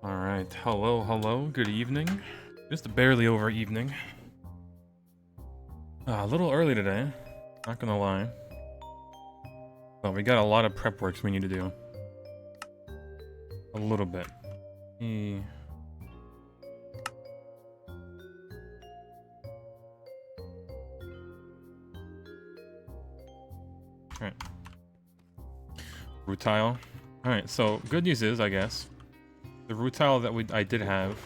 Alright, hello, good evening. Just barely over evening. A little early today, not gonna lie. But we got a lot of prep works we need to do. A little bit. Alright. Root tile. Alright, so good news is, I guess, the root tile that I did have,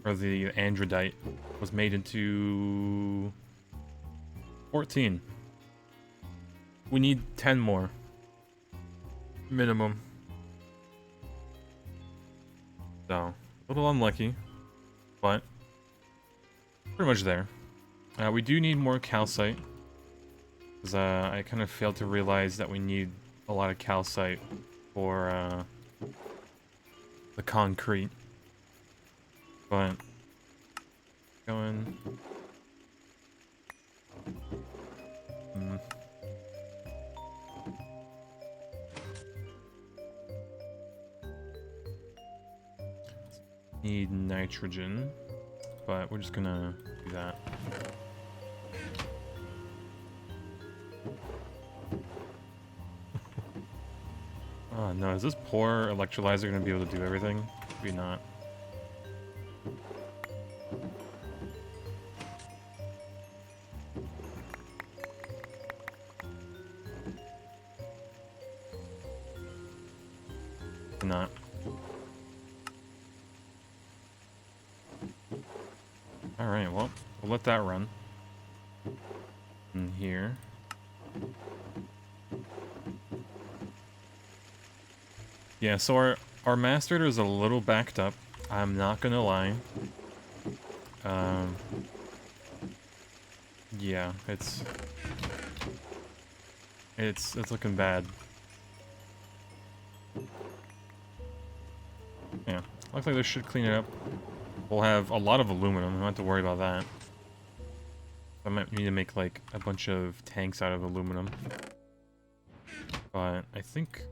or the androdite, was made into 14. We need 10 more. Minimum. So, a little unlucky, but pretty much there. We do need more calcite, because I kind of failed to realize that we need a lot of calcite for the concrete. But going. Need nitrogen, but we're just gonna do that. Oh no, is this poor electrolyzer gonna be able to do everything? Maybe not. Not. Alright, well, we'll let that run. In here. Yeah, so our master is a little backed up. I'm not gonna lie. Yeah, it's looking bad. Yeah, looks like this should clean it up. We'll have a lot of aluminum. I don't have to worry about that. I might need to make like a bunch of tanks out of aluminum. But I think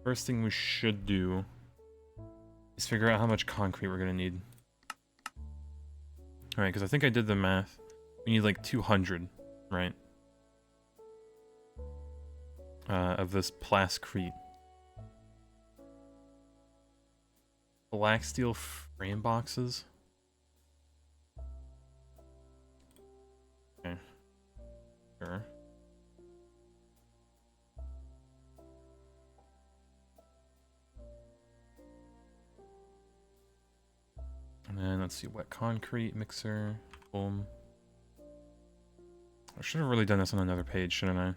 first thing we should do is figure out how much concrete we're gonna need. Alright, because I think I did the math. We need like 200, right? Of this plascrete. Black steel frame boxes. Okay. Sure. And then let's see, wet concrete mixer. Boom. I should have really done this on another page, shouldn't I?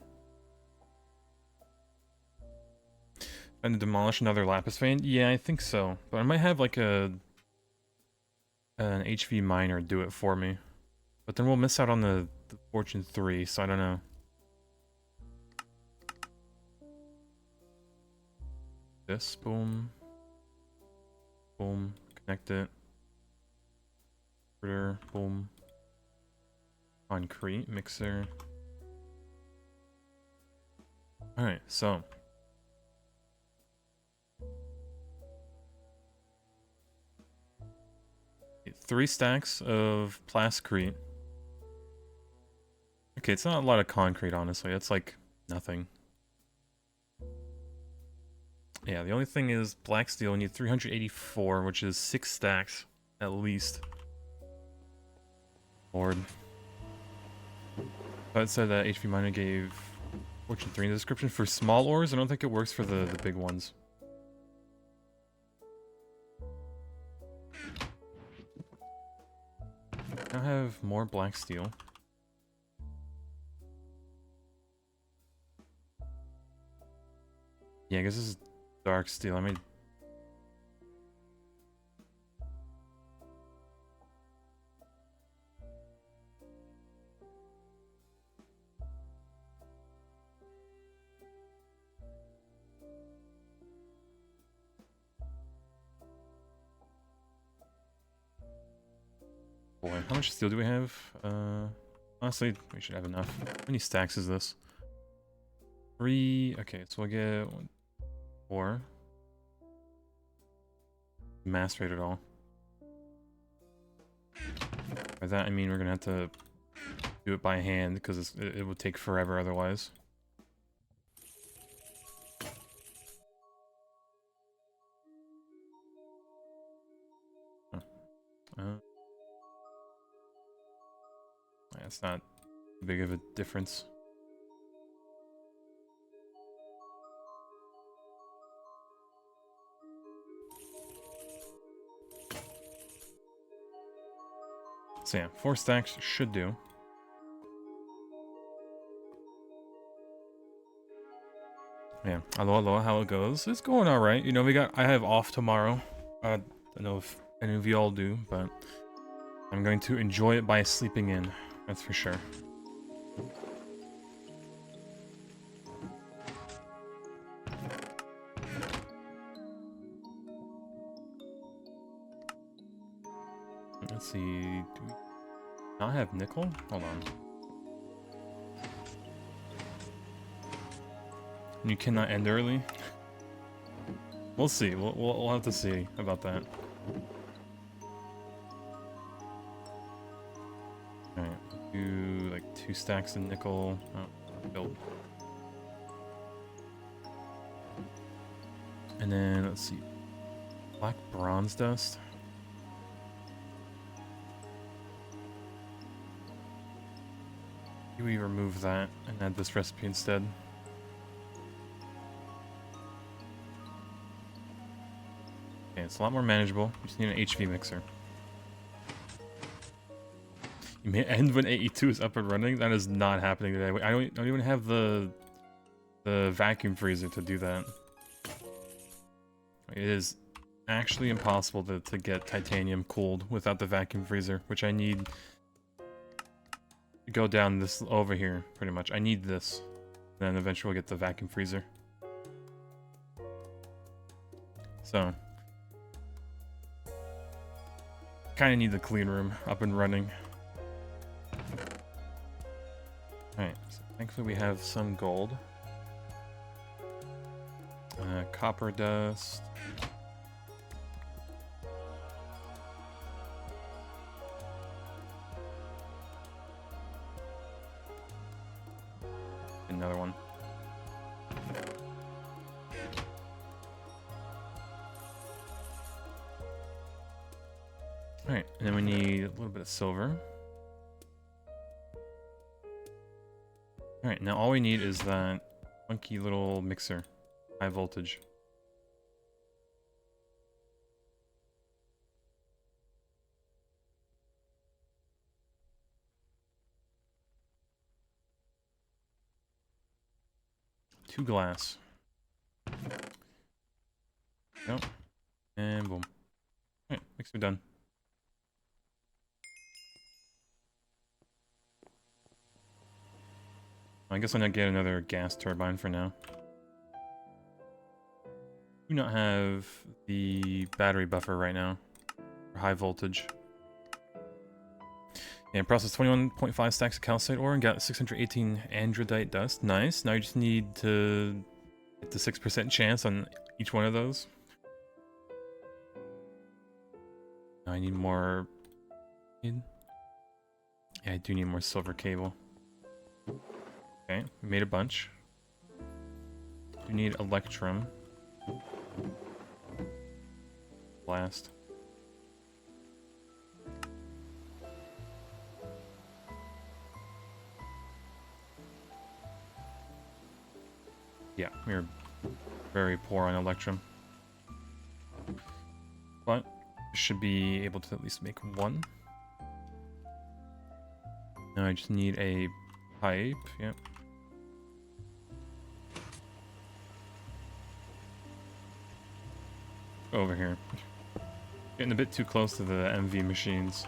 And demolish another lapis vein? Yeah, I think so. But I might have like an HV miner do it for me. But then we'll miss out on the Fortune 3, so I don't know. This, boom. Boom, connect it. Boom. Concrete, mixer. Alright, so. Three stacks of plascrete. Okay, it's not a lot of concrete, honestly. It's like nothing. Yeah, the only thing is black steel. We need 384, which is 6 stacks, at least. Lord. But it said that HV Miner gave Fortune 3 in the description for small ores. I don't think it works for the big ones. I have more black steel. Yeah, I guess this is dark steel. I mean, boy, how much steel do we have? Honestly, we should have enough. How many stacks is this? 3. Okay, so we'll get 4. mass rate at all. By that I mean we're gonna have to do it by hand because it would take forever otherwise. That's not big of a difference. So yeah, 4 stacks should do. Yeah, hello, how it goes? It's going all right. You know, I have off tomorrow. I don't know if any of you all do, but I'm going to enjoy it by sleeping in. That's for sure. Let's see. Do we not have nickel? Hold on. You cannot end early? We'll see. We'll have to see about that. Alright, do like 2 stacks of nickel. Oh, build. And then, let's see. Black bronze dust. Maybe we remove that and add this recipe instead. Okay, it's a lot more manageable. We just need an HV mixer. You may end when AE2 is up and running. That is not happening today. I don't even have the vacuum freezer to do that. It is actually impossible to get titanium cooled without the vacuum freezer, which I need to go down this over here, pretty much. I need this. Then eventually we'll get the vacuum freezer. So, kind of need the clean room up and running. Alright, so thankfully we have some gold. Copper dust. Another one. Alright, and then we need a little bit of silver. Alright, now all we need is that funky little mixer. High voltage. Two glass. Go. And boom. Alright, mixer done. I guess I'll not get another gas turbine for now. Do not have the battery buffer right now for high voltage. And processed 21.5 stacks of calcite ore and got 618 andradite dust. Nice. Now you just need to get the 6% chance on each one of those. Now I need more. Yeah, I do need more silver cable. Okay, we made a bunch. We need electrum. Blast. Yeah, we're very poor on electrum. But we should be able to at least make one. Now I just need a pipe, yep. Over here. Getting a bit too close to the MV machines.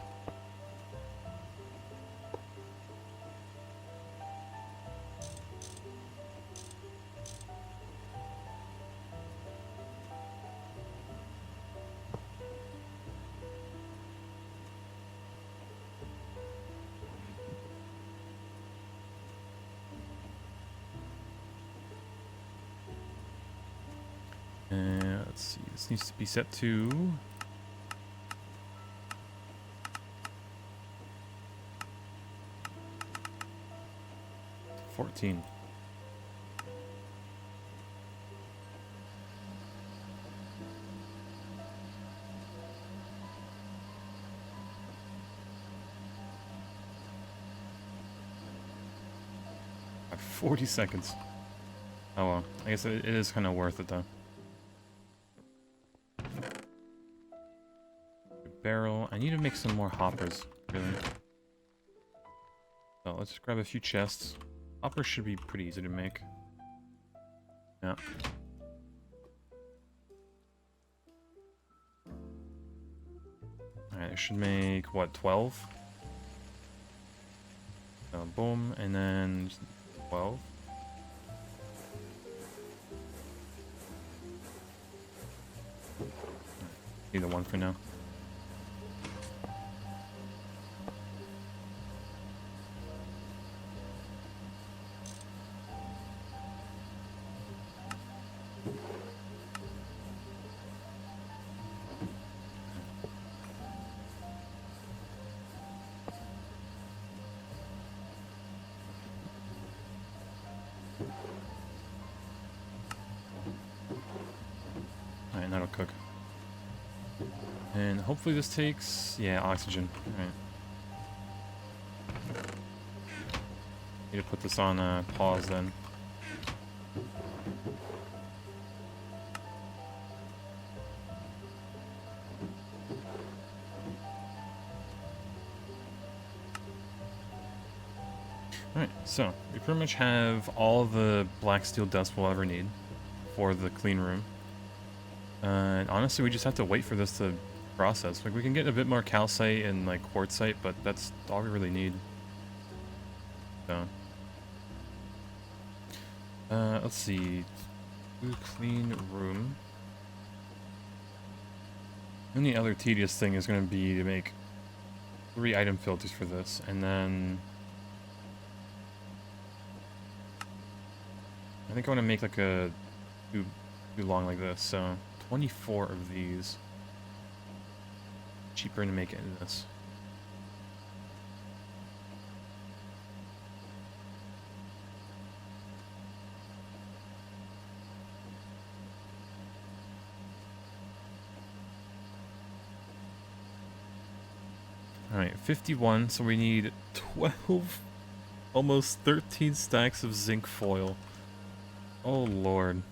Let's see, this needs to be set to 14. Got 40 seconds. Oh well, I guess it is kind of worth it though. Barrel. I need to make some more hoppers, really. So let's just grab a few chests. Hoppers should be pretty easy to make. Yeah. Alright, I should make, what, 12? So boom, and then 12. Either one for now. Alright, that'll cook. And hopefully this takes... yeah, oxygen. Alright. Need to put this on pause then. Alright, so we pretty much have all the black steel dust we'll ever need for the clean room. And honestly, we just have to wait for this to process. Like, we can get a bit more calcite and like quartzite, but that's all we really need. So, let's see. Clean room. And the other tedious thing is going to be to make 3 item filters for this, and then I think I want to make like a too long like this. So 24 of these. Cheaper to make it in this. Alright, 51, so we need 12, almost 13 stacks of zinc foil. Oh lord.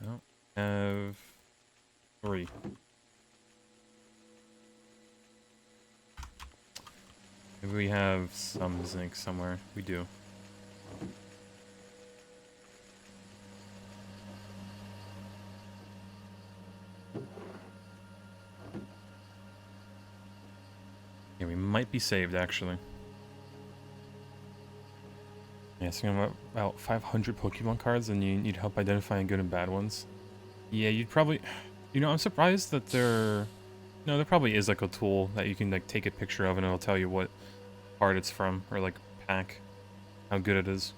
Oh, have 3. Maybe we have some zinc somewhere. We do. Yeah, we might be saved, actually. Yeah, so I'm about 500 Pokemon cards, and you need help identifying good and bad ones. Yeah, you'd probably... You know, I'm surprised that there... No, there probably is, like, a tool that you can, like, take a picture of, and it'll tell you what card it's from, or, like, pack. How good it is.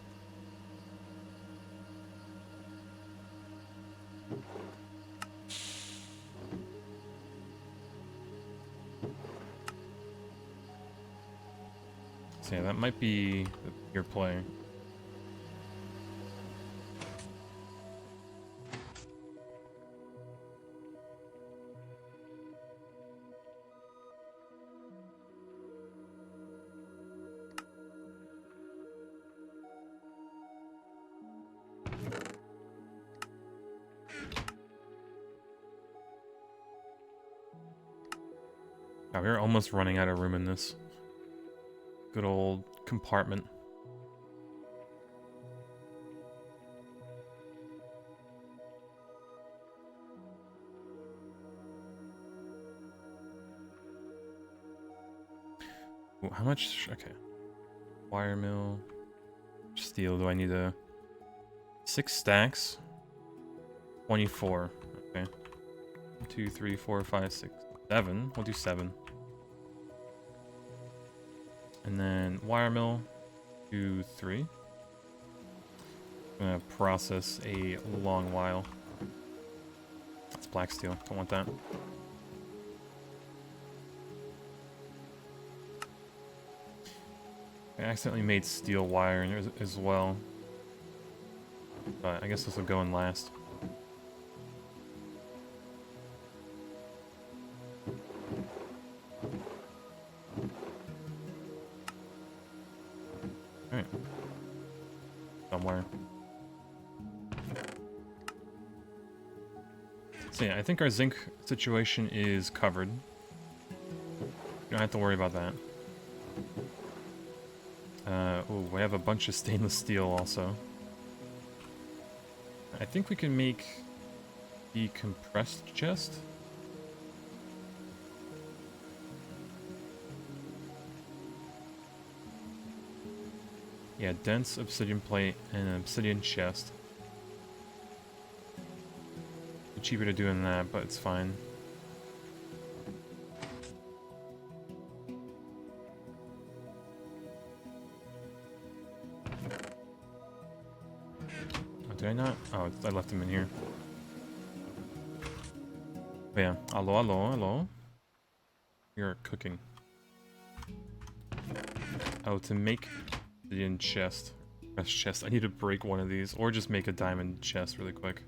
So yeah, that might be your play. Oh, we're almost running out of room in this. Good old compartment. Ooh, how much? Okay. Wire mill. Steel. Do I need 6 stacks? 24. Okay. 1, 2, 3, 4, 5, 6, 7. We'll do 7. And then wire mill. 2, 3. I'm gonna process a long while. That's black steel. Don't want that. I accidentally made steel wire as well. But I guess this will go in last. Alright. Somewhere. So yeah, I think our zinc situation is covered. You don't have to worry about that. Oh, we have a bunch of stainless steel also. I think we can make the compressed chest. Yeah, dense obsidian plate and an obsidian chest. It's cheaper to do than that, but it's fine. Oh, did I not? Oh, I left them in here. But yeah, hello. You're cooking. Oh, to make obsidian chest. Best chest. I need to break one of these, or just make a diamond chest really quick.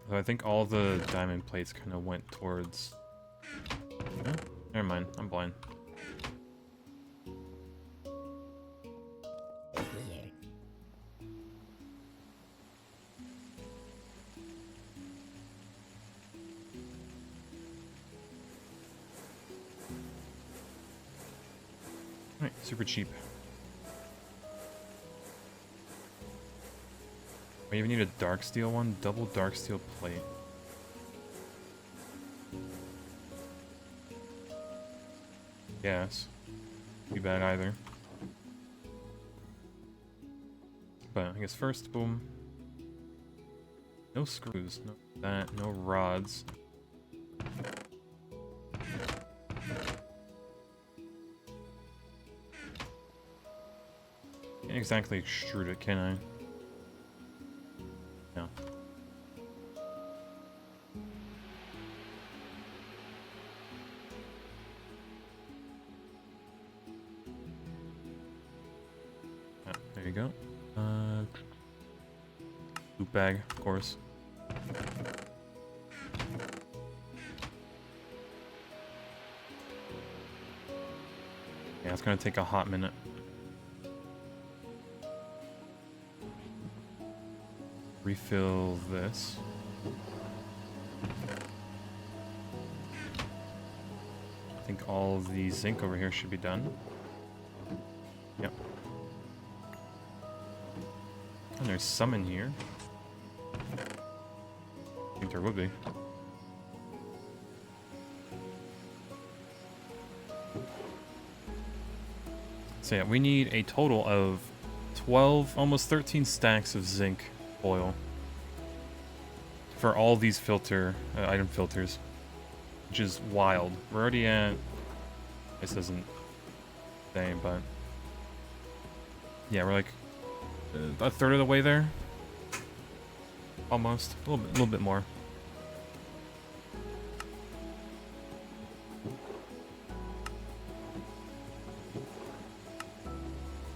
So I think all the diamond plates kind of went towards... Oh, never mind, I'm blind. Alright, super cheap. We even need a dark steel one, double dark steel plate. Yes. Be bad either. But I guess first, boom. No screws, no that, no rods. Can't exactly extrude it, can I? No. Ah, there you go. Loot bag, of course. Yeah, it's gonna take a hot minute. Refill this. I think all the zinc over here should be done. Yep. And there's some in here. I think there would be. So yeah, we need a total of 12, almost 13 stacks of zinc foil for all these item filters, which is wild. We're already at, this doesn't say, but yeah, we're like a third of the way there, almost a little bit more.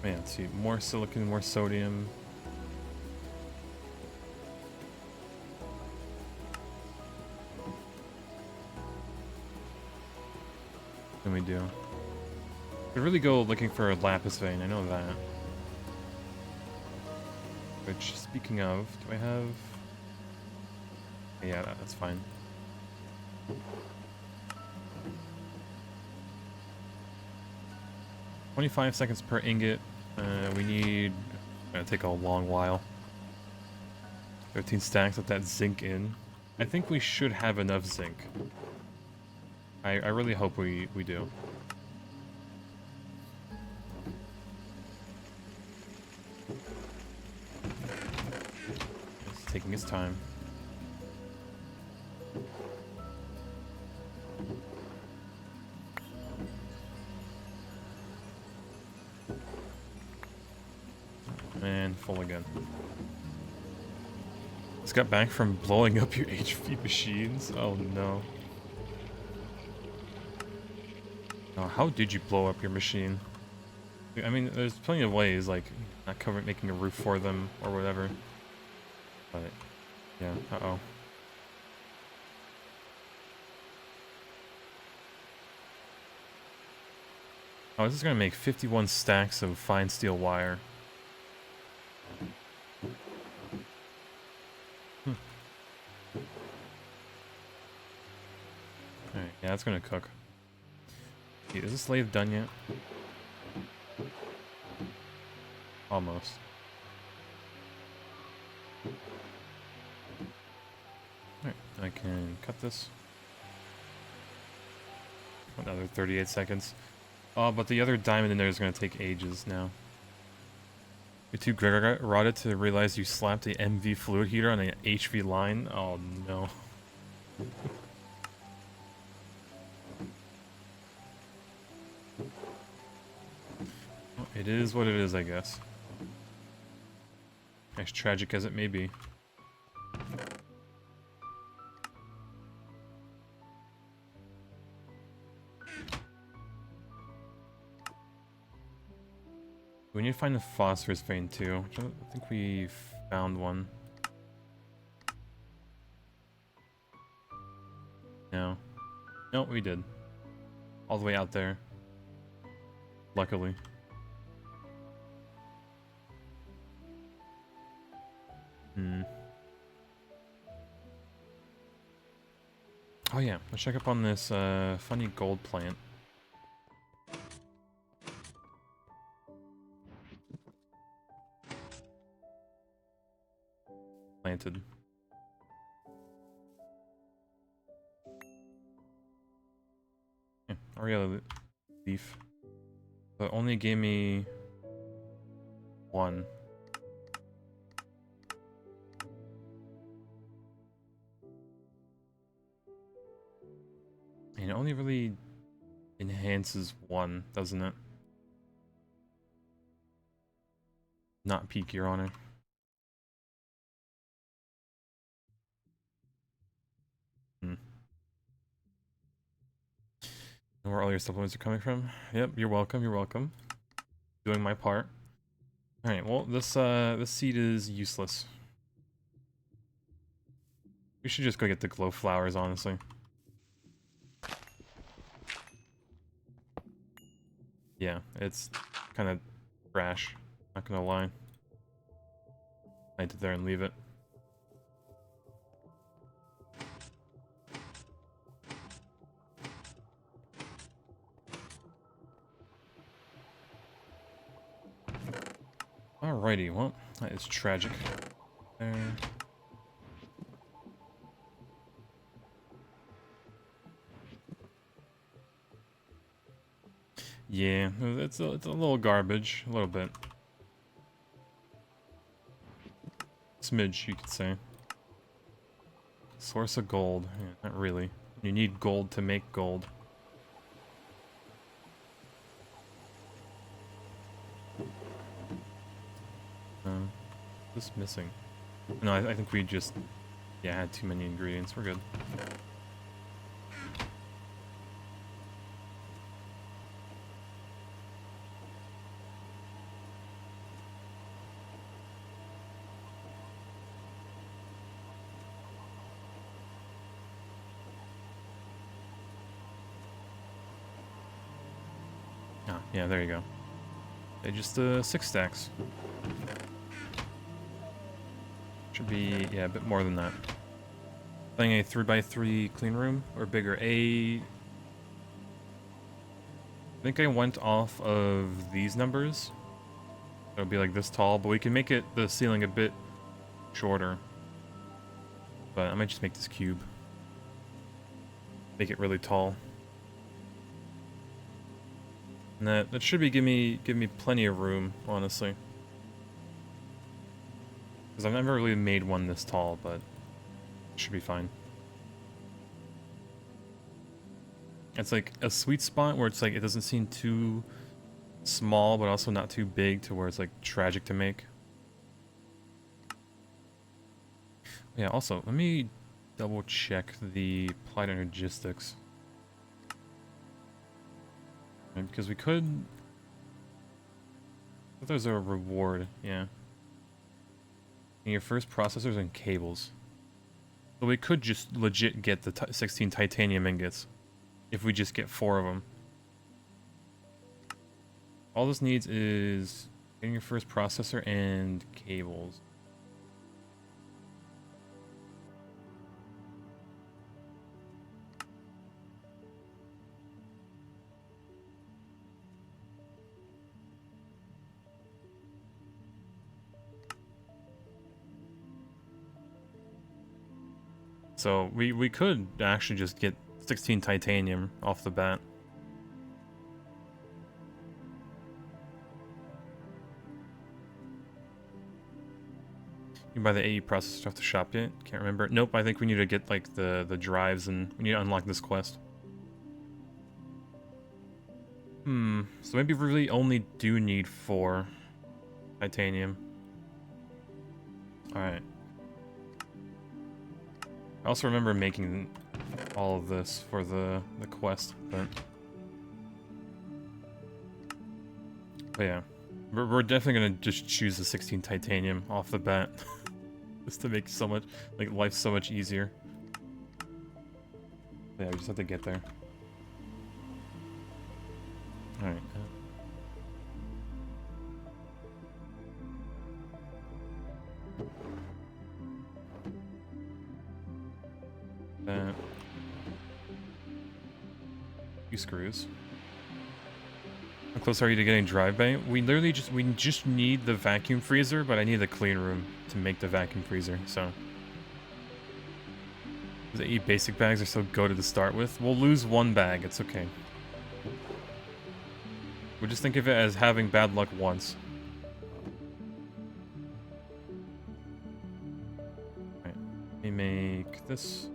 Man, let's see, more silicon, more sodium. Than we do. We really go looking for a lapis vein, I know that. Which, speaking of, do I have... Yeah, that's fine. "25 seconds per ingot. We need... It's gonna take a long while. 13 stacks with that zinc in. I think we should have enough zinc. I really hope we do. It's taking its time. And full again. Just got back from blowing up your HP machines. Oh no. Oh, how did you blow up your machine? I mean, there's plenty of ways, like not covering, making a roof for them or whatever. But yeah, uh-oh. Oh, this is gonna make 51 stacks of fine steel wire. Hmm. Alright, yeah, it's gonna cook. Is this lathe done yet? Almost. Alright, I can cut this. Another 38 seconds. Oh, but the other diamond in there is gonna take ages now. You're too rotted to realize you slapped a MV fluid heater on an HV line? Oh no. Well, it is what it is, I guess. As tragic as it may be. We need to find the phosphorus vein too. I don't think we found one. No. No, we did. All the way out there. Luckily. Hmm. Oh yeah, let's check up on this funny gold plant. Planted. Yeah, already leaf. But only gave me one. And it only really enhances one, doesn't it? Not peak, Your Honor. Hmm. Know where all your supplements are coming from? Yep, you're welcome, you're welcome. Doing my part. Alright, well, this seed is useless. We should just go get the glow flowers, honestly. Yeah, it's kind of trash. Not gonna lie. Plant it there and leave it. Alrighty, well, that is tragic. There. Yeah, it's a little garbage, a little bit. Smidge, you could say. Source of gold. Yeah, not really. You need gold to make gold. What's missing? No, I think we just, yeah, had too many ingredients. We're good. Ah, yeah, there you go. They just 6 stacks. Should be, yeah, a bit more than that. Playing a 3x3 clean room or bigger. I think I went off of these numbers. It'll be like this tall, but we can make it the ceiling a bit shorter. But I might just make this cube. Make it really tall. And that should be give me plenty of room, honestly. Because I've never really made one this tall, but it should be fine. It's like a sweet spot where it's like it doesn't seem too small, but also not too big to where it's like tragic to make. Yeah, also, let me double check the applied logistics. Right, because we could... But there's a reward, yeah. And your first processors and cables. So we could just legit get the 16 titanium ingots. If we just get 4 of them. All this needs is getting your first processor and cables. So we could actually just get 16 titanium off the bat. You can buy the AE processor stuff to shop yet? Can't remember. Nope, I think we need to get like the drives and we need to unlock this quest. So maybe we really only do need 4 titanium. Alright. I also remember making all of this for the quest, but yeah. We're definitely gonna just choose the 16 titanium off the bat. Just to make so much, like, life so much easier. Yeah, we just have to get there. Alright. That. Few screws. How close are you to getting drive-by? We just need the vacuum freezer, but I need the clean room to make the vacuum freezer, so. The 8 basic bags are so goated to start with. We'll lose 1 bag, it's okay. We'll just think of it as having bad luck once. Alright, let me make this.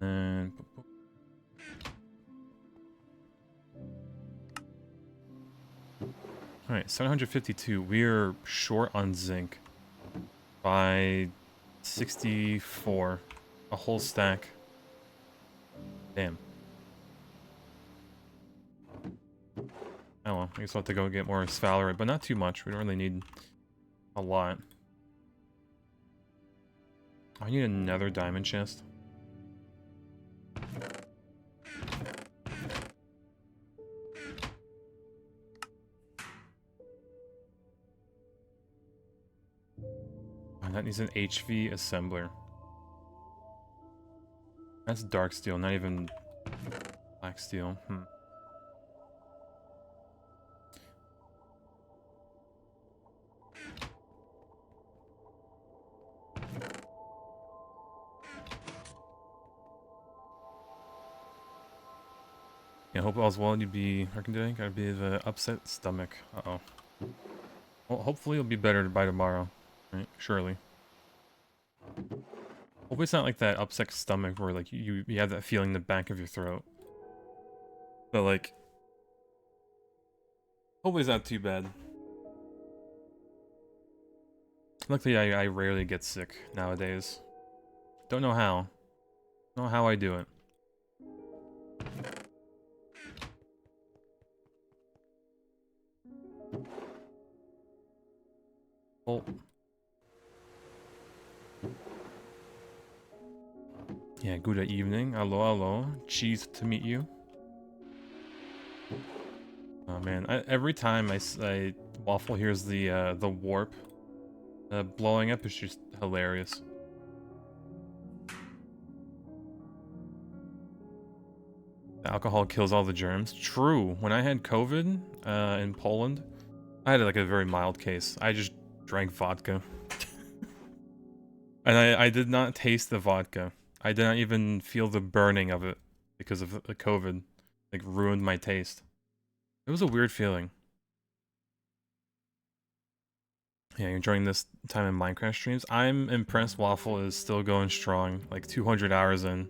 And... Alright, 752. We're short on zinc by 64. A whole stack. Damn. Oh well, I guess I'll have to go get more Sphalerite, but not too much. We don't really need a lot. I need another diamond chest. Oh, that needs an HV assembler. That's dark steel, not even black steel. Yeah, hope all's well. You'd be working today. Gotta be the upset stomach. Uh-oh. Well, hopefully it'll be better by tomorrow. Right? Surely. Hopefully it's not like that upset stomach where like you have that feeling in the back of your throat. But like... Hopefully it's not too bad. Luckily I rarely get sick nowadays. Don't know how. Don't know how I do it. Oh. Yeah, good evening. Hello, hello. Cheese to meet you. Oh man, every time I Waffle hears the warp blowing up, it's just hilarious. The alcohol kills all the germs. True. When I had COVID in Poland, I had like a very mild case. I just drank vodka. And I did not taste the vodka. I did not even feel the burning of it because of the COVID. Like, ruined my taste. It was a weird feeling. Yeah, you're enjoying this time in Minecraft streams? I'm impressed Waffle is still going strong, like 200 hours in.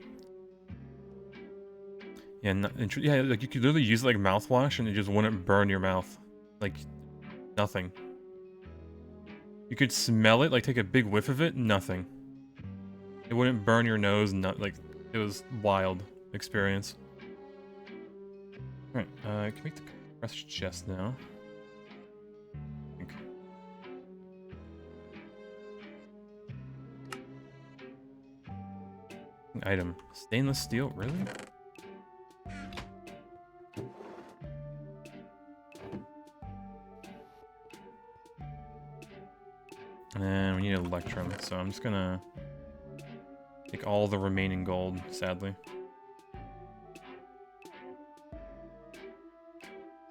Yeah, yeah, like you could literally use it like mouthwash and it just wouldn't burn your mouth. Like, nothing. You could smell it, like take a big whiff of it, nothing. It wouldn't burn your nose, like, it was wild experience. Alright, I can make the compressed chest now. I think. Item. Stainless steel, really? And we need electrum, so I'm just gonna take all the remaining gold, sadly.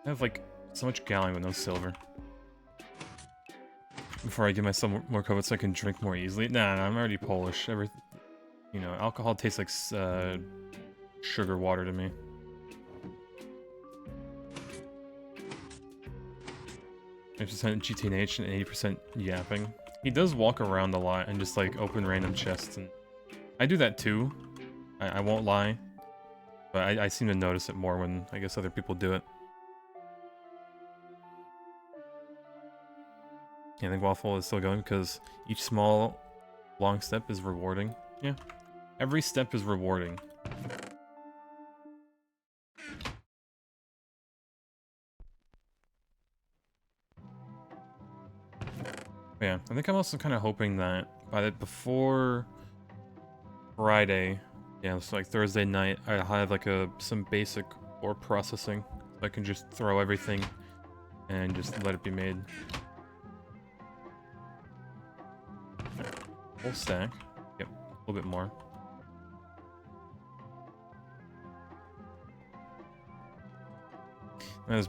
I have like so much galleon with no silver. Before I give myself more COVID so I can drink more easily. Nah, I'm already Polish. You know, alcohol tastes like sugar water to me. %, GTNH and 80% yapping. He does walk around a lot and just like open random chests, and I do that too. I won't lie, but I seem to notice it more when I guess other people do it. Yeah, I think Waffle is still going because each small, long step is rewarding. Yeah, every step is rewarding. Yeah, I think I'm also kind of hoping that before Friday, yeah, so like Thursday night, I have like some basic ore processing. So I can just throw everything and just let it be made. Full stack. Yep, a little bit more. That was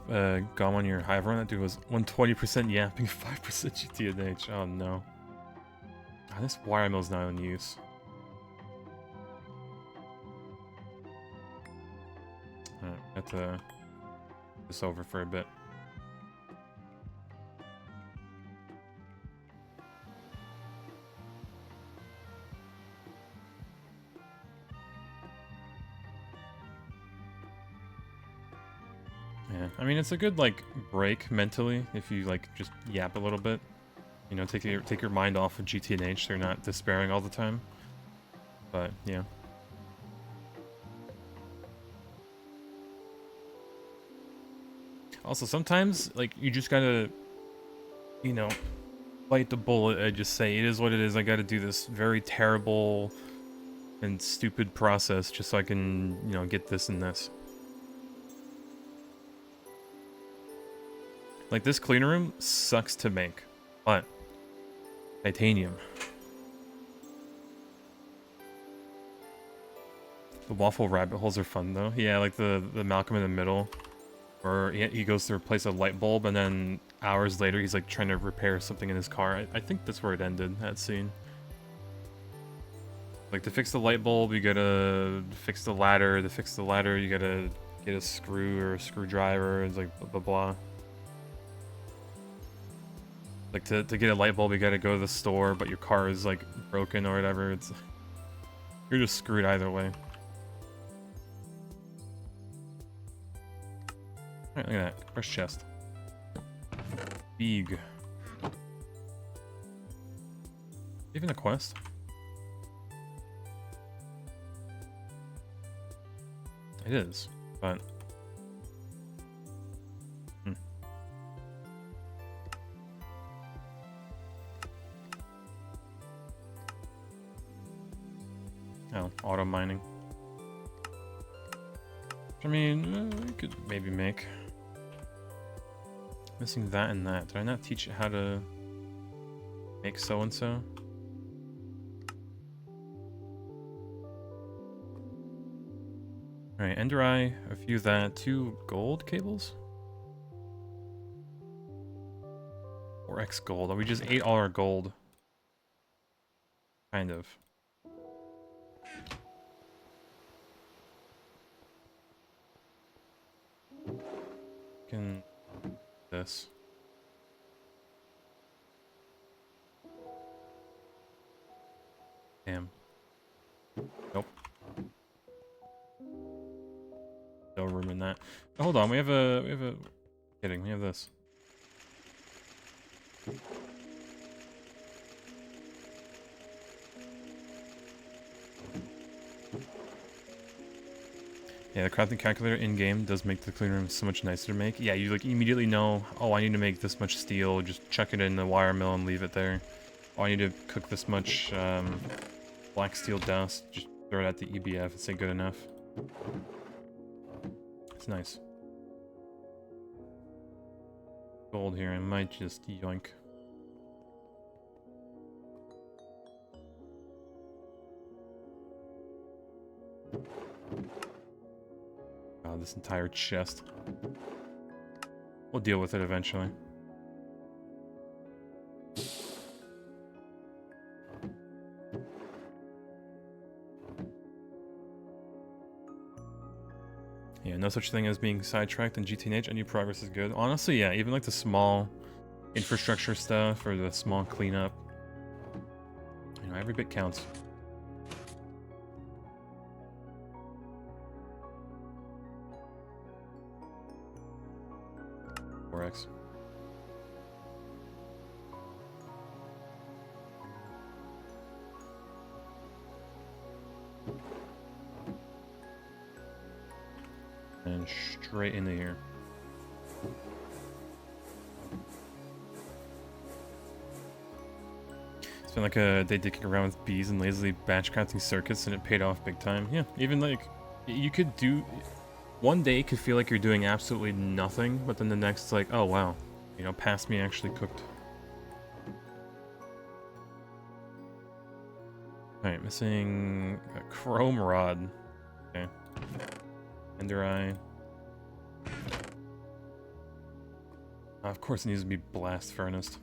gone on your hive run. That dude was 120% yapping, 5% GTNH. Oh no. Oh, this wire mill's not in use. Alright, have to this over for a bit. Yeah, I mean it's a good like break mentally if you like just yap a little bit. You know, take your mind off of GTNH. They're not despairing all the time. But yeah. Also, sometimes like you just gotta, you know, bite the bullet and just say it is what it is. I gotta do this very terrible and stupid process just so I can, you know, get this and this. Like this clean room sucks to make, but titanium. The waffle rabbit holes are fun though. Yeah, like the Malcolm in the middle, where he goes to replace a light bulb and then hours later he's like trying to repair something in his car. I think that's where it ended, that scene. Like to fix the light bulb, you gotta fix the ladder. To fix the ladder, you gotta get a screw or a screwdriver. It's like blah blah blah. Like to get a light bulb, you gotta go to the store, but your car is like broken or whatever. It's you're just screwed either way. Alright, look at that. Fresh chest. Big. Even a quest? It is, but... Oh, auto mining. I mean, we could maybe make. Missing that and that. Did I not teach it how to make so-and-so? Alright, Ender Eye, a few of that, 2 gold cables? Or X gold. We just ate all our gold. Kind of. Can this. Damn. Nope. No room in that. Oh, hold on, we have a kidding, we have this. Yeah, the crafting calculator in-game does make the clean room so much nicer to make. Yeah, you like immediately know, oh, I need to make this much steel, just chuck it in the wire mill and leave it there. Oh, I need to cook this much black steel dust, just throw it at the EBF and say good enough. It's nice. Gold here, I might just yoink. Oh, this entire chest. We'll deal with it eventually. Yeah, no such thing as being sidetracked in GTH. Any progress is good. Honestly, yeah, even like the small infrastructure stuff or the small cleanup. You know, every bit counts. X. And straight into here. It's been like a day dicking around with bees and lazily batch crafting circuits, and it paid off big time. Yeah, even like you could do one day could feel like you're doing absolutely nothing, but then the next like, oh wow, you know, past me actually cooked. Alright, missing a chrome rod. Okay. Ender eye. Of course it needs to be blast furnace.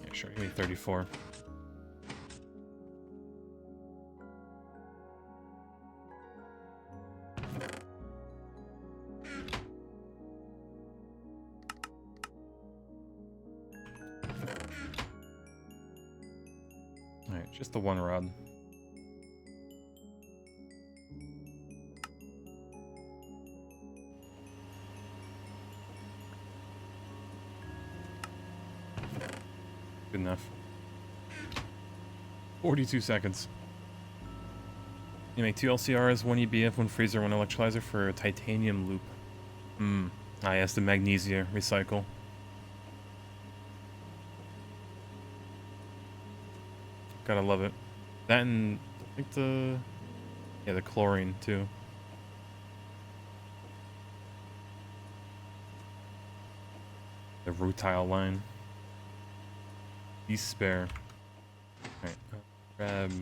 Yeah, sure, give me 34. Alright, just the one rod. Good enough. 42 seconds. You make 2 LCRs, 1 EBF, 1 freezer, 1 electrolyzer for a titanium loop. Ah yes, the magnesia recycle. Gotta love it. That and I think the chlorine too. The rutile line. Despair. Alright, grab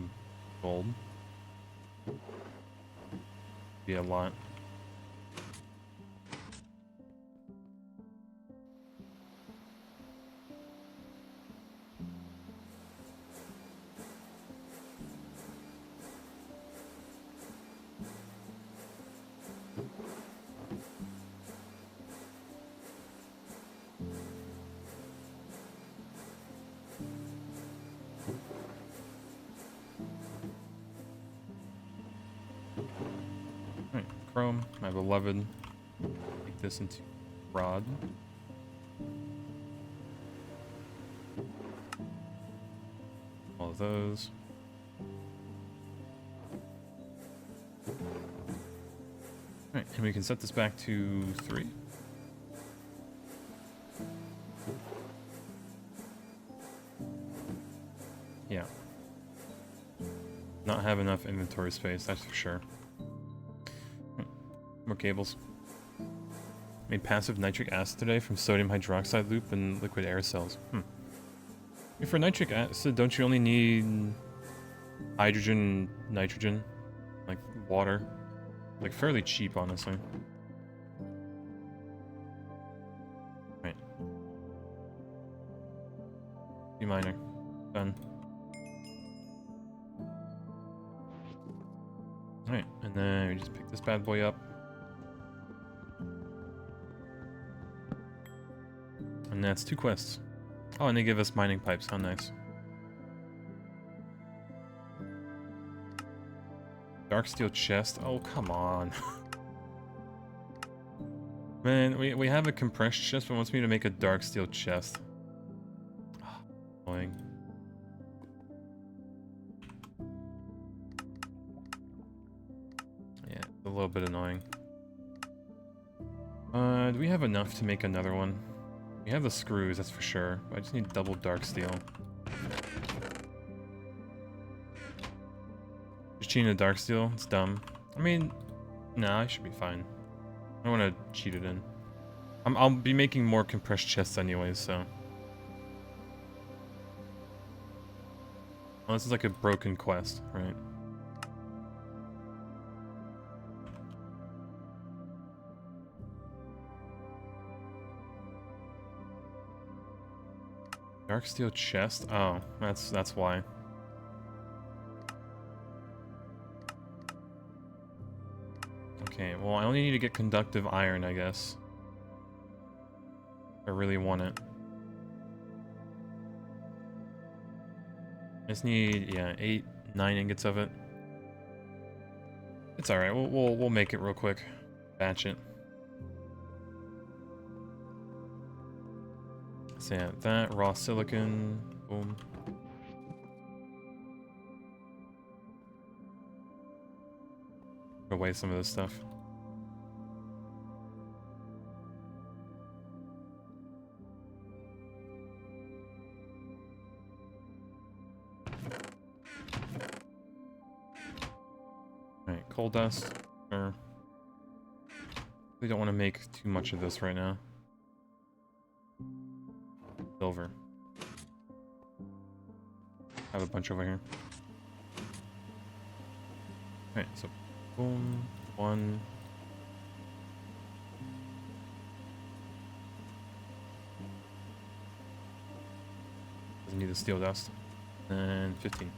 gold. Be a lot. Chrome, my beloved. Take this into rod. All of those. Alright, and we can set this back to 3. Yeah. Not have enough inventory space, that's for sure. More cables. Made passive nitric acid today from sodium hydroxide loop and liquid air cells. For nitric acid, don't you only need hydrogen, nitrogen, like water? Like fairly cheap, honestly. Right. B minor. Done. Alright, and then we just pick this bad boy up. And that's 2 quests. Oh, and they give us mining pipes. How nice. Dark steel chest. Oh, come on. Man, we have a compressed chest, but wants me to make a dark steel chest. Oh, annoying. A little bit annoying. Do we have enough to make another one? We have the screws, that's for sure. I just need double dark steel. Just cheating the dark steel? It's dumb. I mean, nah, I should be fine. I don't want to cheat it in. I'll be making more compressed chests anyways, so. Oh, this is like a broken quest, right? Dark steel chest? Oh, that's why. Okay, well I only need to get conductive iron, I guess. If I really want it. I just need, yeah, 8, 9 ingots of it. It's alright, we'll make it real quick. Batch it. So yeah, that, raw silicon, boom. Put away some of this stuff. Alright, coal dust. Or we don't want to make too much of this right now. Silver. I have a bunch over here. Alright, so boom, 1. Doesn't need the steel dust. And 15.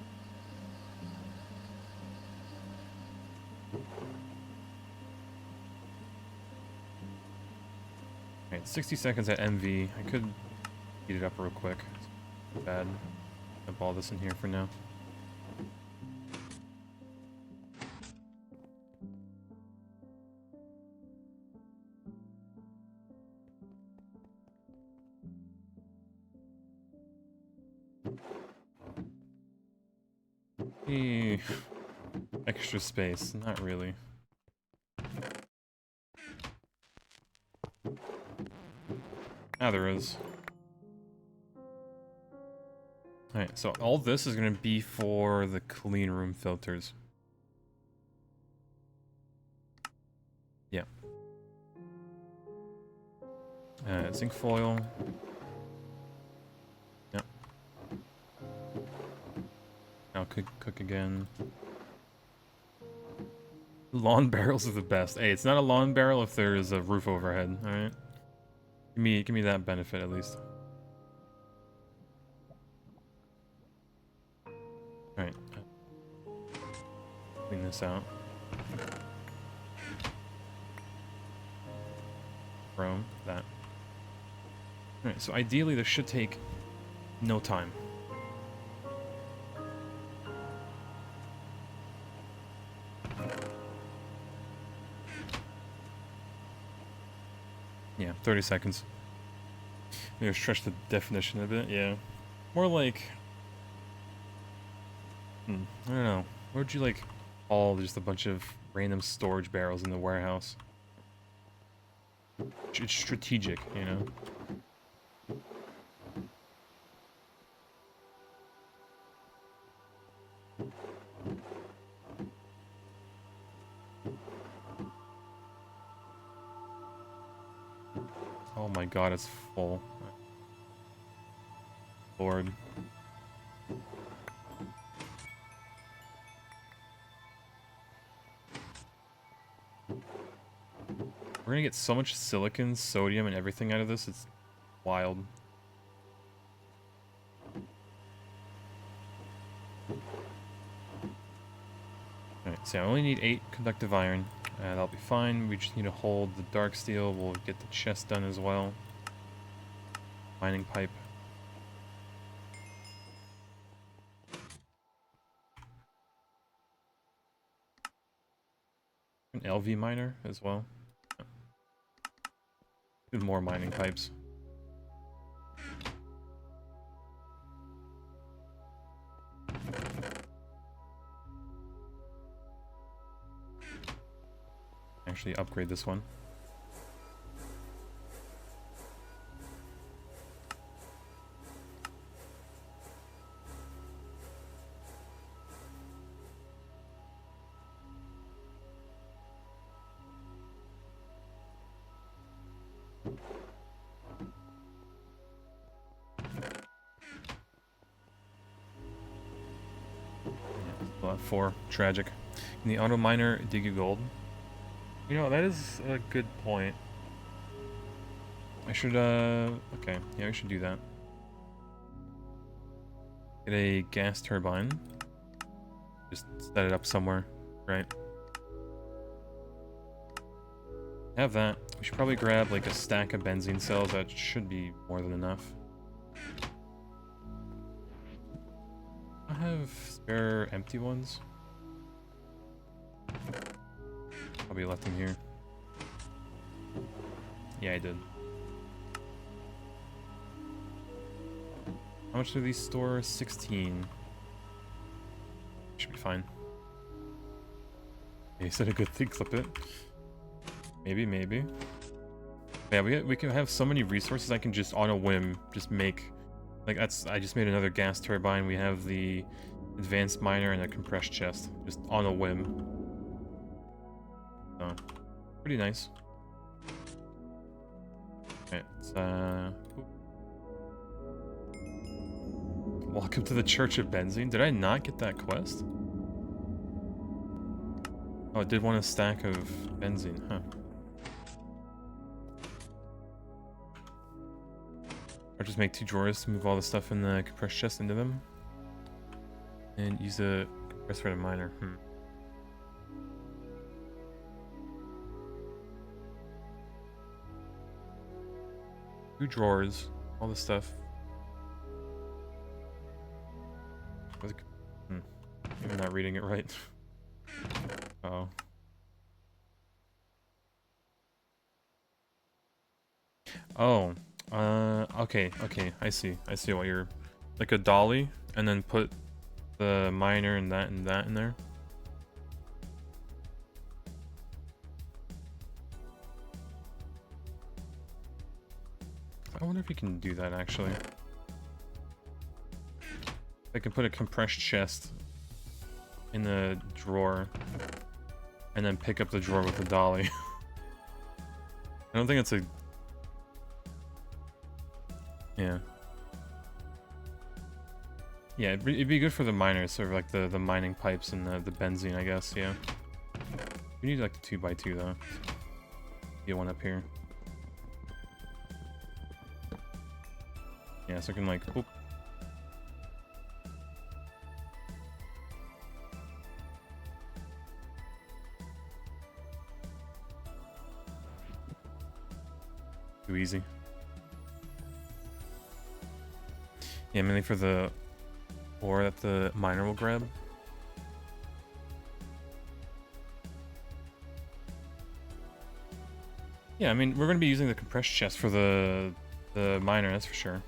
Alright, 60 seconds at MV. I could heat it up real quick. It's bad. Dump all this in here for now. Extra space, not really. Ah, there is. Alright, so all this is gonna be for the clean room filters. Yeah. Zinc foil. Yep. Now cook again. Lawn barrels are the best. Hey, it's not a lawn barrel if there is a roof overhead, alright? Give me that benefit at least. Alright. Clean this out. Chrome, that. Alright, so ideally this should take no time. Yeah, 30 seconds. Maybe stretch the definition a bit, yeah. More like... I don't know. What would you like call just a bunch of random storage barrels in the warehouse? It's strategic, you know? Oh my god, it's full. Lord. We're gonna get so much silicon, sodium, and everything out of this, it's wild. Alright, so I only need 8 conductive iron. That'll be fine. We just need to hold the dark steel. We'll get the chest done as well. Mining pipe. An LV miner as well. Even more mining pipes. actually upgrade this one. Lot 4. Tragic. Can the auto miner dig you gold? You know, that is a good point. I should, okay. Yeah, we should do that. Get a gas turbine. Just set it up somewhere, right? Have that. We should probably grab, like, a stack of benzene cells. That should be more than enough. I have spare empty ones. Probably left them here. Yeah, I did. How much do these store? 16. Should be fine. Yeah, you said a good thing, clip it. Maybe, maybe. Yeah, we can have so many resources I can just on a whim just make. Like that's I just made another gas turbine. We have the advanced miner and a compressed chest. Just on a whim. So pretty nice. Okay, let's welcome to the Church of Benzene. Did I not get that quest? Oh, it did want a stack of benzene, huh? Or just make 2 drawers to move all the stuff in the compressed chest into them. And use a compressor and a miner. 2 drawers, all the stuff. Maybe I'm not reading it right. Uh oh. Okay, I see what you're... Like a dolly, and then put the miner and that in there. I wonder if you can do that, actually. I can put a compressed chest in the drawer, and then pick up the drawer with the dolly. I don't think it's a... Yeah. Yeah, it'd be good for the miners, sort of like the mining pipes and the benzene, I guess, yeah. We need like the 2x2 though. Get one up here. Yeah, so I can like... Oop. Too easy. Yeah, mainly for the ore that the miner will grab. Yeah, I mean, we're going to be using the compressed chest for the miner, that's for sure.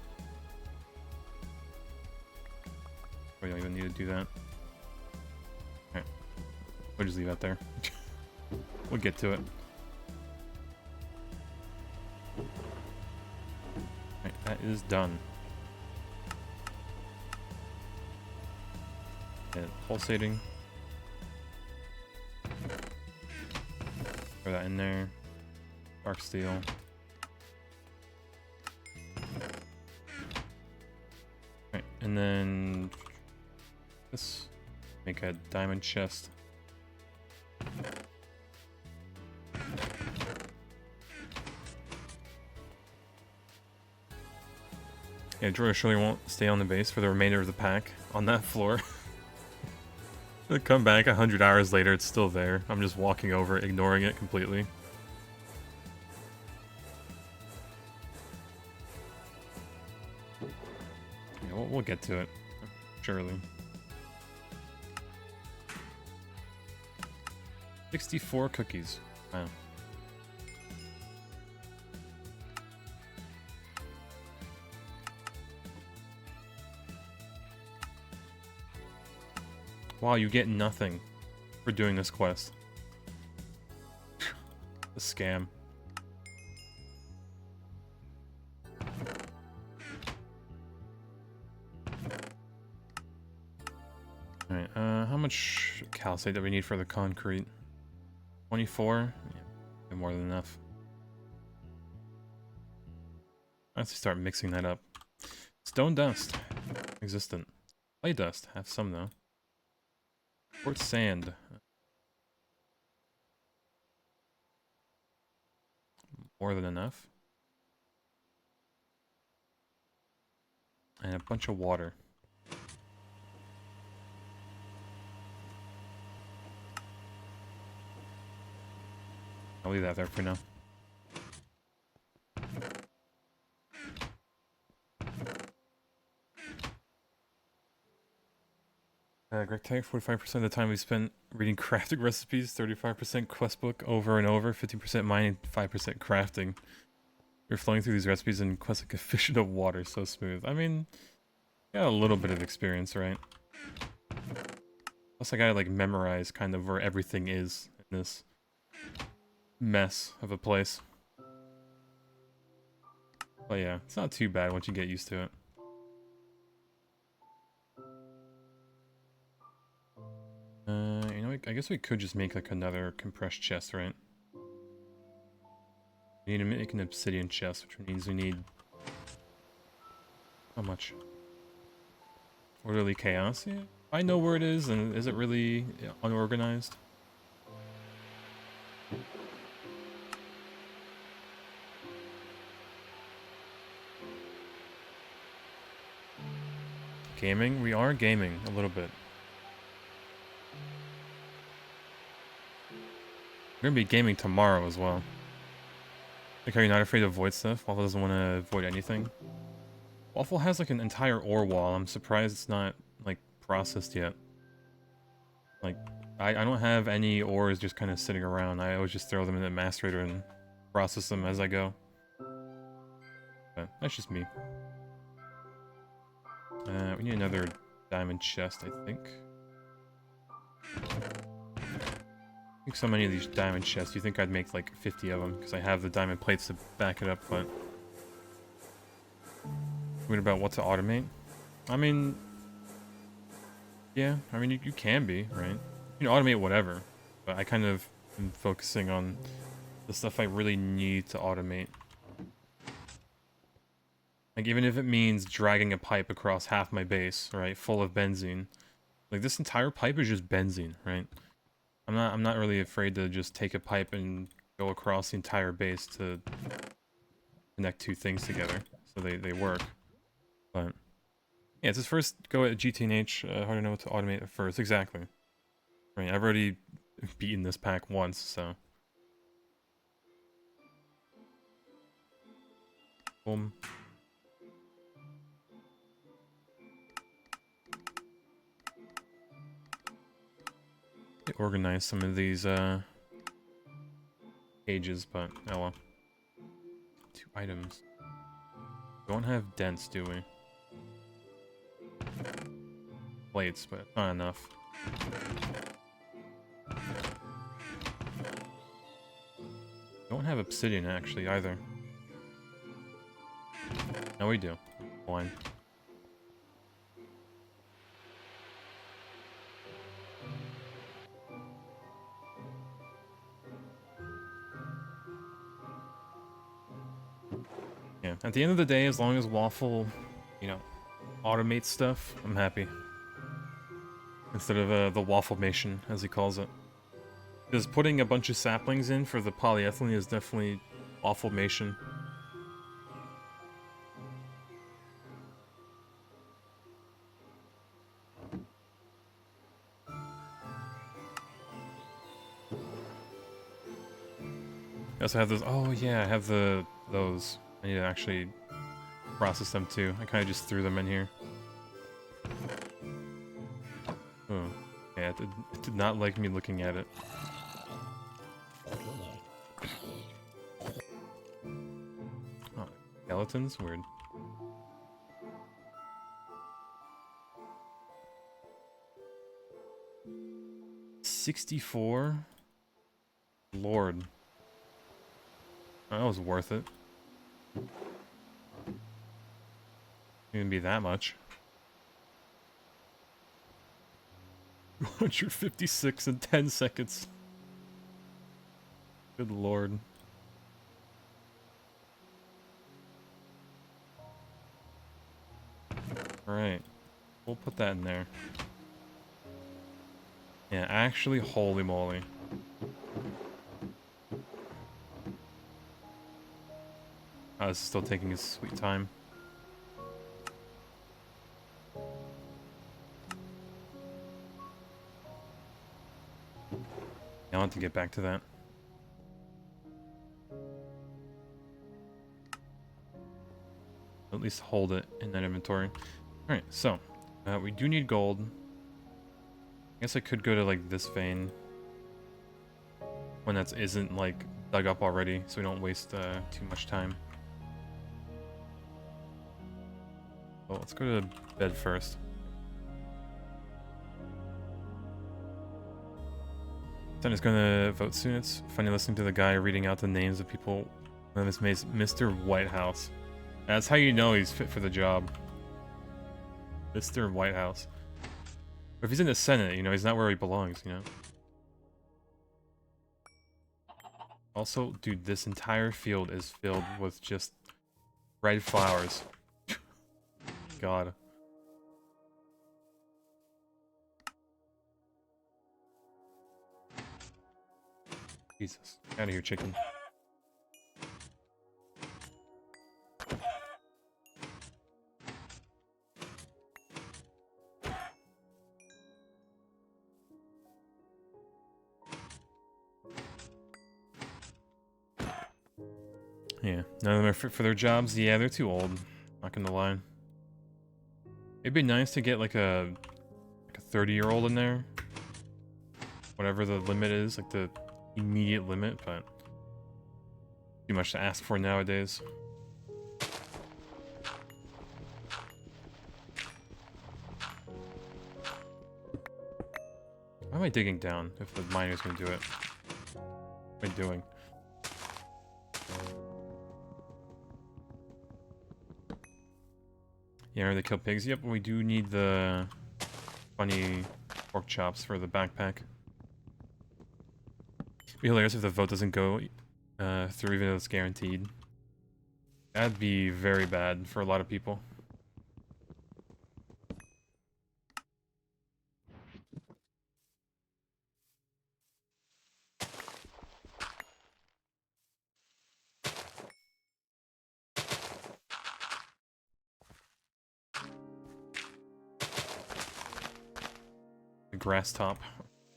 We don't even need to do that. Alright. We'll just leave that there. We'll get to it. Alright, that is done. Yeah, pulsating. Throw that in there. Dark steel. Right, and then this make a diamond chest. Yeah, Jordan surely won't stay on the base for the remainder of the pack on that floor. It'll come back 100 hours later, it's still there. I'm just walking over it, ignoring it completely. Yeah, we'll get to it, surely. 64 cookies. Wow. Wow, you get nothing for doing this quest. scam. Alright, how much calcite do we need for the concrete? 24? Yeah, more than enough. Let's start mixing that up. Stone dust. Existent. Clay dust. Have some, though. Quartz sand. More than enough. And a bunch of water. I'll leave that there for now. Greg Tag, 45% of the time we spent reading crafting recipes, 35% quest book over and over, 15% mining, 5% crafting. You're flowing through these recipes and quests like a fish in the water, so smooth. I mean, got a little bit of experience, right? Plus I gotta like memorize kind of where everything is in this mess of a place. But yeah, it's not too bad once you get used to it. You know, I guess we could just make like another compressed chest, right? We need to make an obsidian chest, which means we need... How much? Orderly chaos? Yeah. I know where it is, and is it really unorganized? Gaming? We are gaming a little bit. We're gonna be gaming tomorrow as well. Like, are you not afraid to avoid stuff? Waffle doesn't want to avoid anything. Waffle has like an entire ore wall. I'm surprised it's not like processed yet. Like, I don't have any ores just kind of sitting around. I always just throw them in the macerator and process them as I go. But that's just me. We need another diamond chest, I think. I think so many of these diamond chests, you think I'd make like 50 of them, because I have the diamond plates to back it up, but... What about what to automate? I mean... Yeah, I mean, you can be, right? You can automate whatever, but I kind of am focusing on the stuff I really need to automate. Like, even if it means dragging a pipe across half my base, right, full of benzene. Like, this entire pipe is just benzene, right? I'm not really afraid to just take a pipe and go across the entire base to connect two things together, so they work. But yeah, it's just first go at GTNH. Hard to know what to automate at first. Exactly. Right, I've already beaten this pack once, so. Boom. Organize some of these cages, but oh well. 2 items. Don't have dents, do we? Plates, but not enough. Don't have obsidian actually either. No, we do. Fine. Yeah, at the end of the day, as long as Waffle, you know, automates stuff, I'm happy. Instead of the Wafflemation, as he calls it. Because putting a bunch of saplings in for the polyethylene is definitely Wafflemation. I also have those. Oh yeah, I have those. I need to actually process them too. I kind of just threw them in here. Oh, yeah, it did not like me looking at it. Oh, skeletons? Weird. $64? Lord. That was worth it. Even be that much. 256 in 10 seconds. Good lord. Alright. We'll put that in there. Yeah, actually, holy moly. Oh, this is still taking his sweet time. I want to get back to that. At least hold it in that inventory. Alright, so we do need gold. I guess I could go to like this vein. One that isn't like dug up already, so we don't waste too much time. Well, let's go to bed first. Then is gonna vote soon. It's funny listening to the guy reading out the names of people. One of his Mr. Whitehouse. That's how you know he's fit for the job. Mr. Whitehouse. But if he's in the Senate, you know, he's not where he belongs, you know? Also, dude, this entire field is filled with just red flowers. God. Jesus. Out of here, chicken. Yeah, none of them are fit for their jobs. Yeah, they're too old. Not gonna lie. It'd be nice to get like a 30-year-old in there. Whatever the limit is, like the immediate limit, but too much to ask for nowadays. Why am I digging down if the miner's gonna do it? What am I doing? Yeah, are they kill pigs? Yep, we do need the funny pork chops for the backpack. It'd be hilarious if the vote doesn't go through, even though it's guaranteed. That'd be very bad for a lot of people. The grass top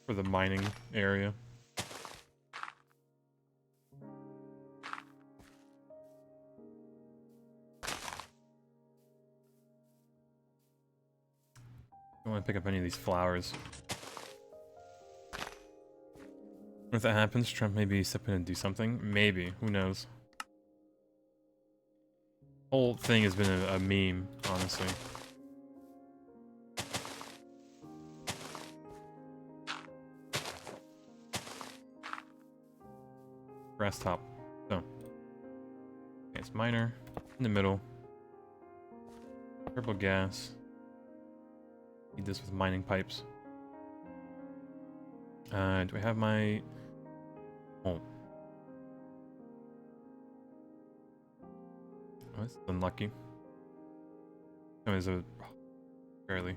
for the mining area. Don't want to pick up any of these flowers. If that happens, Trump may be step in and do something. Maybe. Who knows? Whole thing has been a meme, honestly. Grass top. So. Okay, it's miner. In the middle. Purple gas. Need this with mining pipes. Do I have my... Oh. Oh, that's unlucky. Oh, is a... Barely.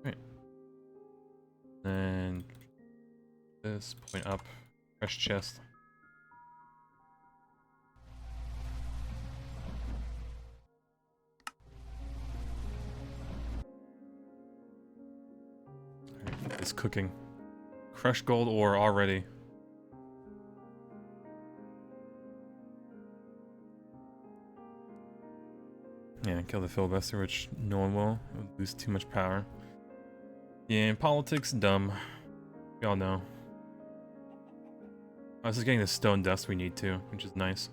Right. And... This, point up. Fresh chest. Alright, it's cooking. Crushed gold ore already. Yeah, kill the filibuster, which no one will. It would lose too much power. Yeah, in politics, dumb. We all know. Oh, this is getting the stone dust we need too, which is nice.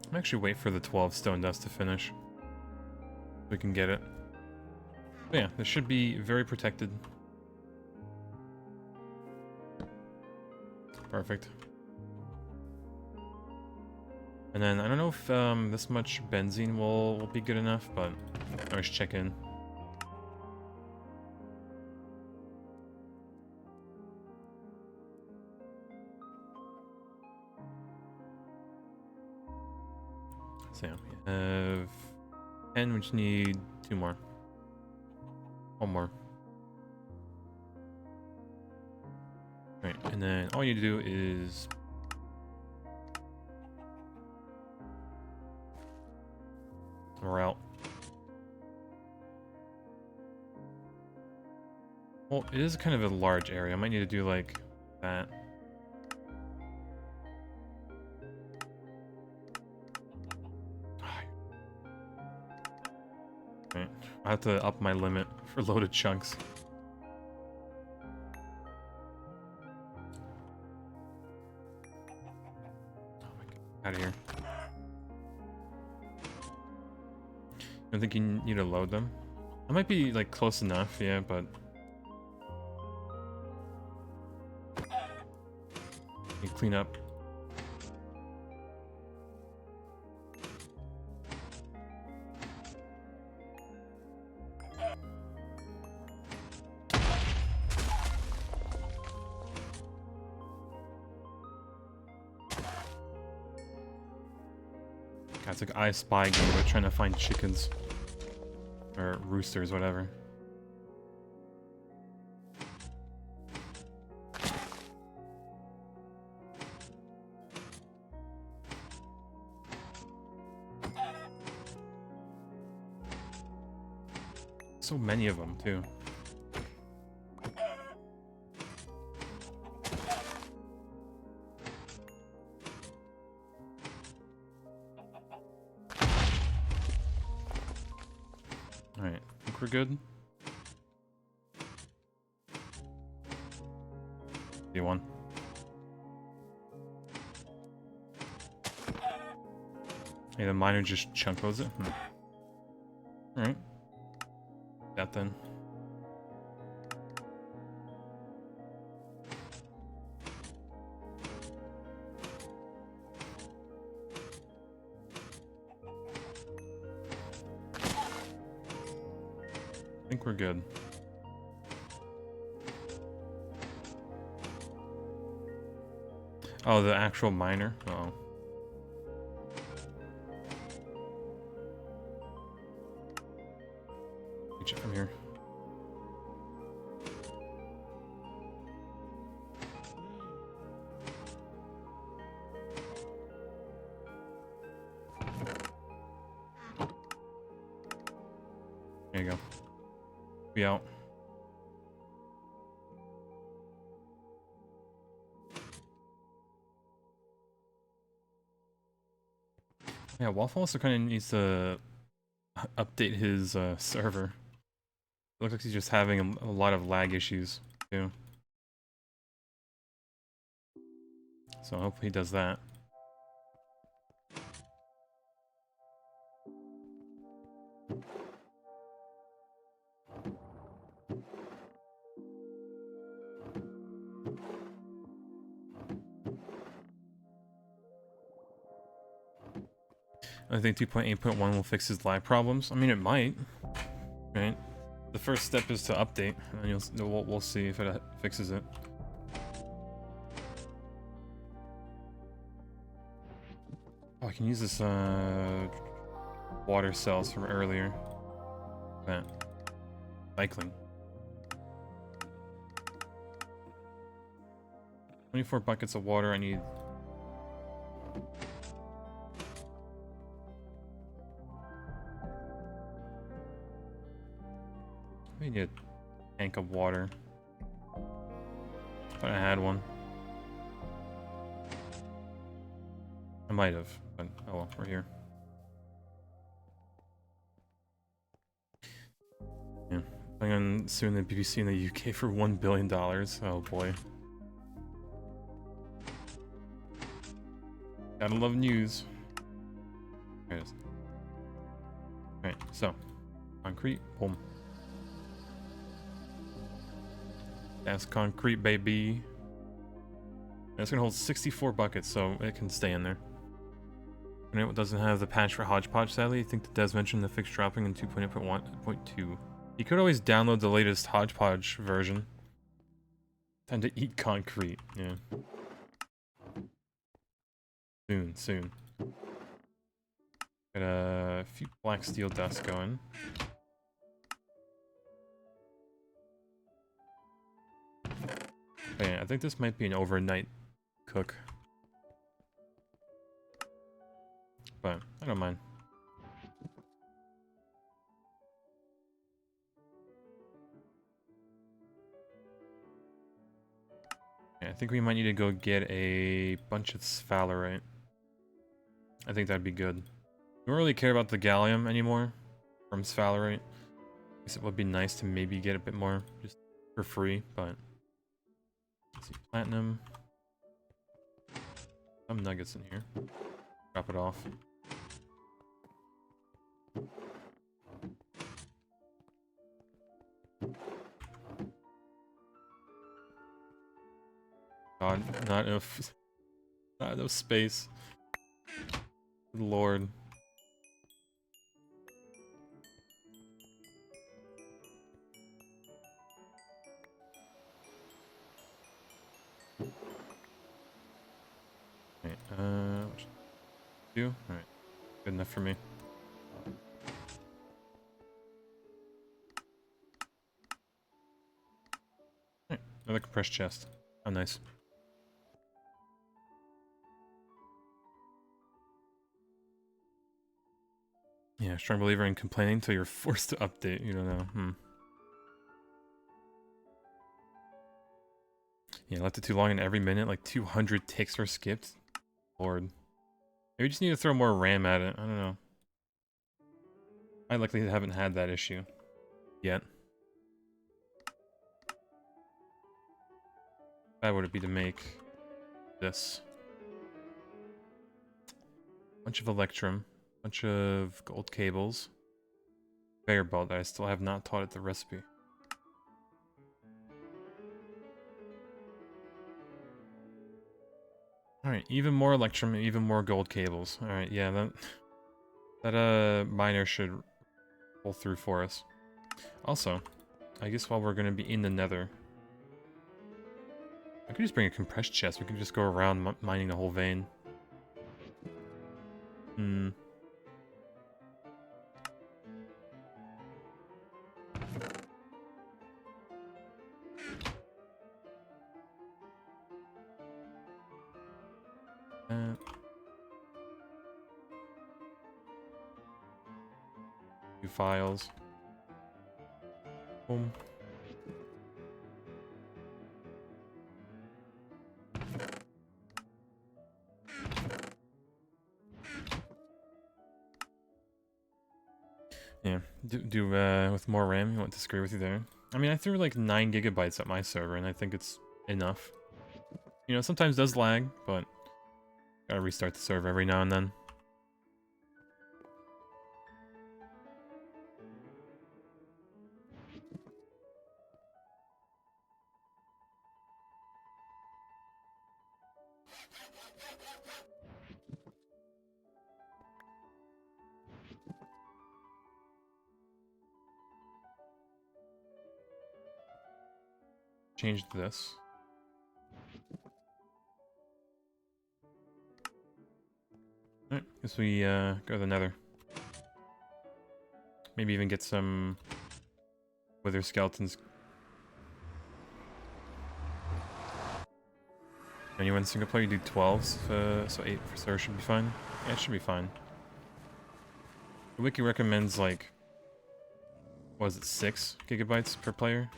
I'm actually wait for the 12 stone dust to finish. We can get it. But yeah, this should be very protected. Perfect. And then I don't know if this much benzene will be good enough, but let's check in. So yeah, we have 10, we just need 2 more. 1 more. Right, and then all you need to do is we're out. Well, it is kind of a large area. I might need to do like that. Right, I have to up my limit for loaded chunks. Oh my god, out of here. I don't think you need to load them. I might be like close enough, yeah, but you clean up. God, it's like I Spy game, we're trying to find chickens. Or roosters, whatever. So many of them, too. Alright, think we're good. D1. Hey, the miner just chunkos it? Alright. That then. I think we're good. Oh, the actual miner? Oh. Check from here. There you go. Be out. Yeah, Waffle also kind of needs to update his server. It looks like he's just having a lot of lag issues, too. So hopefully he does that. I think 2.8.1 will fix his lag problems. I mean, it might, right? The first step is to update, and we'll see if it fixes it. Oh, I can use this water cells from earlier. That cycling. 24 buckets of water. I need. I need a tank of water. Thought I had one. I might have, but oh well, we're here. Yeah, I'm on suing the BBC in the UK for $1 billion. Oh boy. Gotta love news. There it is. Alright, so Concrete. Boom. That's concrete, baby. And it's gonna hold 64 buckets, so it can stay in there. And it doesn't have the patch for Hodgepodge, sadly. I think the devs mentioned the fix dropping in 2.8.1.2. You could always download the latest Hodgepodge version. Time to eat concrete, yeah. Soon. Got a few black steel dust going. Okay, I think this might be an overnight cook. But I don't mind. Yeah, I think we might need to go get a bunch of sphalerite. I think that'd be good. I don't really care about the gallium anymore from sphalerite. I guess it would be nice to maybe get a bit more just for free, but let's see, platinum. Some nuggets in here. Drop it off. God, not enough space. Good Lord. Okay, what should I do? Alright. Good enough for me. Alright, another compressed chest. How nice. Yeah, strong believer in complaining until you're forced to update. You don't know. Yeah, left it too long and every minute, like 200 ticks were skipped. Lord. Maybe we just need to throw more RAM at it. I don't know. I likely haven't had that issue yet. How bad would it be to make this? Bunch of electrum, bunch of gold cables, conveyor belt that I still have not taught it the recipe. Alright, even more electrum, even more gold cables. Alright, yeah, that miner should pull through for us. Also, I guess while we're gonna be in the nether, I could just bring a compressed chest. We could just go around mining the whole vein. Two files. Boom. Yeah, with more RAM, you won't disagree with you there. I mean, I threw like 9 gigabytes at my server, and I think it's enough. You know, sometimes it does lag, but gotta restart the server every now and then. Change this. Alright, guess we go to the nether. Maybe even get some wither skeletons. Anyone single player, you do 12s, so 8 for server should be fine. Yeah, it should be fine. The wiki recommends like, what is it, 6 gigabytes per player?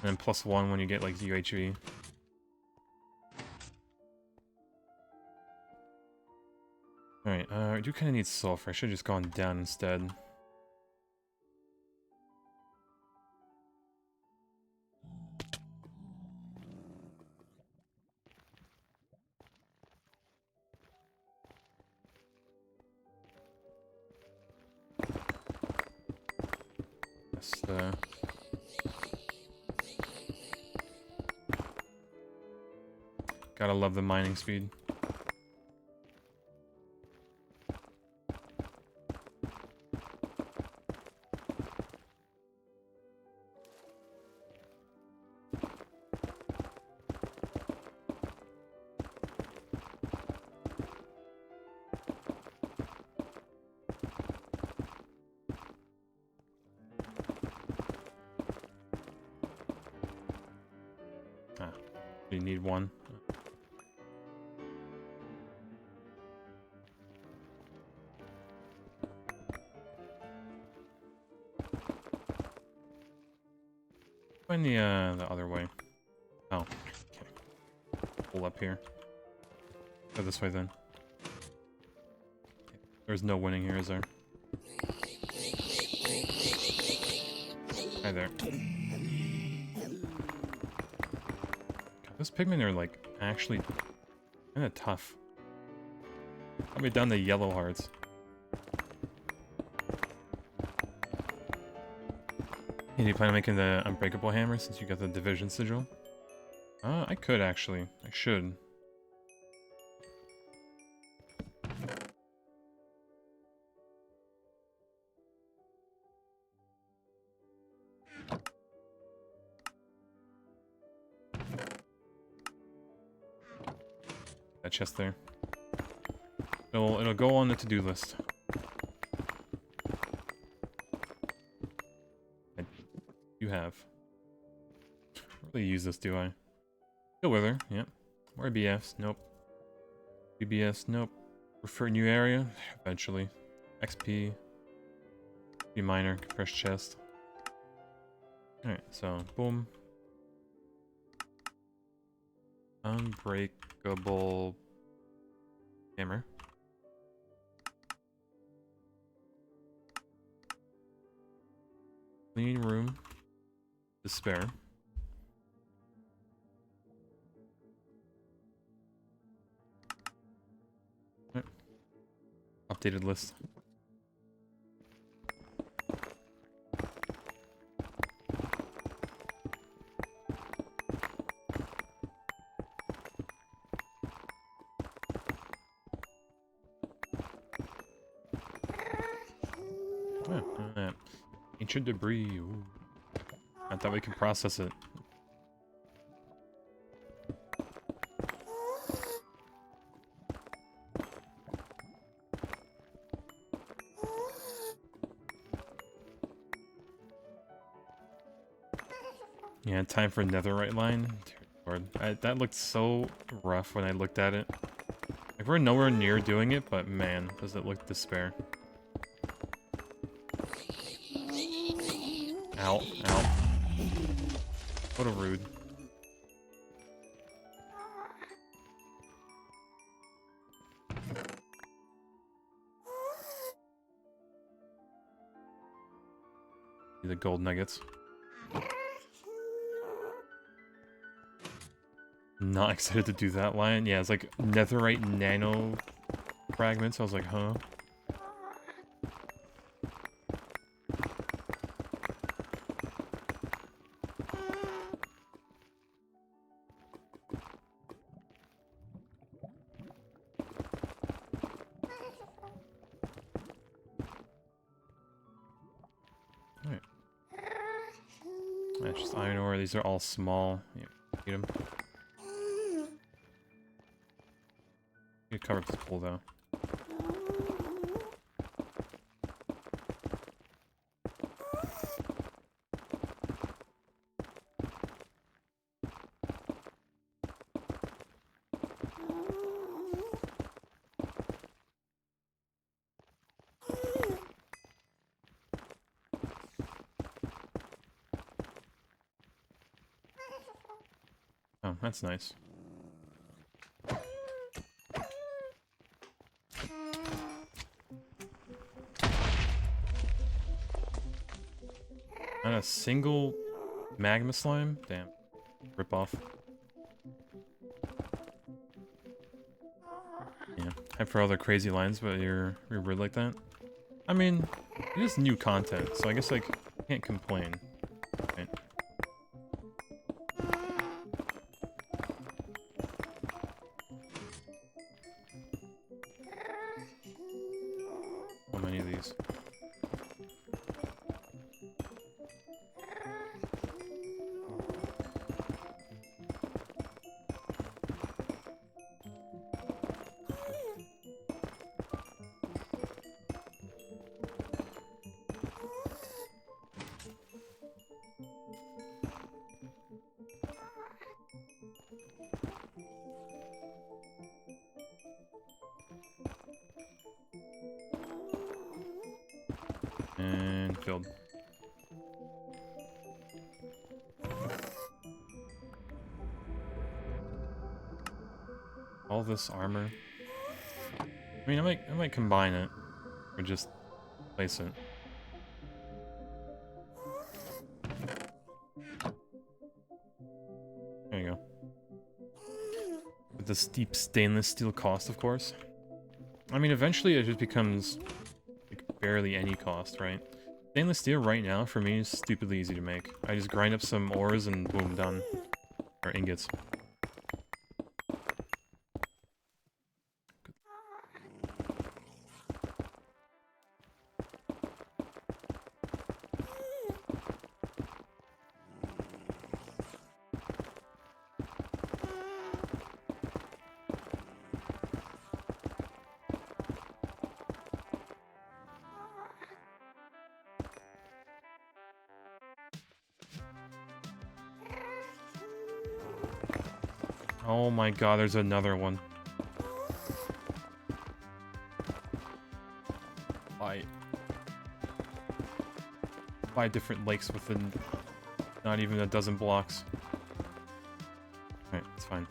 And then +1 when you get like UHV. Alright, I do kind of need sulfur. I should have just gone down instead. Just, gotta love the mining speed. Ah, you need one. Find the other way. Oh, okay. Pull up here. Go this way then. There's no winning here, is there? Hi there. God, those pigmen are like actually kind of tough. I'll be down the yellow hearts. And you plan on making the unbreakable hammer since you got the division sigil? I could actually. I should. That chest there. It'll go on the to-do list. You have. Don't really use this, do I? Still Wither, yep. More BFs, nope. BBS, nope. Prefer new area? Eventually. XP. Be minor, compressed chest. Alright, so, boom. Unbreakable hammer. Clean room. Despair. Right. Updated list. Oh, ancient debris. Ooh. I thought we could process it. Yeah, time for netherite line. Dear Lord, that looked so rough when I looked at it. Like, we're nowhere near doing it, but man, does it look despair. Ow, ow. What a rude. The gold nuggets. Not excited to do that line. Yeah, it's like netherite nano fragments. I was like, huh? Alright. That's just iron ore. These are all small. Yeah, eat them. You cover up the pool though. Oh, that's nice. Not a single magma slime? Damn. Rip off. Yeah. Hype for other crazy lines, but you're rude like that? I mean, it is new content, so I guess, like, Can't complain. Right. How many of these? And filled. All this armor. I mean, I might combine it, or just place it. There you go. With the steep stainless steel cost, of course. I mean, eventually it just becomes like barely any cost, right? Stainless steel right now for me is stupidly easy to make. I just grind up some ores and boom, done. Or ingots. Oh my god, there's another one. Five different lakes within not even a dozen blocks. Alright, it's fine.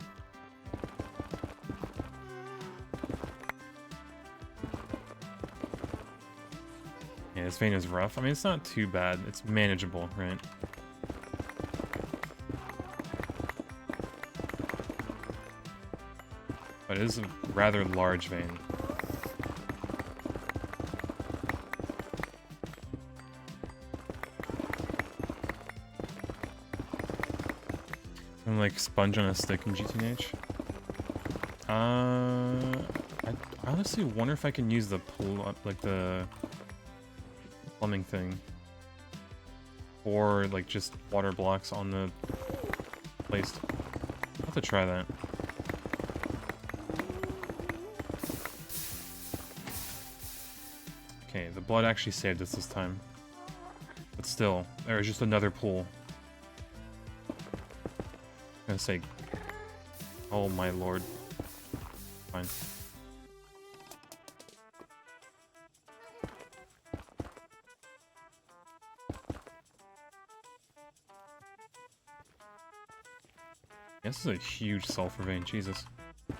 Yeah, this vein is rough. I mean, it's not too bad. It's manageable, right? But it is a rather large vein. I'm like sponge on a stick in GTH. I honestly wonder if I can use the the plumbing thing, or like just water blocks on the placed. I'll have to try that. Okay, the blood actually saved us this time. But still, there's just another pool. I'm gonna say, oh my lord. Fine. This is a huge sulfur vein, Jesus. It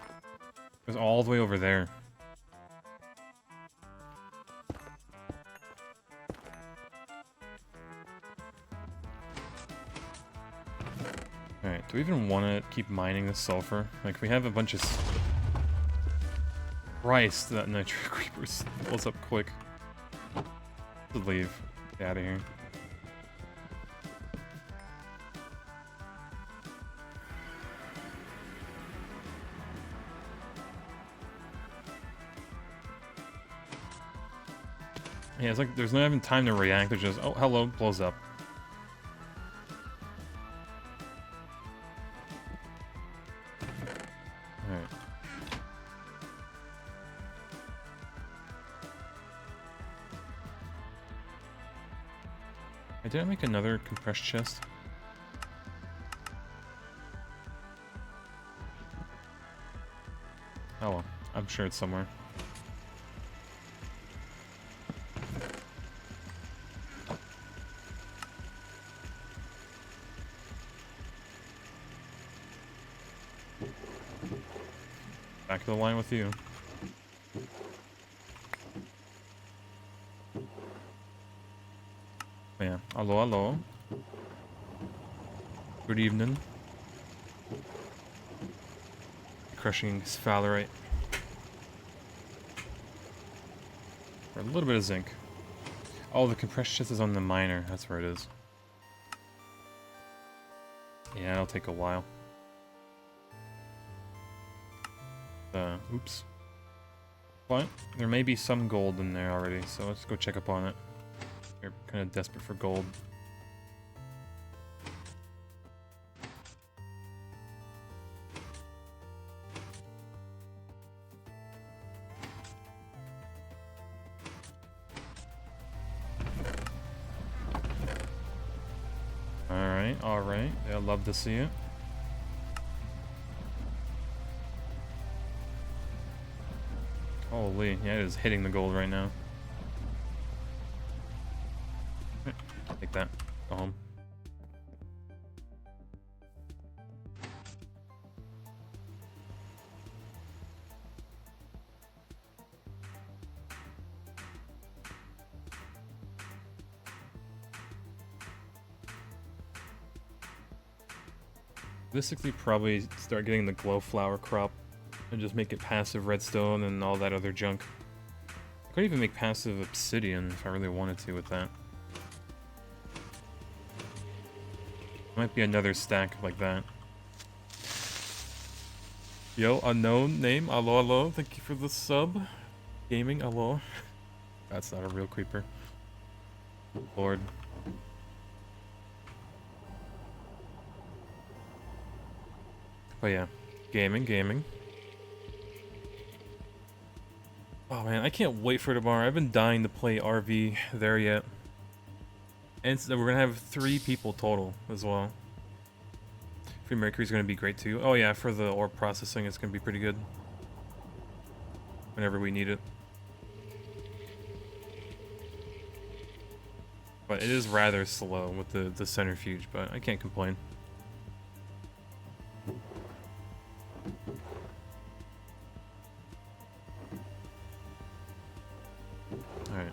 was all the way over there. Alright, do we even want to keep mining this sulfur? Like, we have a bunch of... Christ, that nitro creeper fills up quick. Let's leave. Get out of here. Yeah, it's like there's not even time to react. They're just, oh, hello, blows up. Alright. Did I make another compressed chest? Oh well, I'm sure it's somewhere. Back to the line with you. Yeah, hello, hello. Good evening. Crushing sphalerite. For a little bit of zinc. Oh, the compression chest is on the miner. That's where it is. Yeah, it'll take a while. Oops. But there may be some gold in there already, so let's go check up on it. We're kind of desperate for gold. Alright. I'd love to see it. Holy, yeah, it is hitting the gold right now. Take that. Go home. Realistically, probably start getting the glow flower crop and just make it passive redstone and all that other junk. I could even make passive obsidian if I really wanted to with that. Might be another stack like that. Yo, unknown name, hello, thank you for the sub. Gaming, hello. That's not a real creeper. Lord. But yeah, gaming. Oh man, I can't wait for tomorrow. I've been dying to play RV there yet. And we're gonna have 3 people total as well. Free Mercury's gonna be great too. Oh yeah, for the ore processing, it's gonna be pretty good. Whenever we need it. But it is rather slow with the centrifuge, but I can't complain. Alright.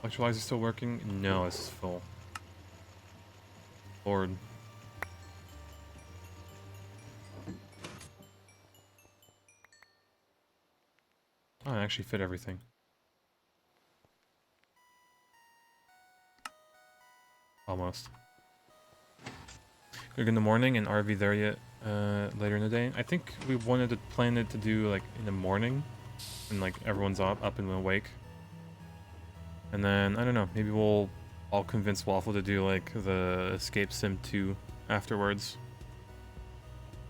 Electrolyzer still working? No, this is full. Lord. Oh, I actually fit everything. Almost. Good in the morning and RV there yet later in the day. I think we wanted to plan it to do like in the morning when like everyone's up and awake. And then I don't know, maybe I'll convince Waffle to do like the Escape Sim 2 afterwards.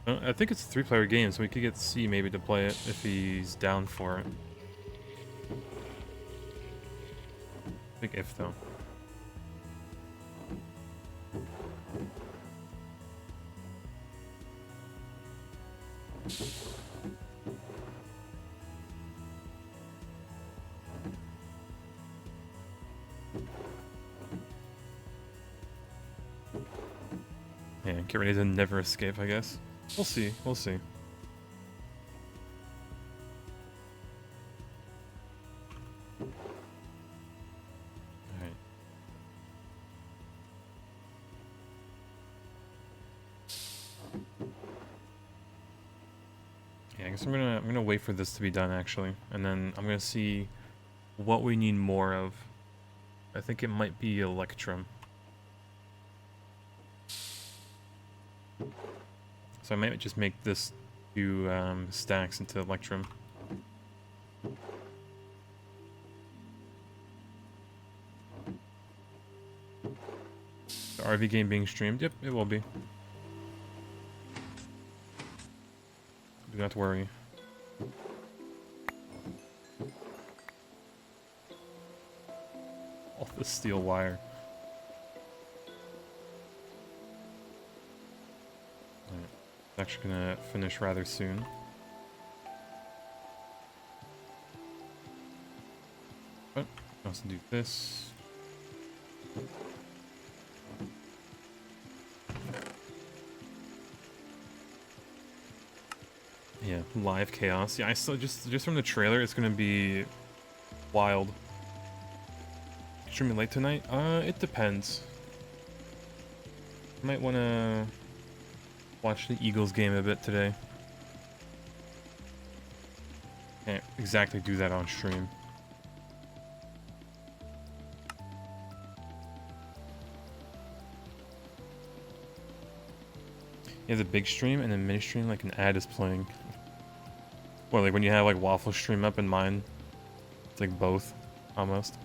I think it's a 3-player game, so we could get C maybe to play it if he's down for it. Big if though. Yeah, get ready to never escape, I guess. We'll see, we'll see. Alright. Yeah, I guess I'm gonna wait for this to be done actually, and then I'm gonna see what we need more of. I think it might be Electrum. So I might just make this 2 stacks into Electrum. The RV game being streamed? Yep, it will be. Do not worry. All the steel wire. Actually gonna finish rather soon. But I also do this. Yeah, live chaos. Yeah, I still just from the trailer, it's gonna be wild. Streaming late tonight? It depends. Might wanna watch the Eagles game a bit today. Can't exactly do that on stream. You have the big stream and then mini stream, like an ad is playing. Well, like when you have like waffle stream up in mine, it's like both, almost.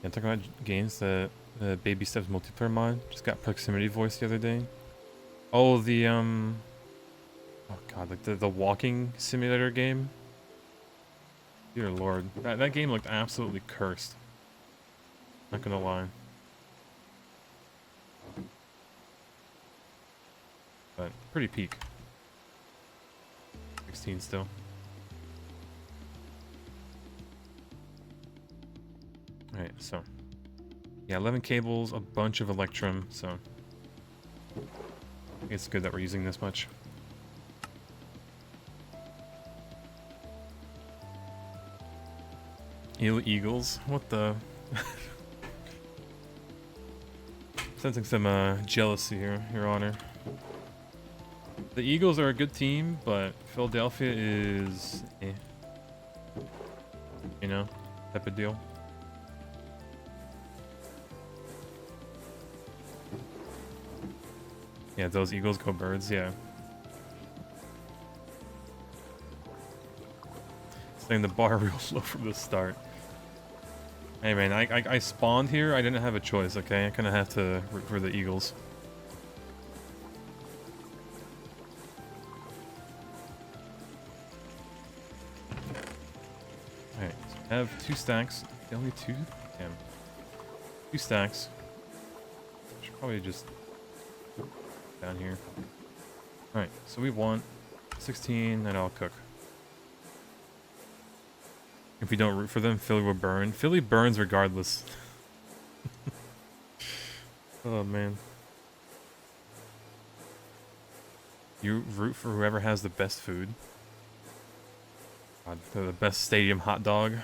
Yeah, talking about games, the Baby Steps multiplayer mod just got proximity voice the other day. Oh, the oh god, like the walking simulator game. Dear lord, that game looked absolutely cursed. Not gonna lie. But pretty peak. 16 still. Alright, so. Yeah, 11 cables, a bunch of Electrum, so. It's good that we're using this much. Eagles? What the? Sensing some jealousy here, Your Honor. The Eagles are a good team, but Philadelphia is, you know, type of deal. Yeah, those Eagles go Birds, yeah. Setting the bar real low from the start. Hey man, I spawned here, I didn't have a choice, okay? I kinda have to root for the Eagles. Alright, so I have 2 stacks. Only 2? Damn. 2 stacks. Should probably just down here. Alright, so we want 16 and I'll cook. If we don't root for them, Philly will burn. Philly burns regardless. Oh man. You root for whoever has the best food. God, the best stadium hot dog.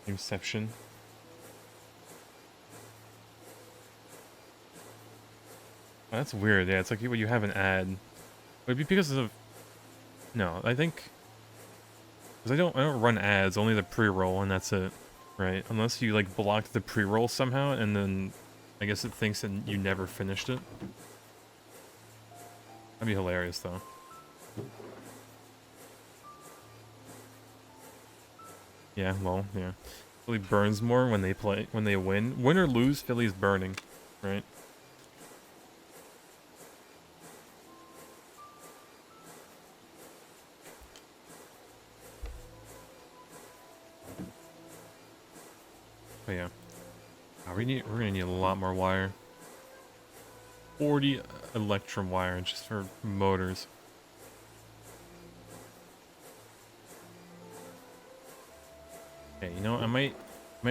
Inception. Oh, that's weird, yeah, it's like what you have an ad. Would it be because of... No, I think... Because I don't run ads, only the pre-roll, and that's it. Right? Unless you, like, block the pre-roll somehow, and then... I guess it thinks that you never finished it. That'd be hilarious, though. Yeah, well, yeah. Philly burns more when they win. Win or lose, Philly's burning. Right? But yeah. Oh, we're gonna need a lot more wire. 40 Electrum wire just for motors. Okay, you know, I might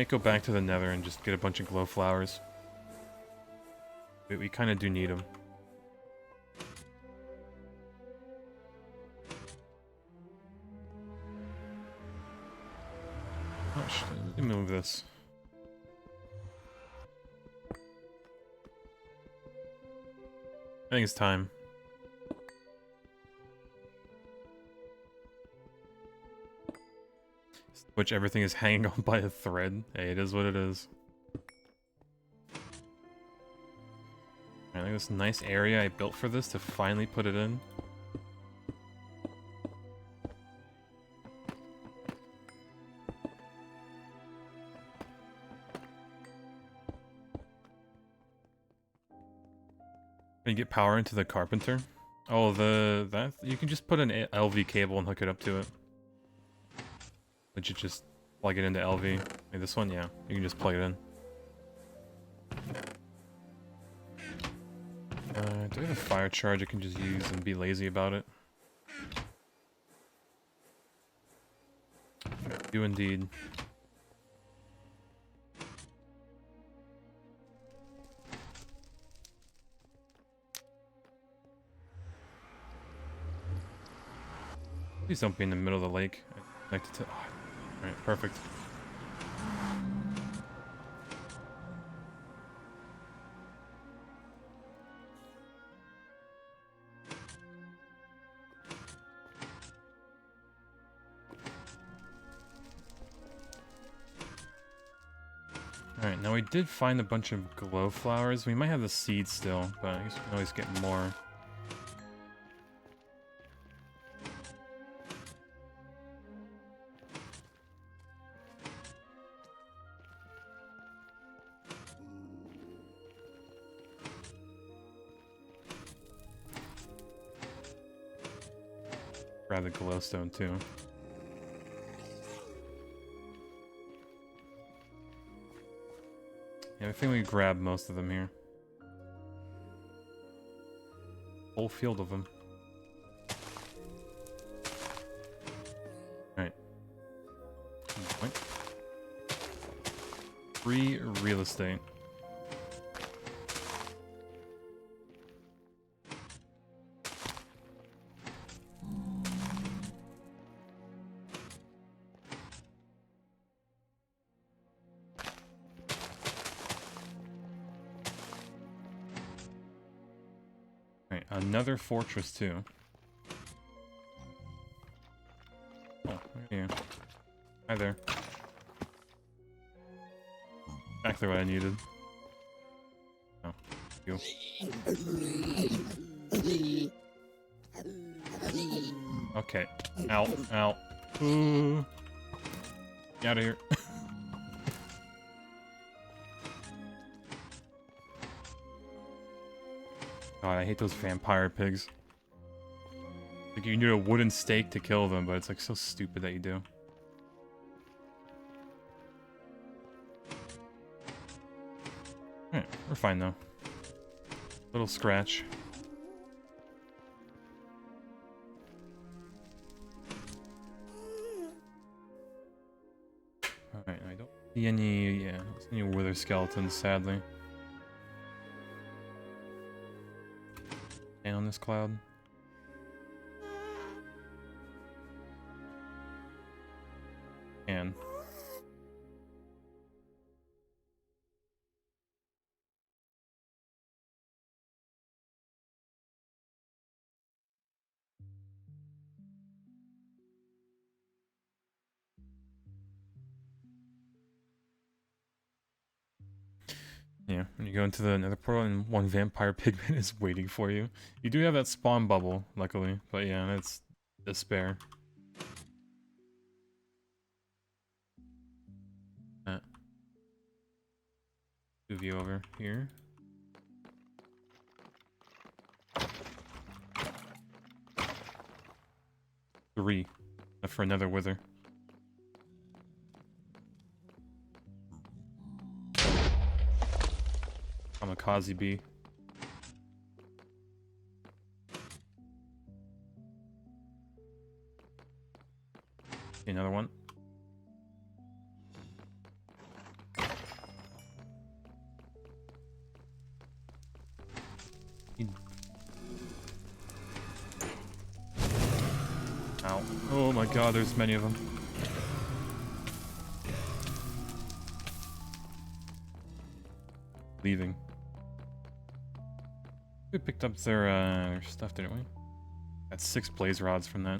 go back to the Nether and just get a bunch of glow flowers. We kind of do need them. Oh shit! Let me move this. I think it's time. Which everything is hanging on by a thread. Hey, it is what it is. I think this nice area I built for this to finally put it in. You get power into the carpenter. Oh, that you can just put an LV cable and hook it up to it. Would you just plug it into LV? Like this one, yeah. You can just plug it in. Do we have a fire charge I can just use and be lazy about it? Do indeed. Please don't be in the middle of the lake. Connected to... Oh, alright, perfect. Alright, now we did find a bunch of glow flowers. We might have the seeds still, but I guess we can always get more. Grab the glowstone too. Yeah, I think we grab most of them here. Whole field of them. Alright. Free real estate. Another fortress too. Oh, look at you. Hi there. Exactly what I needed. Oh, you. Okay. Ow, ow. Ooh. Get out of here. God, I hate those vampire pigs. Like, you need a wooden stake to kill them, but it's like so stupid that you do. Alright, we're fine though. Little scratch. Alright, I don't see any, any wither skeletons, sadly. On this cloud. And yeah, when you go into the nether portal and one vampire pigman is waiting for you. You do have that spawn bubble, luckily, but yeah, it's despair. Move you over here. Three. For another wither. Kamikaze bee. Another one. Ow. Oh my god, there's many of them. Leaving. We picked up their stuff, didn't we? Got 6 blaze rods from that.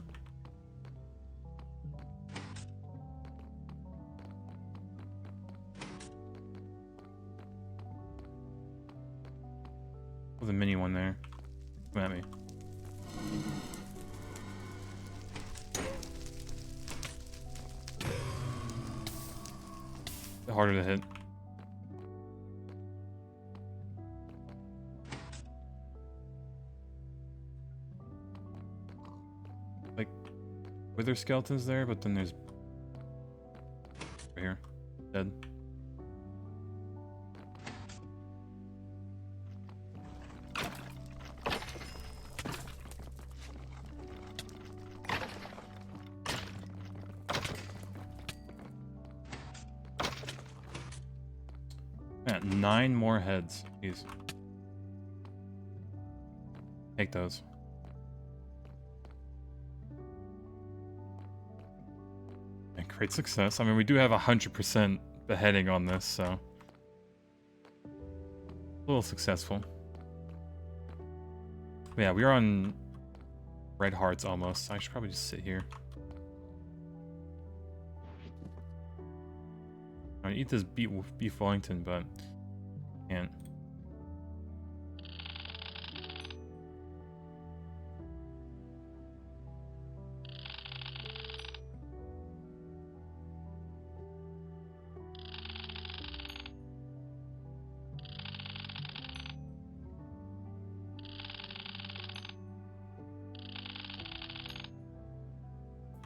With a mini one there. Come at me. Harder to hit. Like, wither skeletons there, but then there's right here, dead. Yeah, 9 more heads. Jeez. Take those. Yeah, great success. I mean, we do have 100% beheading on this, so a little successful. But yeah, we are on red hearts almost. I should probably just sit here. I eat this beef Wellington, but can't.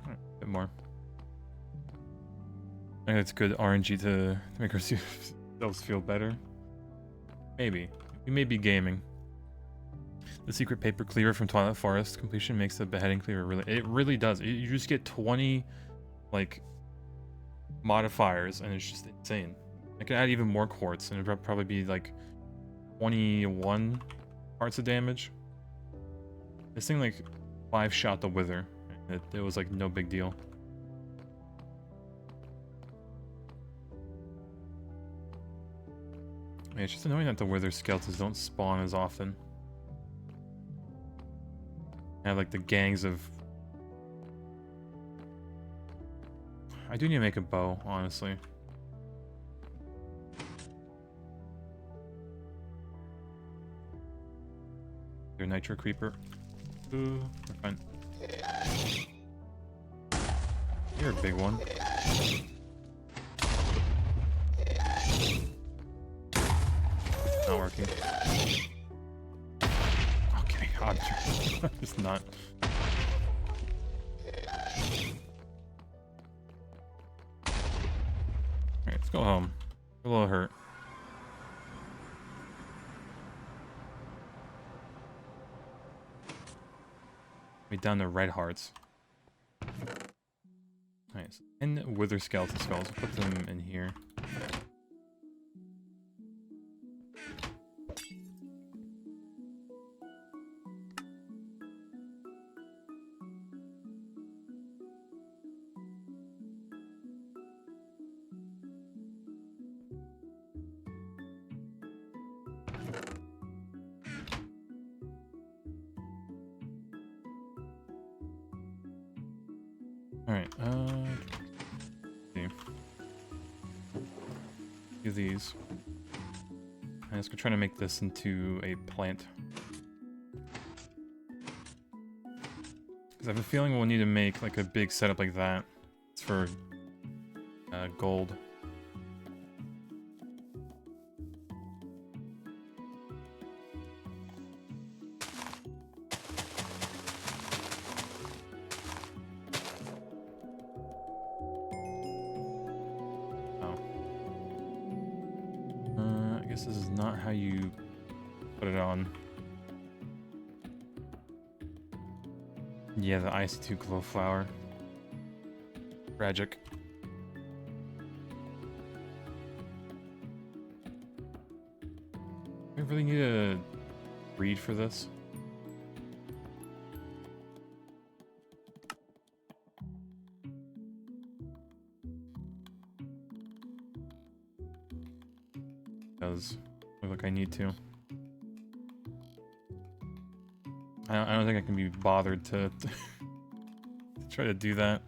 A bit more. I think it's good RNG to make ourselves feel better. Maybe. We may be gaming. The secret paper cleaver from Twilight Forest completion makes the beheading cleaver really... It really does. You just get 20, like, modifiers, and it's just insane. I can add even more quartz, and it'd probably be, like, 21 parts of damage. This thing, like, 5-shot the Wither. It was, like, no big deal. Yeah, it's just annoying that the Wither skeletons don't spawn as often. Have like the gangs of... I do need to make a bow, honestly. Your Nitro Creeper. Ooh, we're fine. You're a big one. Not working. Okay, God. It's not. Alright, let's go home. We're a little hurt. We down to red hearts. Nice. And wither skeleton skulls. Put them in here. Alright, see. Do these. I'm just gonna try to make this into a plant. Because I have a feeling we'll need to make like a big setup like that. It's for gold. This is not how you put it on. Yeah, the IC2 glow flower. Tragic. We really need a breed for this. Does look like I need to. I don't think I can be bothered to try to do that.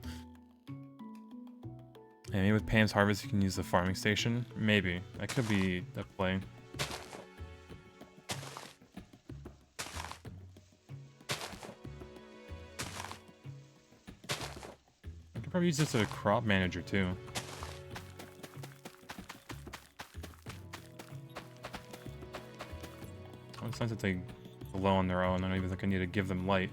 And maybe with Pam's Harvest you can use the farming station. Maybe. That could be a play. I could probably use this as a crop manager too. It's nice that they glow on their own. I don't even think I need to give them light.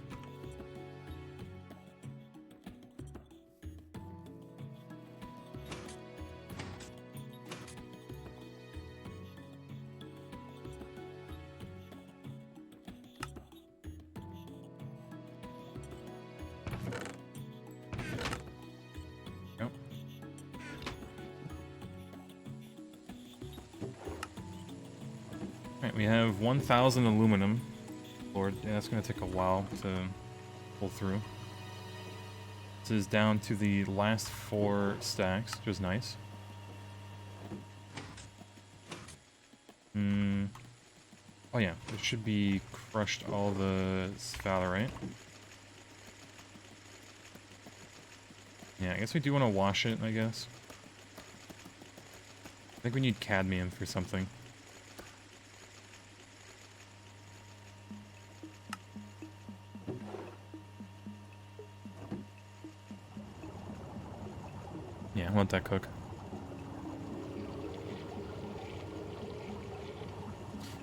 Yep. Alright, we have 1,000 aluminum. Lord, yeah, that's gonna take a while to pull through. This is down to the last 4 stacks, which is nice. Oh yeah, it should be crushed all the sphalerite. Yeah, I guess we do want to wash it, I guess. think we need cadmium for something. Yeah, I'll let that cook.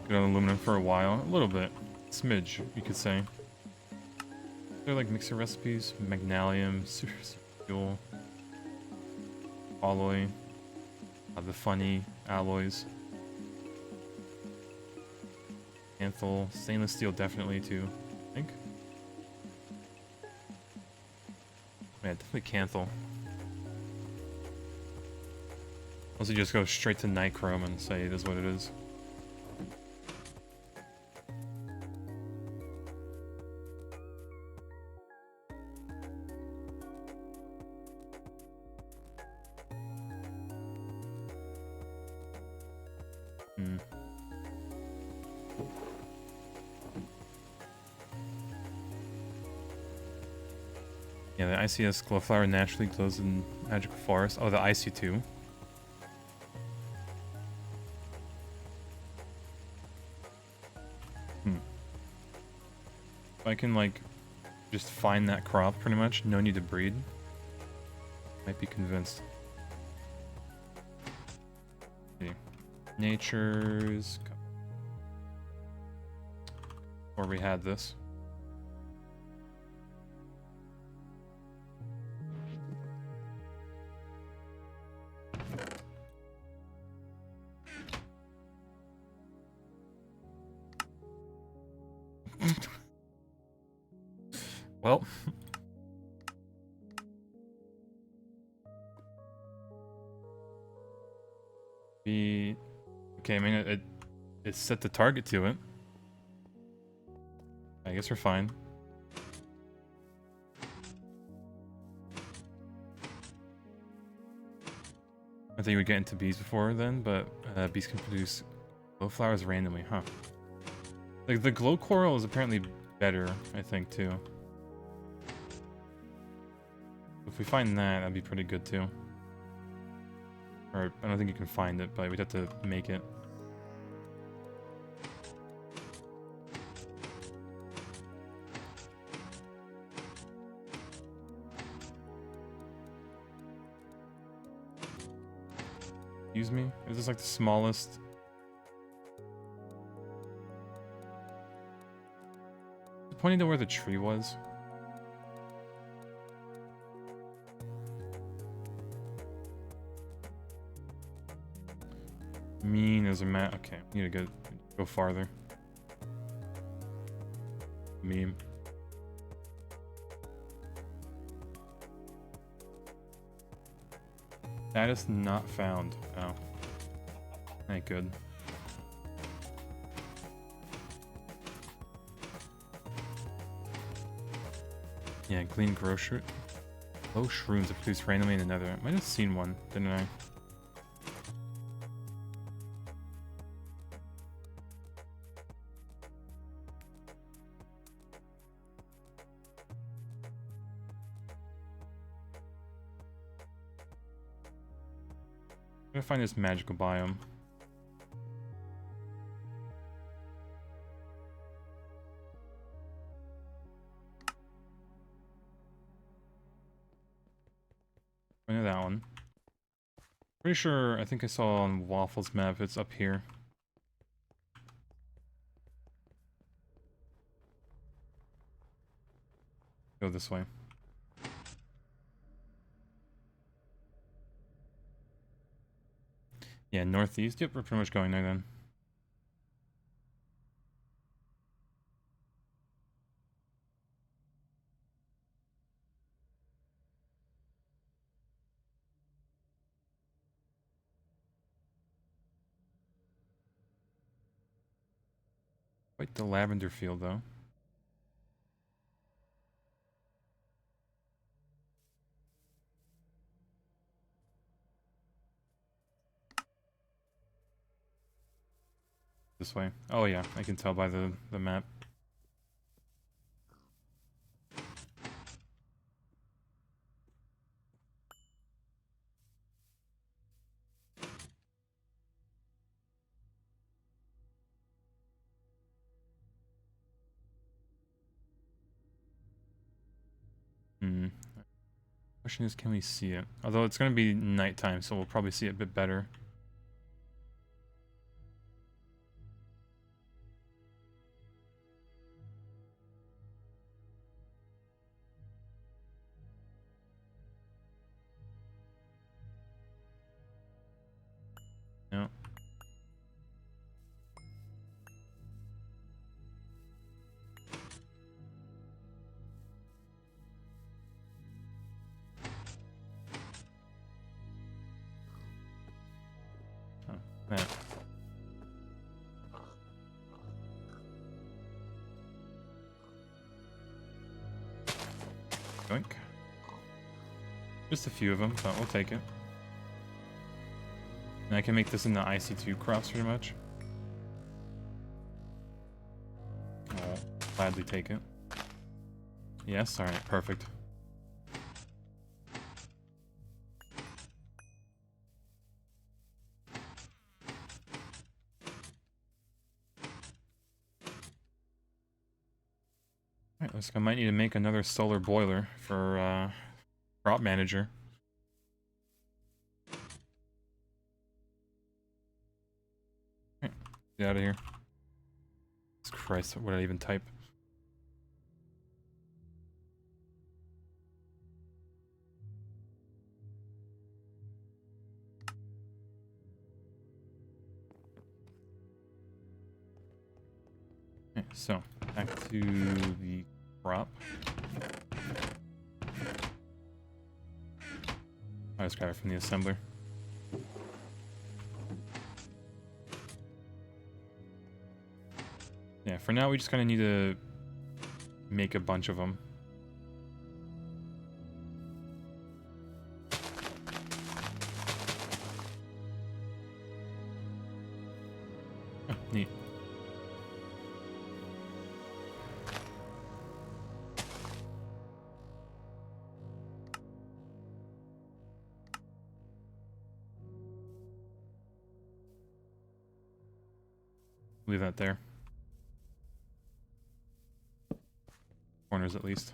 Good on aluminum for a while. A little bit. Smidge, you could say. They're like mixer recipes. Magnalium, super fuel, alloy. The funny alloys. Anthol, stainless steel definitely too, I think. Yeah, definitely Canthal. Unless you just go straight to nichrome and say it is what it is. Yeah, the ICS glowflower naturally glows in magical forest. Oh, the IC2. If I can, like, just find that crop, pretty much, no need to breed. Might be convinced. Okay. Nature's... Or we had this. Well. Okay, I mean, it set the target to it. I guess we're fine. I think we'd get into bees before then, but bees can produce glow flowers randomly, huh? Like, the glow coral is apparently better, I think, too. If we find that, that'd be pretty good, too. Or, I don't think you can find it, but we'd have to make it. Excuse me? Is this like the smallest? Pointing to where the tree was. Mean as a mat. Okay, need to go farther. Meme. Status not found. Oh. Ain't good. Yeah, clean glow shrooms that produce randomly in the nether. I might have seen one, didn't I? I'm gonna find this magical biome. I know that one. Pretty sure, I think I saw on Waffle's map, it's up here. Go this way. Yeah, northeast. Yep, we're pretty much going there then. Quite the lavender field, though. This way. Oh yeah, I can tell by the map. Hmm. Question is, can we see it? Although it's going to be nighttime, so we'll probably see it a bit better. No. Oh, that. Yoink. Just a few of them, but we'll take it. And I can make this into IC2 crops pretty much. I'll gladly take it. Yes, alright, perfect. Alright, looks like I might need to make another solar boiler for crop manager. Alright, get out of here. Jesus Christ, what did I even type? Okay, so back to the crop. I just got it from the assembler. Yeah, for now we just kind of need to make a bunch of them. Oh, neat. Leave that there. Corners at least.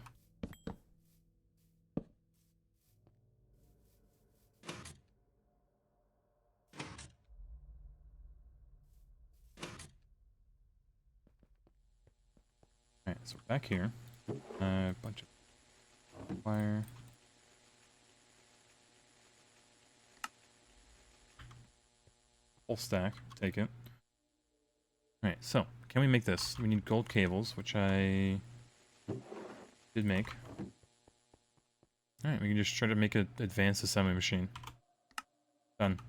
Alright, so back here. A bunch of wire. Whole stack. Take it. Alright, so can we make this? We need gold cables, which I did make. Alright, we can just try to make an advanced assembly machine. Done.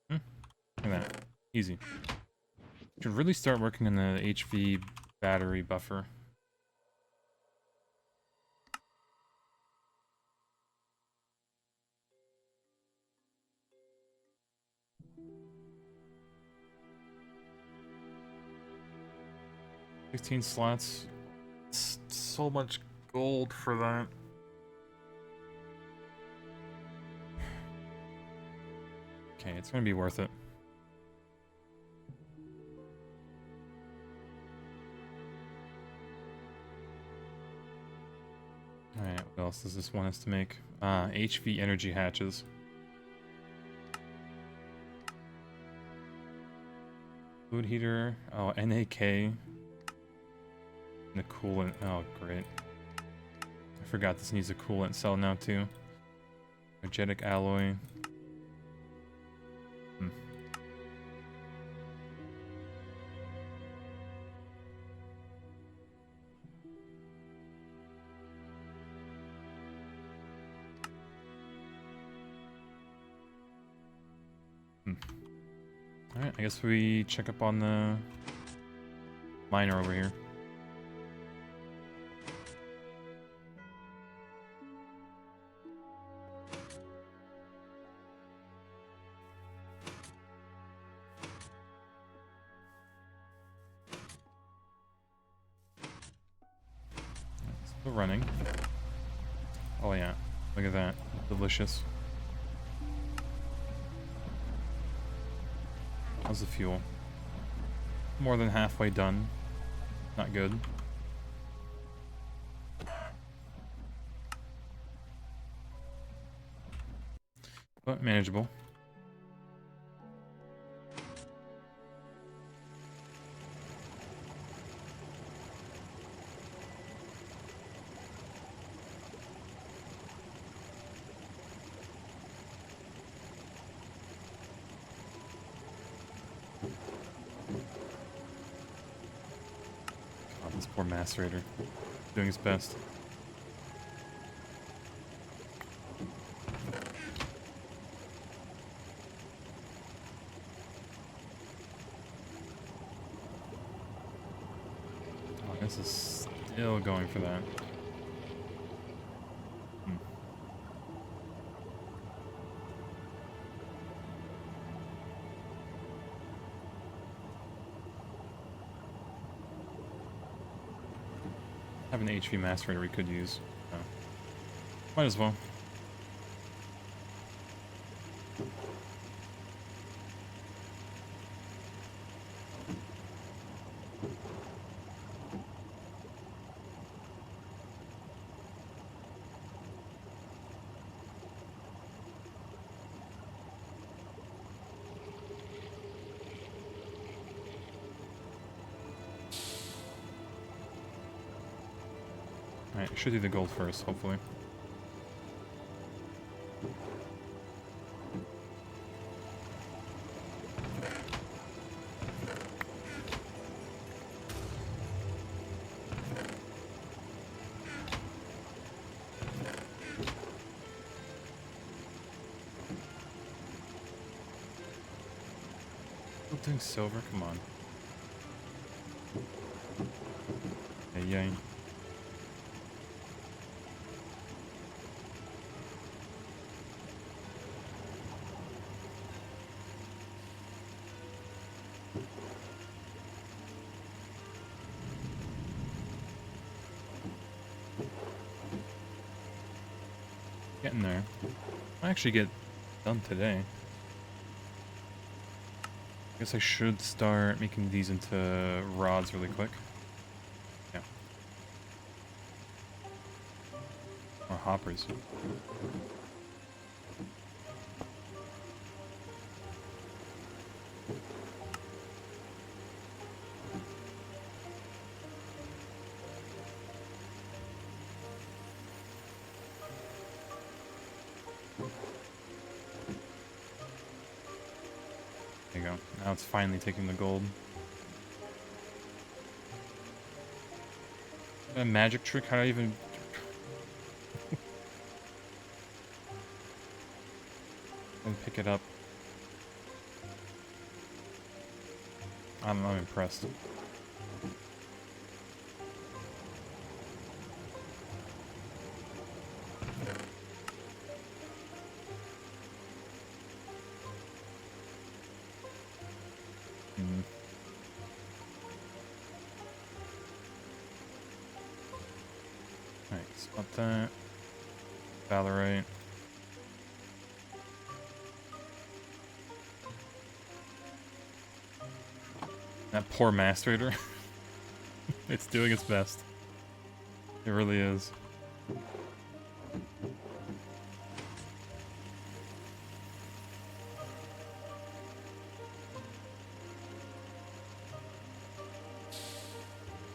Look at that. Easy. Should really start working on the HV battery buffer. $16 slots. It's so much gold for that. Okay, it's gonna be worth it. Alright, what else does this want us to make? HV energy hatches. Food heater. Oh, NAK. And the coolant. Oh, great. I forgot this needs a coolant cell now, too. Energetic alloy. Alright, I guess we check up on the miner over here. Still running. Oh yeah, look at that. Delicious. How's the fuel? more than halfway done. Not good. But manageable. God, this poor macerator. Doing his best. This is still going for that. Have an HV macerator we could use. Might as well. Alright, should do the gold first, hopefully. Still doing silver? Come on. Hey, yay. Getting there. I'll actually get done today. I guess I should start making these into rods really quick. Yeah. Or hoppers. There you go. Now it's finally taking the gold. A magic trick? How do I even... and pick it up. I'm impressed. Alright, spot that. Valorite. That poor macerator. It's doing its best. It really is.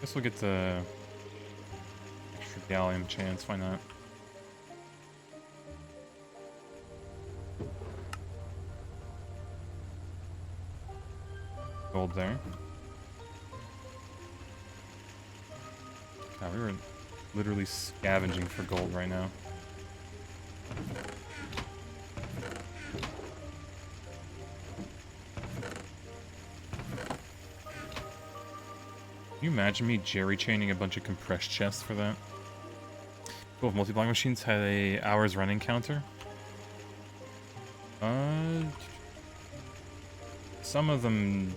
Guess we'll get the extra gallium chance, why not? Gold there. God, we were literally scavenging for gold right now. Can you imagine me jerry chaining a bunch of compressed chests for that? Both multi-block machines had a hours running counter. Some of them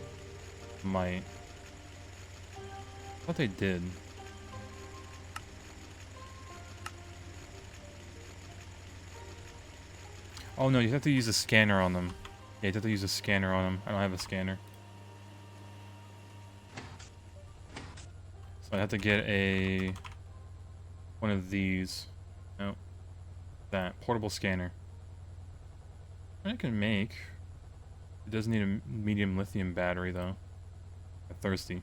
might. I thought they did. Oh no, you have to use a scanner on them. Yeah, you have to use a scanner on them. I don't have a scanner. I have to get one of these. No, that portable scanner. I can make. It does need a medium lithium battery though. I'm thirsty.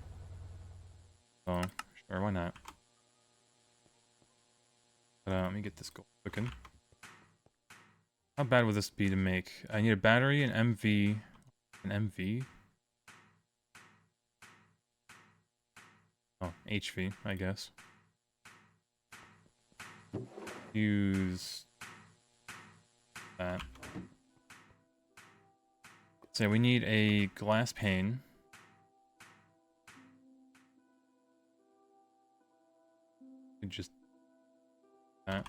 So sure, why not? Let me get this gold cooking. How bad would this be to make? I need a battery, an MV, an MV. Oh, HV, I guess. Use that. So we need a glass pane. Just that.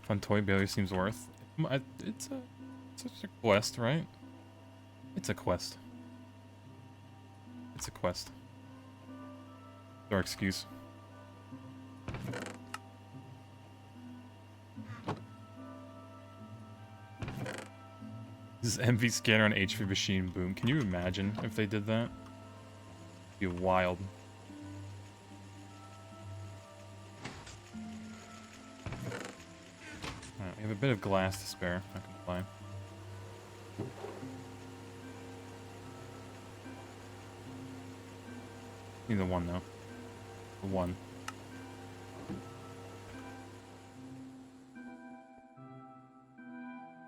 Fun toy barely seems worth. It's a quest, right? It's a quest. It's a quest. Our excuse. This is MV scanner on HV machine boom. Can you imagine if they did that? It'd be wild. Alright, we have a bit of glass to spare. I can fly. Need the one though. The one.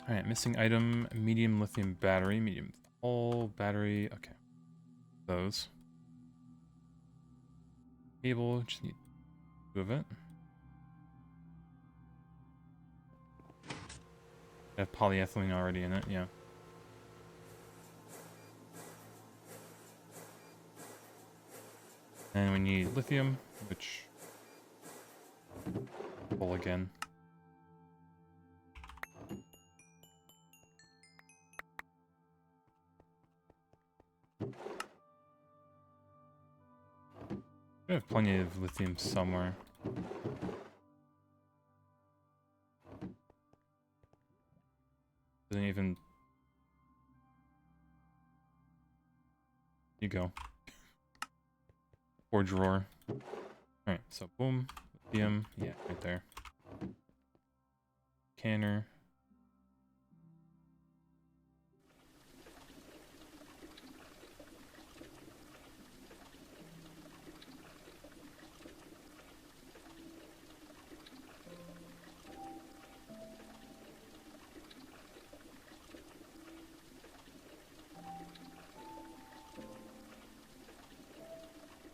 Alright, missing item, medium lithium battery, medium whole battery, okay. Those. Cable, just need two of it. I have polyethylene already in it, yeah. And we need lithium, which... full again. I have plenty of lithium somewhere. Doesn't even... You go. Or drawer. Alright, so boom. Lithium. Yeah, right there. Canner.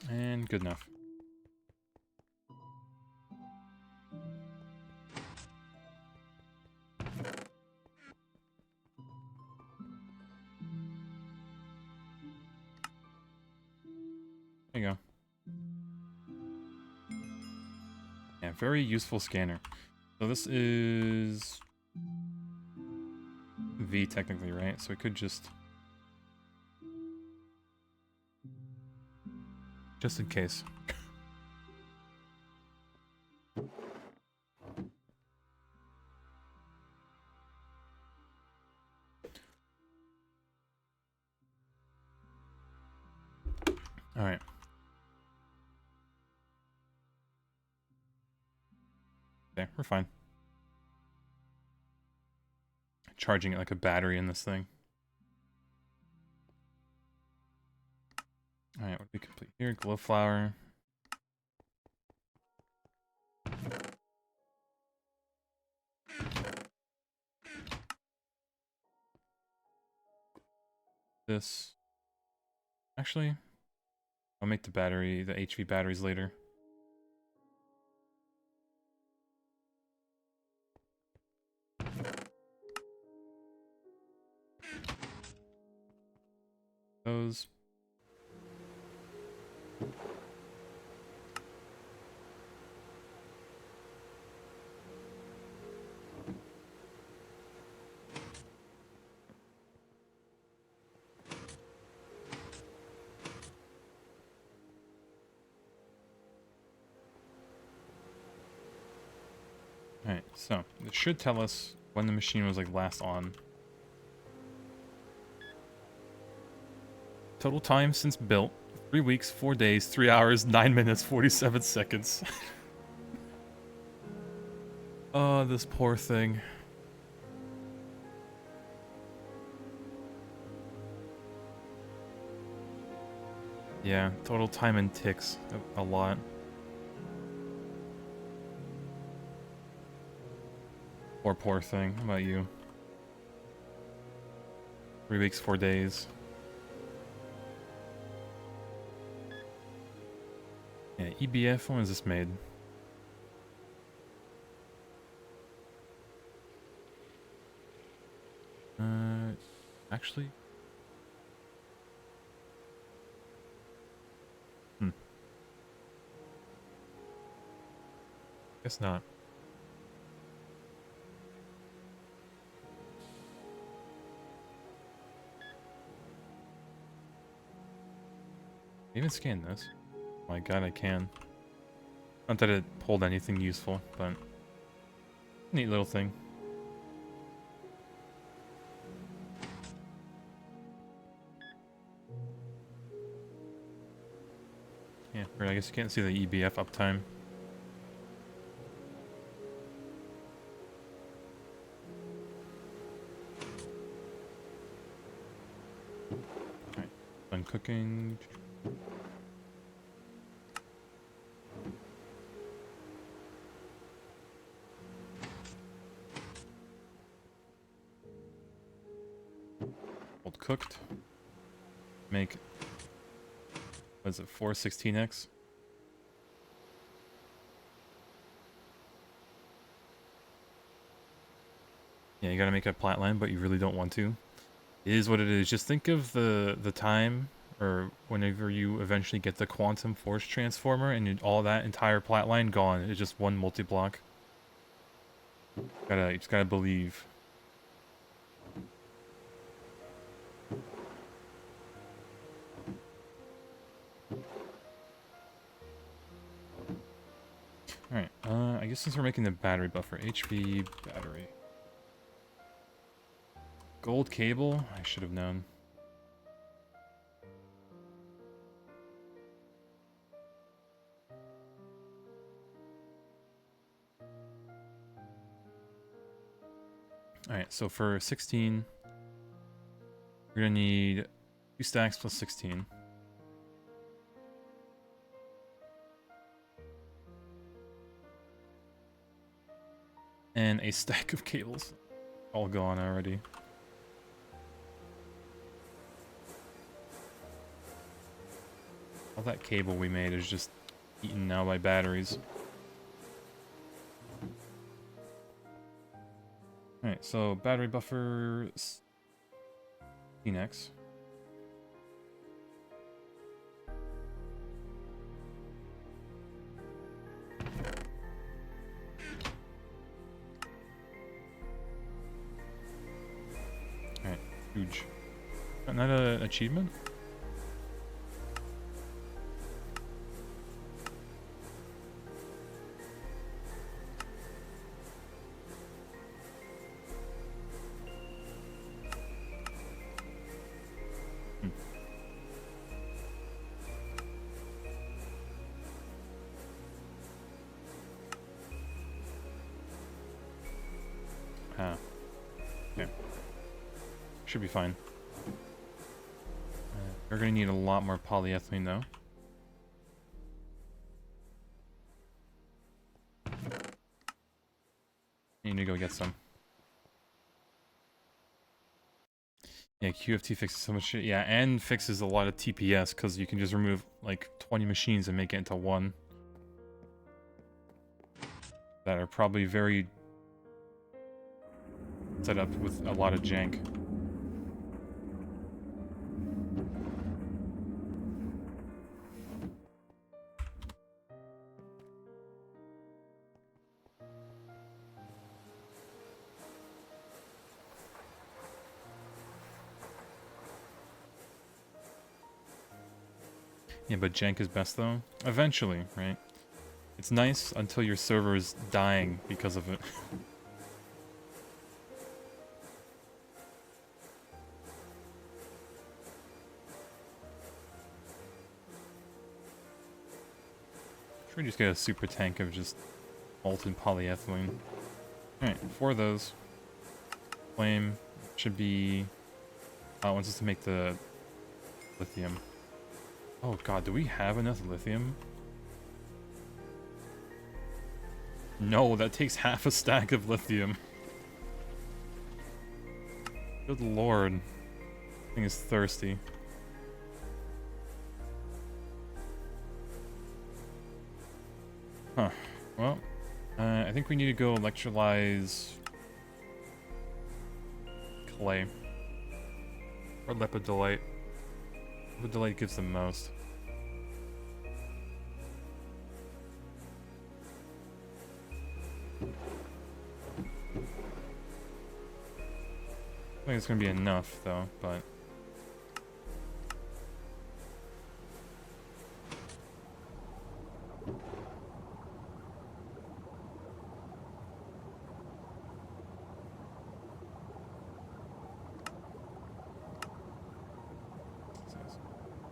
And good enough. There you go. Yeah, very useful scanner. So this is V technically, right? So we could just in case. All right. Okay, we're fine. Charging it like a battery in this thing. All right, what do we complete here? Glow flower. This. Actually, I'll make the battery, the HV batteries later. Those. Alright, so it should tell us when the machine was like last on. Total time since built, 3 weeks, 4 days, 3 hours, 9 minutes, 47 seconds. Oh, this poor thing. Yeah, total time in ticks. A lot. Poor thing. How about you? 3 weeks, 4 days. Yeah, EBF, when was this made? Actually? Guess not. Even scan this. Oh my god, I can. Not that it pulled anything useful, but neat little thing. Yeah, I guess you can't see the EBF uptime. Alright, done cooking. Old cooked. Make, what is it, 416x? Yeah, you gotta make a plat line, but you really don't want to. It is what it is. Just think of the time, or whenever you eventually get the quantum force transformer, and all that entire plat line gone. It's just one multi-block. You just gotta believe. Alright, I guess since we're making the battery buffer, HV battery. Gold cable? I should have known. Alright, so for 16, we're gonna need 2 stacks plus 16. And a stack of cables. All gone already. All that cable we made is just eaten now by batteries. Alright, so battery buffer 16x. Alright, huge. Isn't that an achievement? Okay. Should be fine. We're gonna need a lot more polyethylene though. You need to go get some. Yeah, QFT fixes so much shit. Yeah, and fixes a lot of TPS because you can just remove like 20 machines and make it into one. That are probably very set up with a lot of jank. Yeah, but jank is best though. Eventually, right? It's nice until your server is dying because of it. Should we just get a super tank of just molten polyethylene? Alright, 4 of those. Flame should be... Oh, it wants us to make the lithium. Oh god, do we have enough lithium? No, that takes half a stack of lithium. Good lord. Thing is thirsty. Huh. Well, I think we need to go electrolyze clay. Or lepidolite. Lepidolite gives the most. I think it's gonna be enough though, but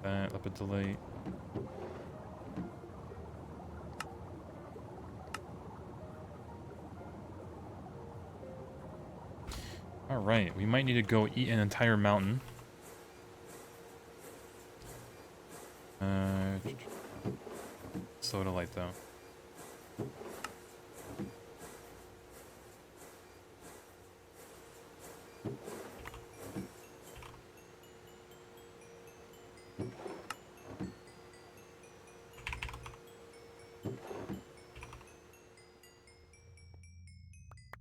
that lepidolite. Alright, we might need to go eat an entire mountain. Soda light though.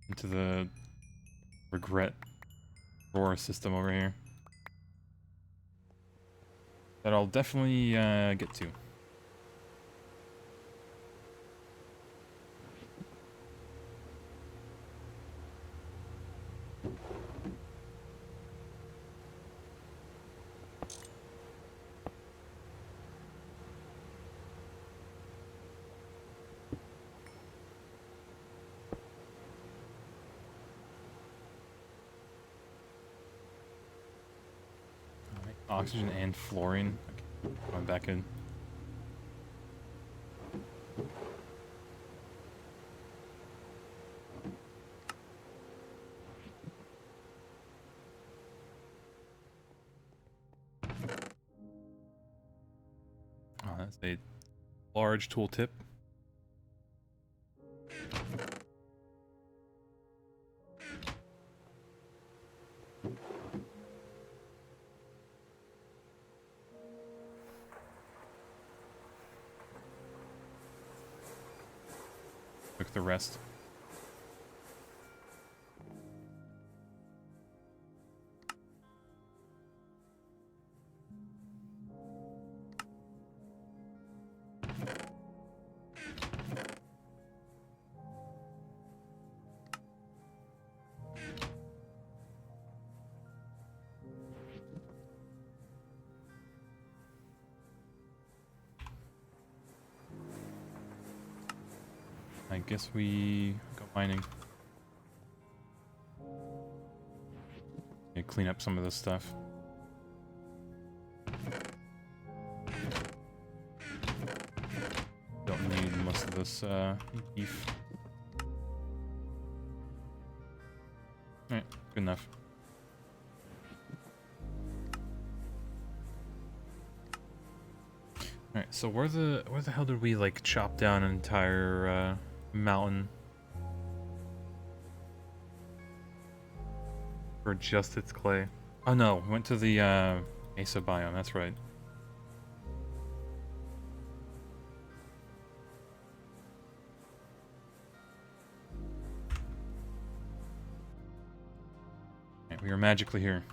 Into the regret drawer system over here. That I'll definitely get to. Oxygen and fluorine. Okay, going back in. Oh, that's a large tooltip. Took the rest. I guess we go mining. Yeah, clean up some of this stuff. Don't need most of this beef. Alright, good enough. Alright, so where the hell did we like chop down an entire mountain for just its clay? Oh no, we went to the Mesa biome, that's right. Right, we are magically here.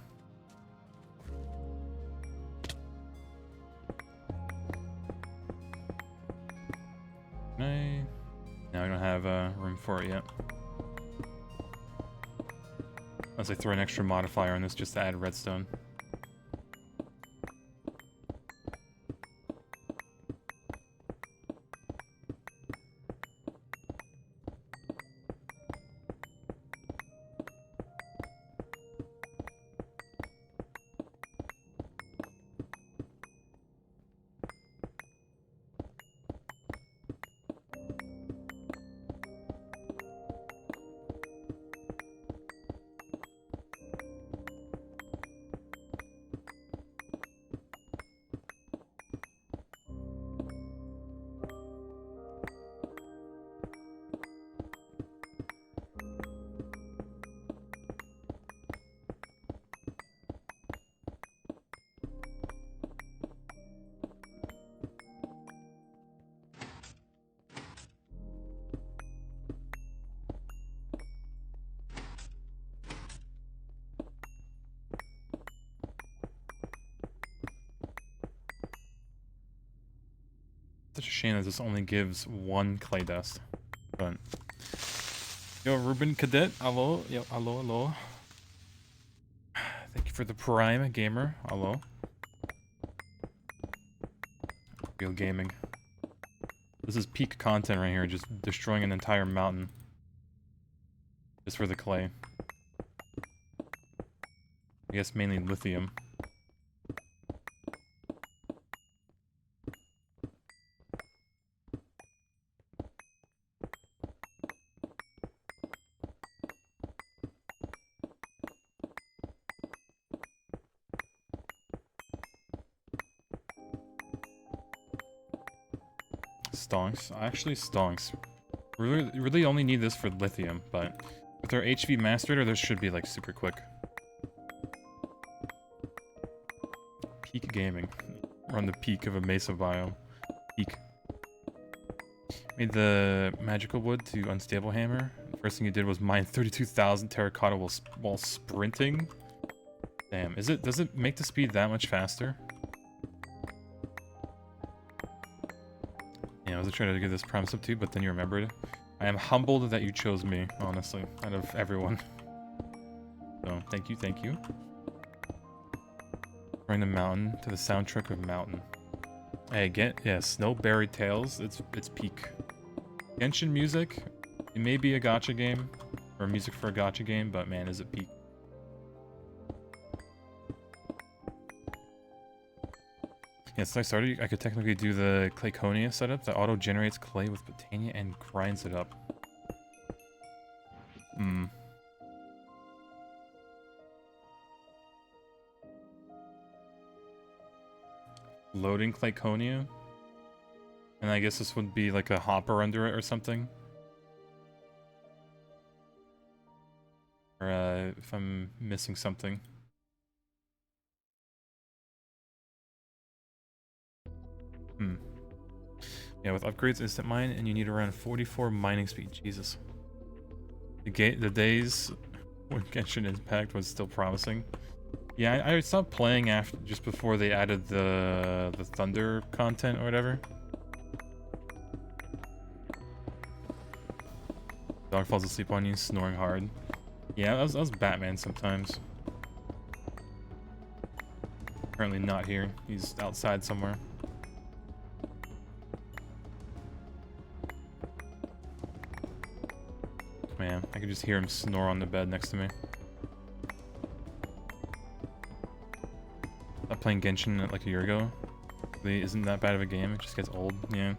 No, we don't have room for it yet. Unless I throw an extra modifier on this just to add redstone. such a shame that this only gives 1 clay dust. But yo, Ruben Cadet, hello, yo, hello, hello. Thank you for the Prime Gamer, hello. Real gaming. This is peak content right here, just destroying an entire mountain. Just for the clay. I guess mainly lithium. Stonks. Actually, stonks. Really only need this for lithium, but with our HV Master, this should be like super quick. Peak gaming. We're on the peak of a mesa biome. Peak. Made the magical wood to unstable hammer. First thing you did was mine 32,000 terracotta while sprinting. Damn, does it make the speed that much faster? Yeah, I was trying to give this promise up too, but then you remembered. I am humbled that you chose me, honestly, out of everyone. So, thank you, thank you. Running the mountain to the soundtrack of Mountain. Hey, yeah, Snowberry Tales, it's peak. Genshin music, it may be a gacha game, or music for a gacha game, but man, is it peak. Yeah, so I started, I could technically do the Clayconia setup that auto-generates clay with Botania and grinds it up. Hmm. Loading Clayconia? And I guess this would be like a hopper under it or something? Or if I'm missing something. Hmm. Yeah, with upgrades, instant mine, and you need around 44 mining speed. Jesus. The days when Genshin Impact was still promising. Yeah, I stopped playing after just before they added the thunder content or whatever. Dog falls asleep on you, snoring hard. Yeah, that was Batman sometimes. Currently not here. He's outside somewhere. Man, I could just hear him snore on the bed next to me. Stopped playing Genshin like a year ago. Really isn't that bad of a game, it just gets old, yeah.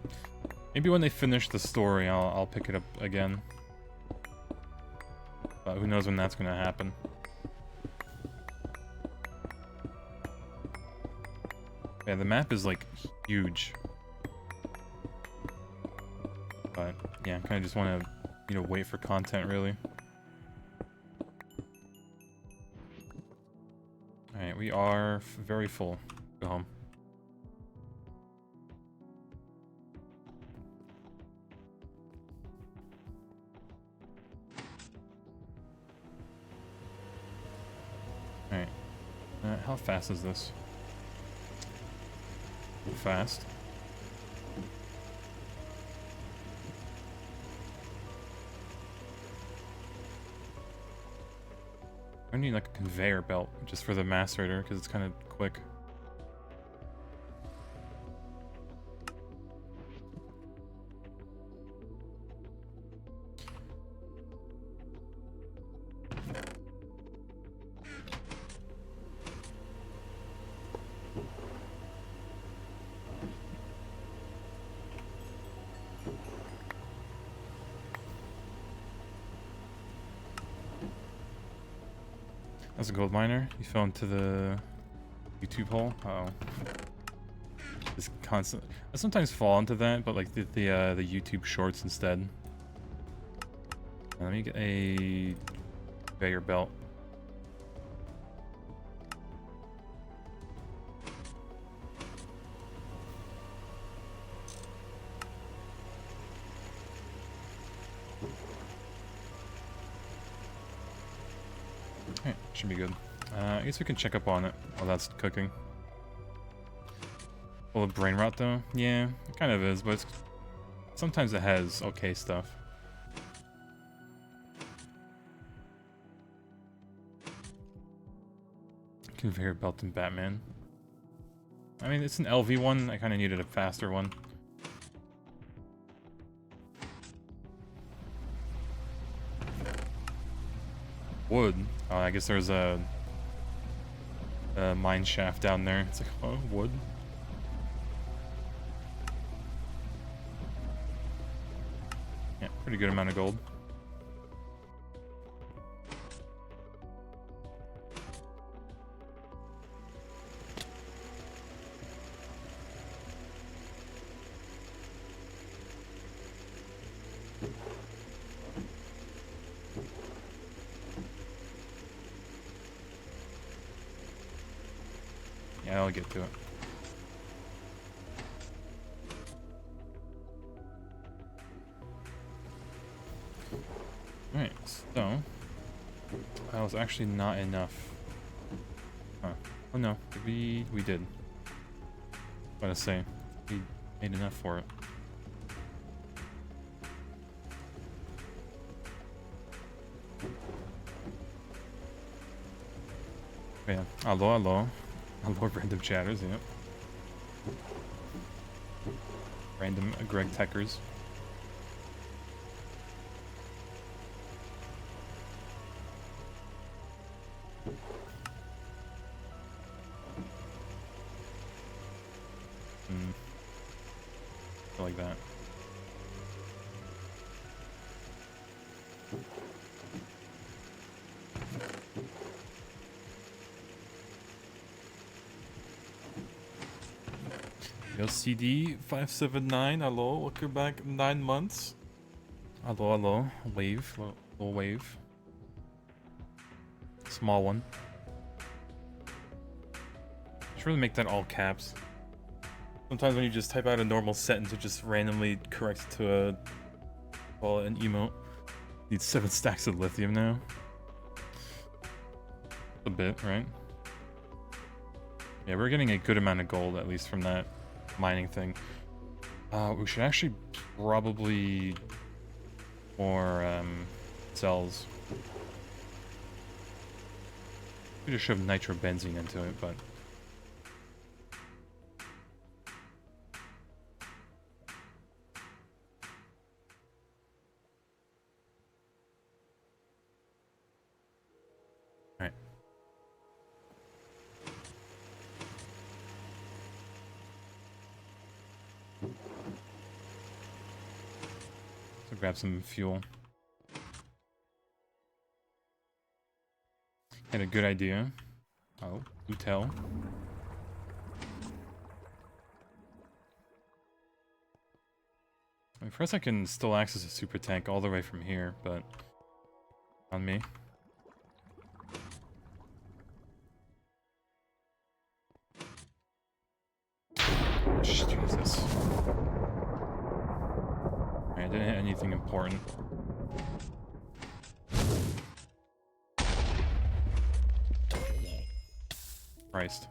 Maybe when they finish the story, I'll pick it up again. But who knows when that's gonna happen. Yeah, the map is like huge. But yeah, I kinda just wanna, you know, wait for content really. Alright, we are very full. Go home. Alright. How fast is this? Fast. I need like a conveyor belt just for the macerator because it's kind of quick. That's a gold miner. You fell into the YouTube hole. Uh oh. Just constant. I sometimes fall into that, but like the YouTube shorts instead. Let me get a conveyor belt. Alright, should be good. I guess we can check up on it while that's cooking. Full of brain rot though? Yeah, it kind of is, but sometimes it has okay stuff. Conveyor belt and Batman. I mean, it's an LV one. I kind of needed a faster one. Wood. Oh, I guess there's a mine shaft down there. It's like, oh, wood. Yeah, pretty good amount of gold. Yeah, I'll get to it. Alright, so that was actually not enough. Huh. Oh no, we did. Gotta say, we made enough for it. Oh, yeah, hello. Hello, random chatters, yep. Random Greg Techers. Like that. Yo, CD 579, hello, welcome back 9 months. Hello, wave, little wave. Small one. Should really make that all caps. Sometimes when you just type out a normal sentence, it just randomly corrects to a, well, an emote. Needs 7 stacks of lithium now. A bit, right? Yeah, we're getting a good amount of gold, at least from that mining thing. We should actually probably more cells. We just shove nitrobenzene into it, but alright. So grab some fuel. Had a good idea. Oh, you tell. I mean, first I can still access a super tank all the way from here, but on me. Jesus. I didn't hit anything important. Christ.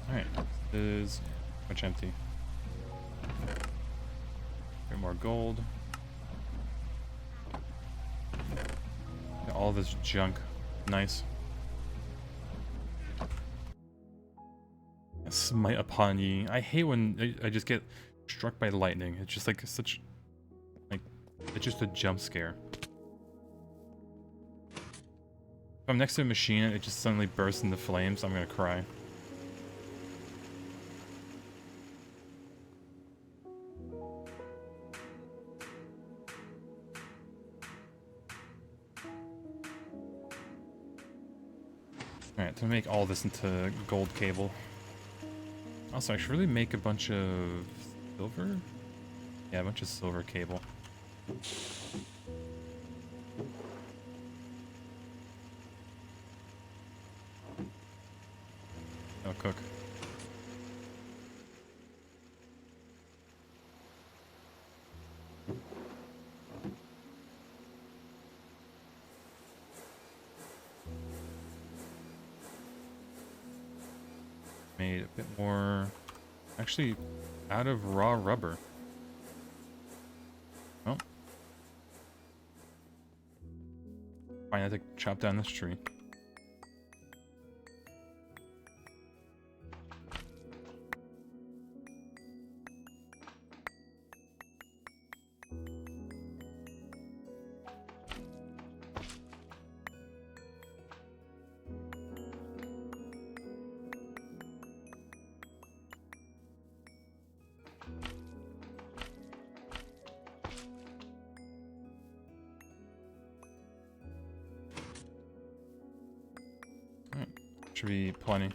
Alright, this is much empty. Get more gold. Got all this junk. Nice. Smite upon ye. I hate when I just get struck by lightning. It's just like such, like, it's just a jump scare. If I'm next to a machine and it just suddenly bursts into flames, I'm gonna cry. Alright, to make all this into gold cable. Also, I should really make a bunch of silver? Yeah, a bunch of silver cable. I'll cook. Made a bit more, actually, out of raw rubber. Oh. Fine, I have to chop down this tree. Should be plenty.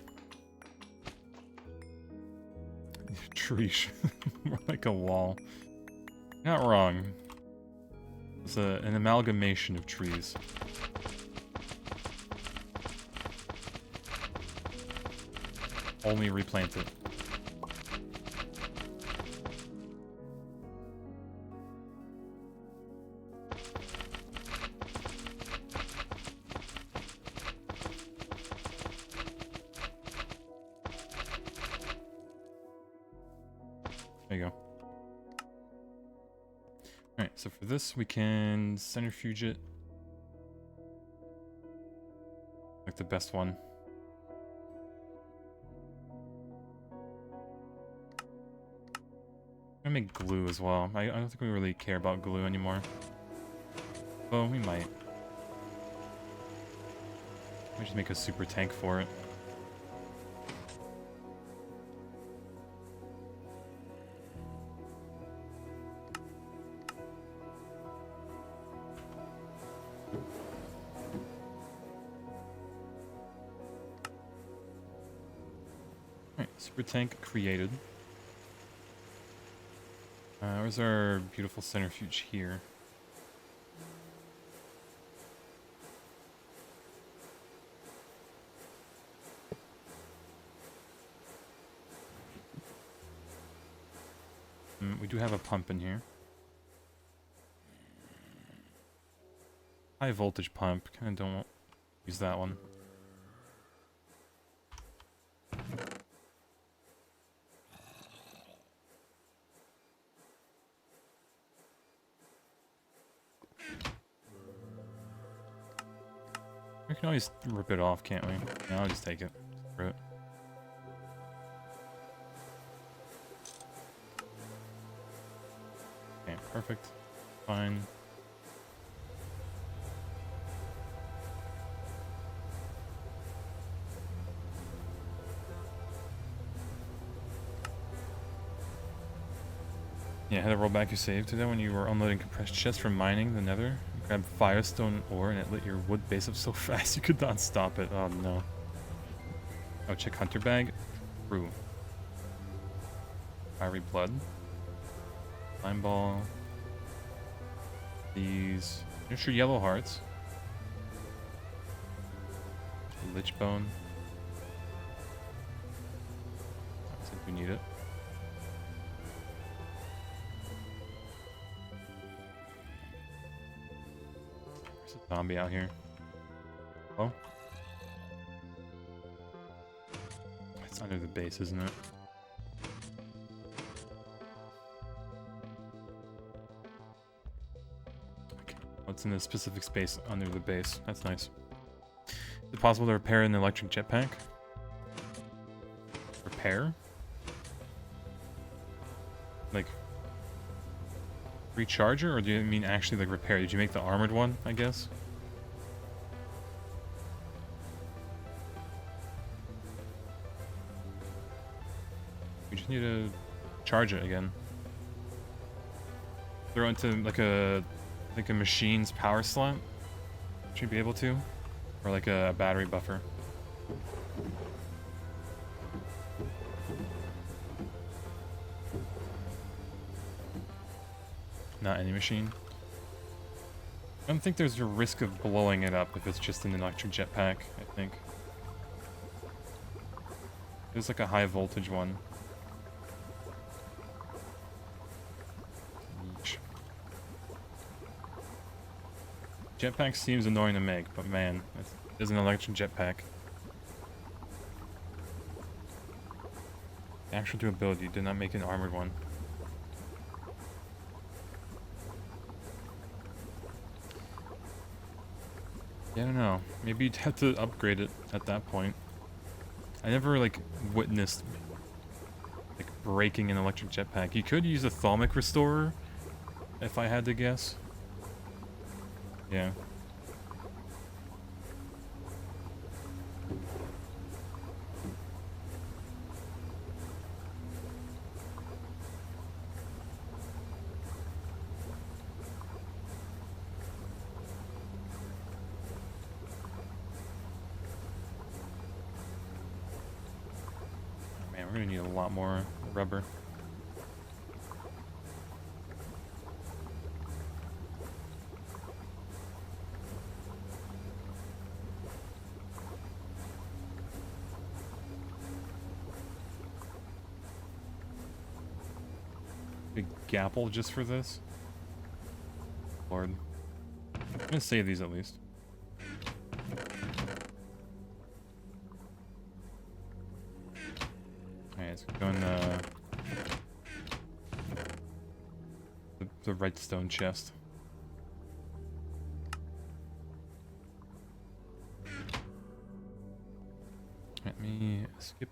Tree, more like a wall. Not wrong. It's an amalgamation of trees. Only replant it. There you go. Alright, so for this we can centrifuge it. Like the best one. I'm gonna make glue as well. I don't think we really care about glue anymore. Well, we might. We should make a super tank for it. Alright, super tank created. Where's our beautiful centrifuge here? We do have a pump in here. High voltage pump. Kind of don't use that one. We can always rip it off, can't we? Yeah, I'll just take it. Screw it. Okay, perfect. Fine. Yeah, had to roll back your save today when you were unloading compressed chests from mining the nether. You grabbed firestone ore and it lit your wood base up so fast you could not stop it. Oh no. Oh, check hunter bag. True. Fiery blood. Slime ball. These. Miniature yellow hearts. Lich bone. I think we need it. There's a zombie out here. Oh. It's under the base, isn't it? Okay. What's in this specific space under the base? That's nice. Is it possible to repair an electric jetpack? Repair? Like recharger, or do you mean actually like repair? Did you make the armored one, I guess? We just need to charge it again. Throw it into like a machine's power slot. Should be able to. Or like a battery buffer. Not any machine. I don't think there's a risk of blowing it up if it's just an electric jetpack, I think. There's like a high voltage one. Jetpack seems annoying to make, but man, it is an electric jetpack. Actual durability did not make an armored one. Yeah, I don't know. Maybe you'd have to upgrade it at that point. I never, like, witnessed, like, breaking an electric jetpack. You could use a thalmic restorer, if I had to guess. Yeah. Man, we're gonna need a lot more rubber. Big gapple just for this? Lord. I'm gonna save these at least. Alright, let's go in the red stone chest. Let me skip.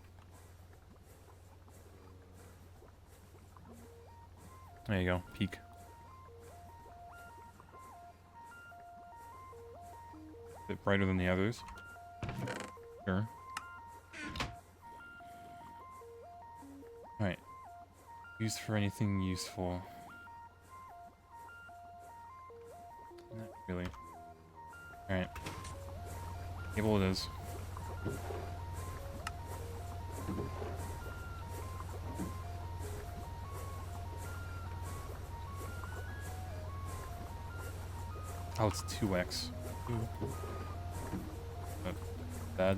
There you go, peek. A bit brighter than the others. Sure. Alright. Used for anything useful. Not really. Alright. Cable it is. Oh, it's 2x. But bad.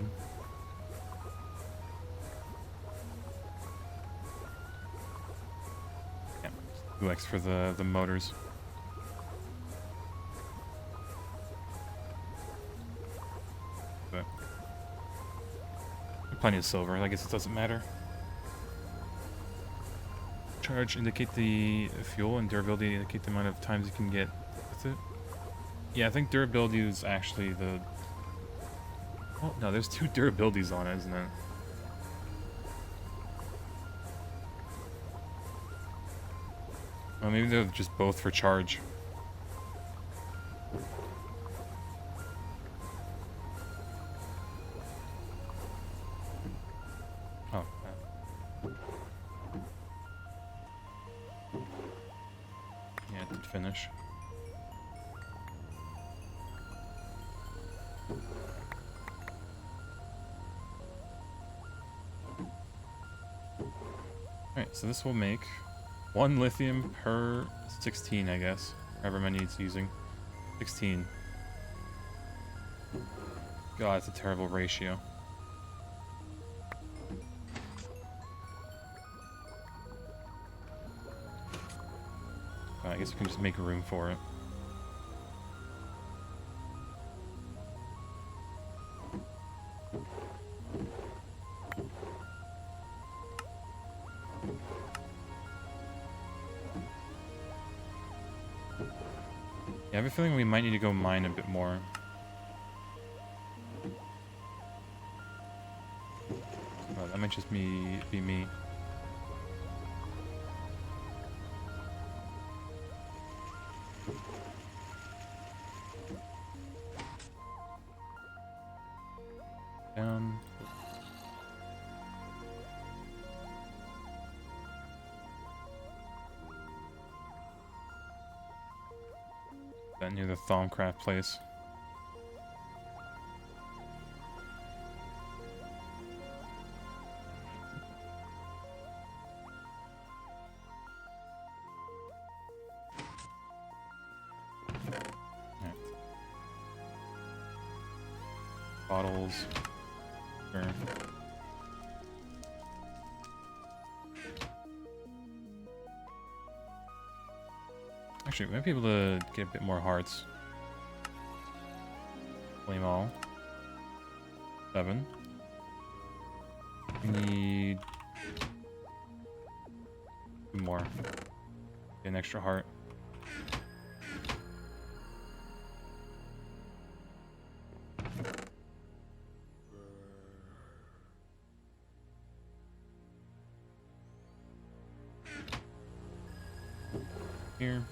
Yeah, 2x for the motors. But plenty of silver. I guess it doesn't matter. Charge indicate the fuel and durability indicate the amount of times you can get with it. Yeah, I think durability is actually the... Oh, no, there's 2 durabilities on it, isn't it? Well, maybe they're just both for charge. Oh. Yeah, it did finish. Alright, so this will make 1 lithium per 16, I guess. However many it's using. 16. God, that's a terrible ratio. I guess we can just make room for it. Yeah, I have a feeling we might need to go mine a bit more. Oh, that might just be me. Down. That near the Thaumcraft place. Right. Bottles. Sure. Actually, we might be able to get a bit more hearts. Flame all. 7. We need More. Get an extra heart. Here.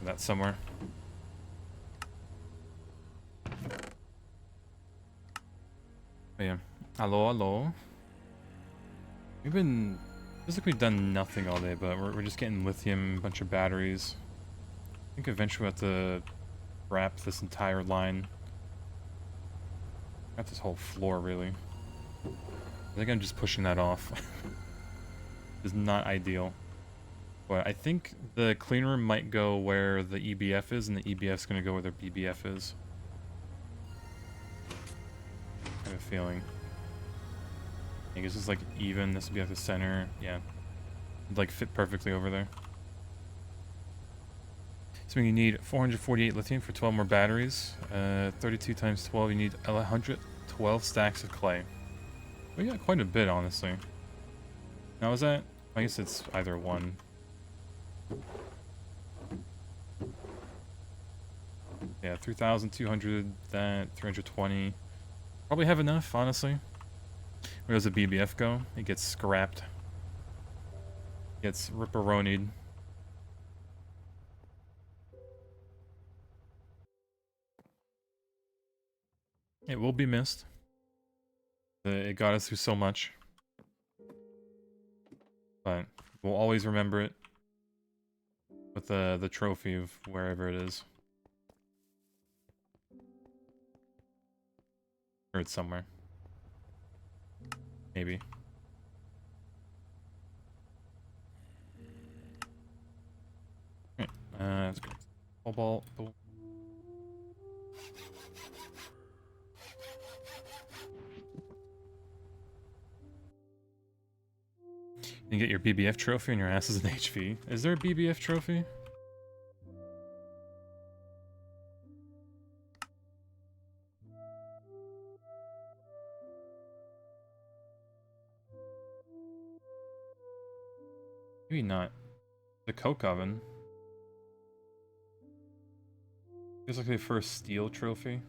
That's somewhere. Oh, yeah. Hello, hello. We've been... Feels like we've done nothing all day, but we're just getting lithium, a bunch of batteries. I think eventually we'll have to wrap this entire line. Wrap this whole floor, really. I think I'm just pushing that off. It's not ideal. But I think the clean room might go where the EBF is, and the EBF's gonna go where the BBF is. I have a feeling. I guess it's like even, this would be at the center. Yeah. It'd like fit perfectly over there. So you need 448 lithium for 12 more batteries. 32 times 12, you need 112 stacks of clay. We got quite a bit, honestly. Now is that? I guess it's either one. Yeah, 3,200, that, 320. Probably have enough, honestly. Where does the BBF go? It gets scrapped. Gets ripperonied. It will be missed. It got us through so much. But we'll always remember it with the trophy of wherever it is. Or it's somewhere. Maybe. Okay, that's good. Cobalt. Boom. You get your BBF trophy and your ass is an HV. Is there a BBF trophy? Maybe not. The coke oven. Feels like the first steel trophy.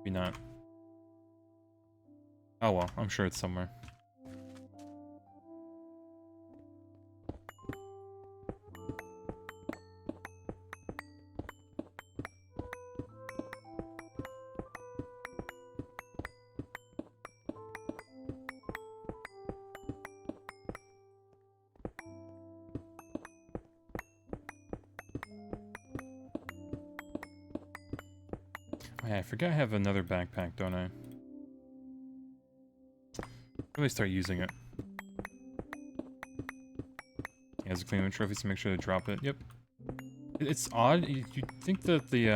Maybe not. Oh well, I'm sure it's somewhere. Yeah, I forget I have another backpack, don't I? Really start using it. He has a Cleanroom trophy, so make sure to drop it. Yep. It's odd. You'd think that the,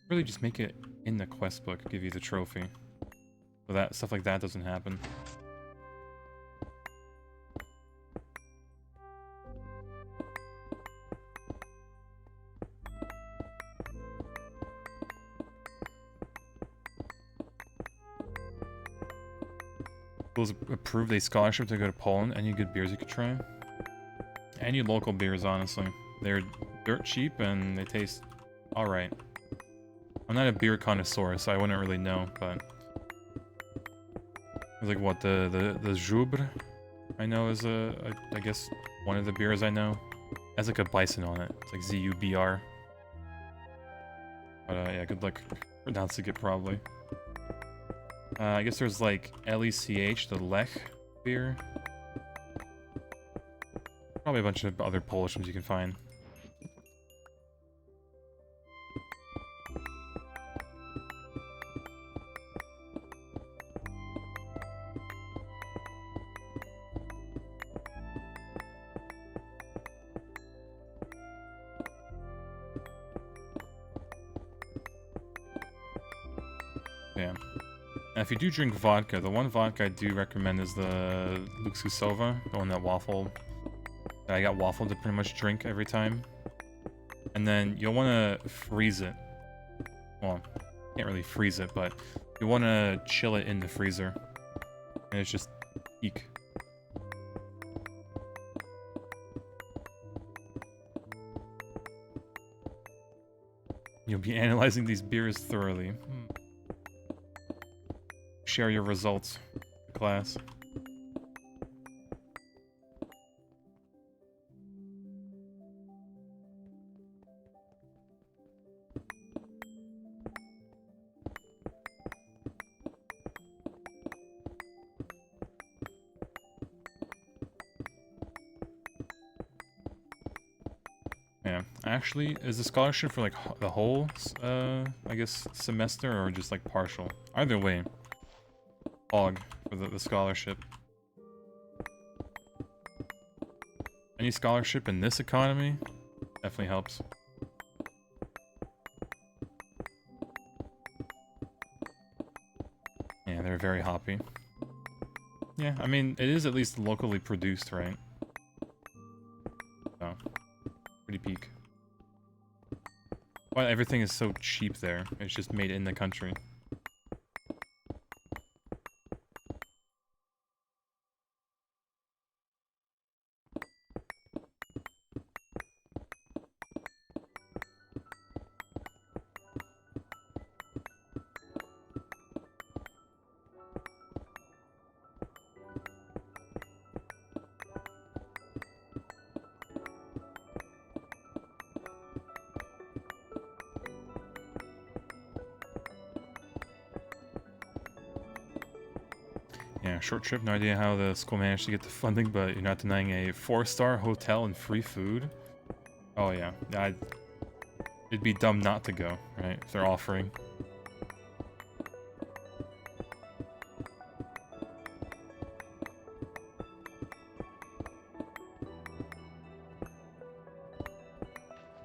really just make it in the quest book, give you the trophy. So that, stuff like that doesn't happen. Schools approved a scholarship to go to Poland. Any good beers you could try? Any local beers, honestly. They're dirt cheap and they taste alright. I'm not a beer connoisseur, so I wouldn't really know, but... Like what, the Zubr, I know is I guess one of the beers I know. It has like a bison on it. It's like Z-U-B-R. But yeah, good luck pronouncing it probably. I guess there's like LECH, the Lech beer. Probably a bunch of other Polish ones you can find. Yeah. And if you do drink vodka, the one vodka I do recommend is the Luxusova, the one that I got waffle to pretty much drink every time. And then you'll want to freeze it. Well, can't really freeze it, but you want to chill it in the freezer. And it's just peak. You'll be analyzing these beers thoroughly. Share your results, class. Yeah, actually, is the scholarship for like the whole, I guess, semester or just like partial? Either way, hog for the scholarship. Any scholarship in this economy definitely helps. Yeah, they're very hoppy. Yeah, I mean, it is at least locally produced, right? So, pretty peak. Well, everything is so cheap there. It's just made in the country. Yeah, short trip, no idea how the school managed to get the funding, but you're not denying a 4-star hotel and free food? Oh yeah, it'd be dumb not to go, right, if they're offering.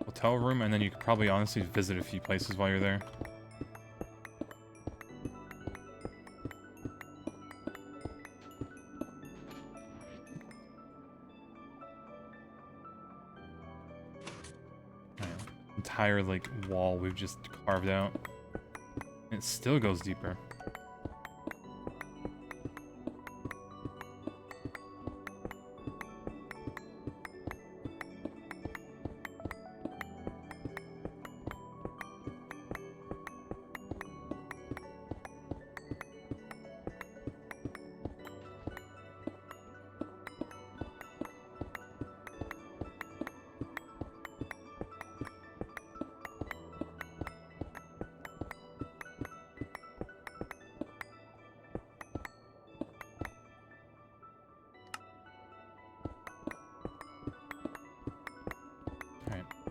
Hotel room, and then you could probably honestly visit a few places while you're there. Entire like wall we've just carved out. It still goes deeper.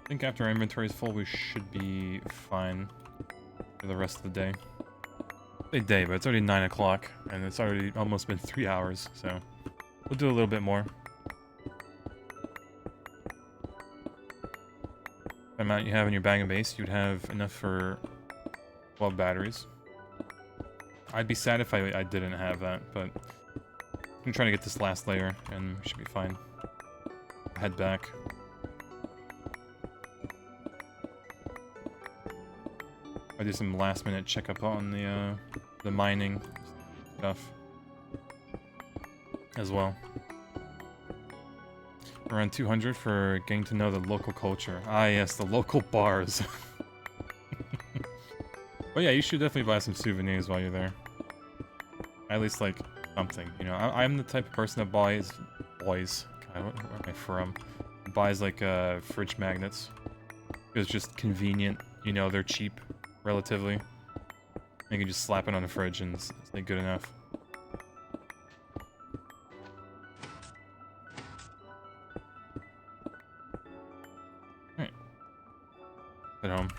I think after our inventory is full, we should be fine for the rest of the day. A day, but it's already 9 o'clock, and it's already almost been 3 hours, so we'll do a little bit more. The amount you have in your bag and base, you'd have enough for 12 batteries. I'd be sad if I didn't have that, but I'm trying to get this last layer, and we should be fine. Head back. I do some last minute checkup on the mining stuff as well. Around 200 for getting to know the local culture. Ah yes, the local bars. But yeah, you should definitely buy some souvenirs while you're there. At least like something, you know. I'm the type of person that buys God, where am I from? Buys like fridge magnets. It's just convenient, you know, they're cheap. Relatively. You can just slap it on the fridge and it's like good enough. Alright. At home.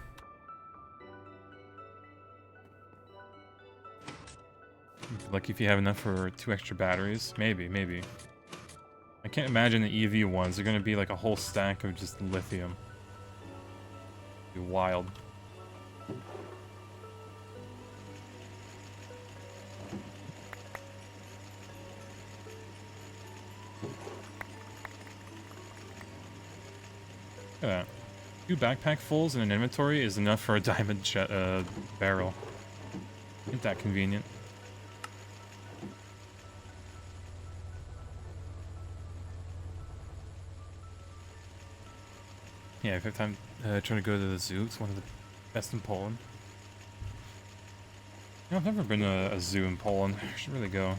Lucky if you have enough for 2 extra batteries. Maybe, maybe. I can't imagine the EV ones. They're gonna be like a whole stack of just lithium. It'd be wild. Look at that. 2 backpack fulls in an inventory is enough for a diamond barrel. Ain't that convenient? Yeah, if I'm trying to go to the zoo, it's one of the best in Poland. You know, I've never been to a zoo in Poland. I should really go.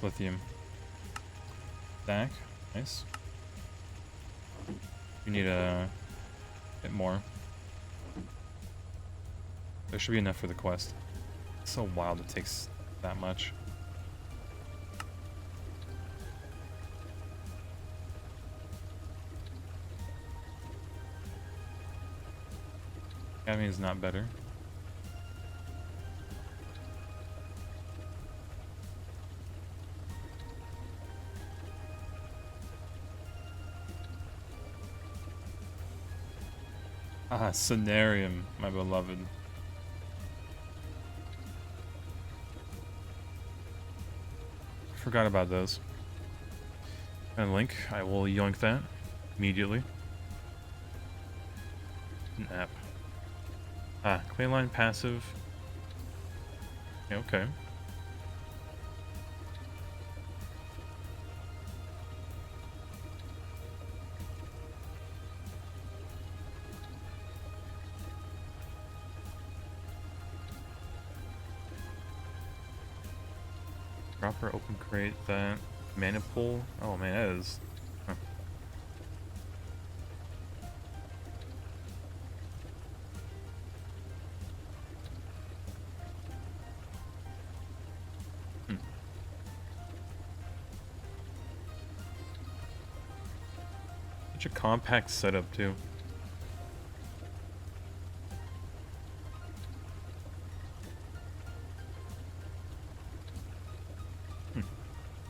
Lithium. Stack. Nice. We need a bit more. There should be enough for the quest. It's so wild it takes that much. Cadmium is not better. Ah, Scenarium, my beloved. Forgot about those. And link, I will yoink that immediately. An app. Ah, Cleanline passive. Yeah, okay. Dropper, open crate, that. Mana pool. Oh man, that is. Huh. Such a compact setup, too.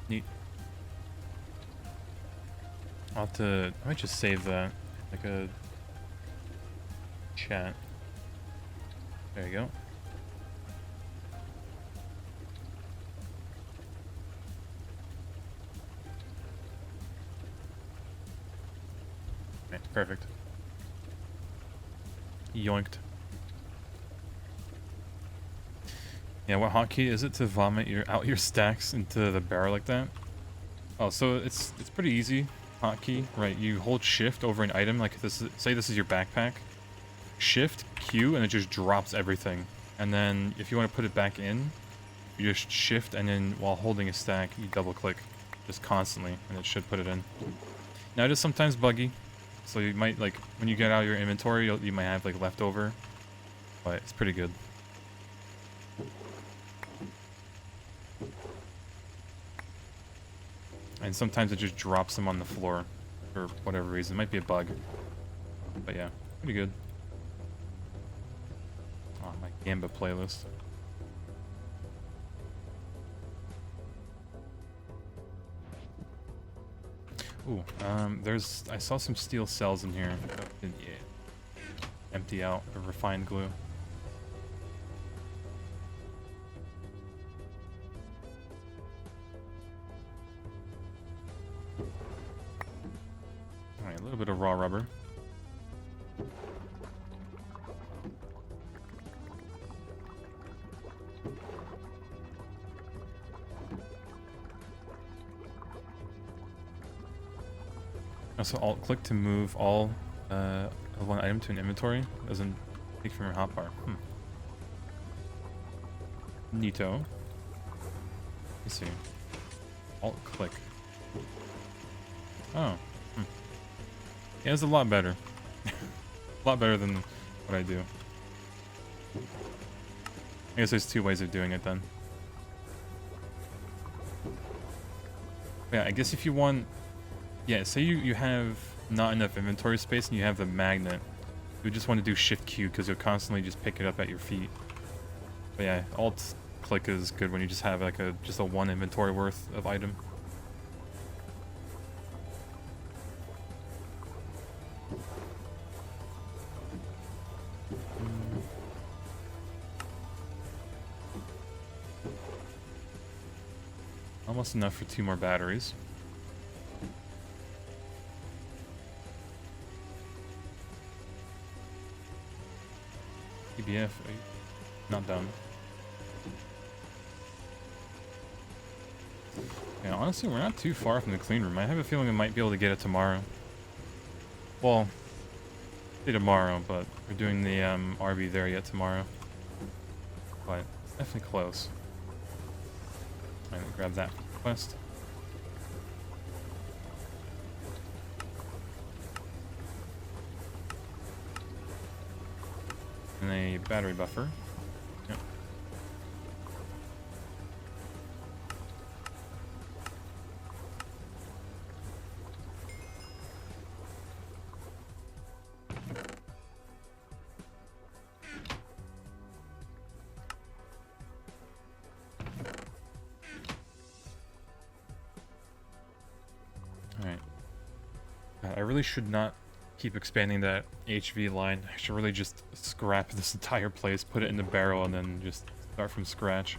Neat. I'll have to. I might just save that. Like a chat. There you go. Okay, perfect. Yoinked. Yeah, what hotkey is it to vomit out your stacks into the barrel like that? Oh, so it's pretty easy. Hotkey, right? You hold shift over an item, like this. Say this is your backpack. Shift Q, and it just drops everything. And then if you want to put it back in, you just shift, and then while holding a stack, you double click, just constantly, and it should put it in. Now it is sometimes buggy, so you might like when you get out of your inventory, you might have like leftover, but it's pretty good. And sometimes it just drops them on the floor for whatever reason. It might be a bug. But yeah, pretty good. Oh, my Gamba playlist. Ooh, I saw some steel cells in here. Yeah. Empty out of refined glue. Alright, a little bit of raw rubber. Also, alt-click to move all of one item to an inventory. Doesn't take from your hotbar. Neato. Let's see. Alt-click. Oh. Yeah, it's a lot better. A lot better than what I do. I guess there's two ways of doing it then. Yeah, I guess if you want... Yeah, say you have not enough inventory space and you have the magnet. You just want to do Shift Q because you'll constantly just pick it up at your feet. But yeah, Alt click is good when you just have like just a one inventory worth of item. Almost enough for 2 more batteries. EBF, are you not done? Yeah, honestly, we're not too far from the clean room. I have a feeling we might be able to get it tomorrow. Well, say tomorrow, but we're doing the RV there yet tomorrow. But it's definitely close. Alright, grab that quest. And a battery buffer. Yep. Alright. I really should not keep expanding that HV line. I should really just scrap this entire place, put it in the barrel, and then just start from scratch.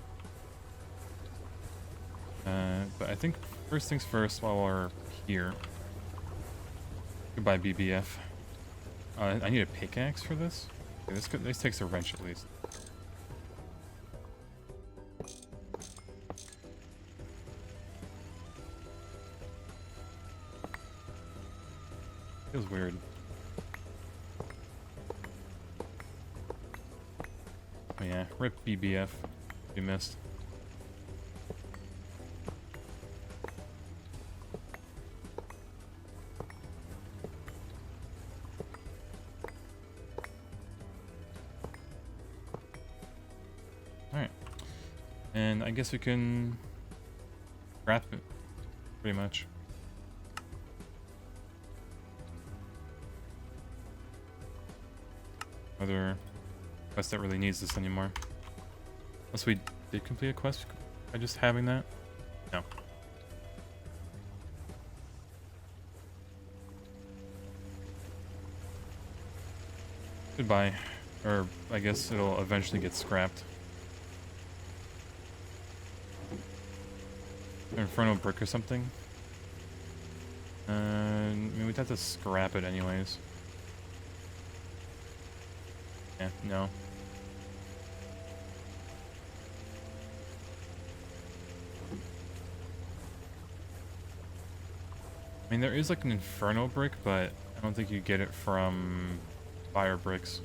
But I think first things first, while we're here. Goodbye, BBF. I need a pickaxe for this? Okay, this takes a wrench at least. Feels weird. Oh yeah, rip BBF. You missed. Alright. And I guess we can wrap it, pretty much. Other quest that really needs this anymore. Unless we did complete a quest by just having that? No. Goodbye. Or I guess it'll eventually get scrapped. Infernal brick or something? I mean, we'd have to scrap it anyways. Yeah, no. I mean, there is like an Inferno brick, but I don't think you get it from fire bricks.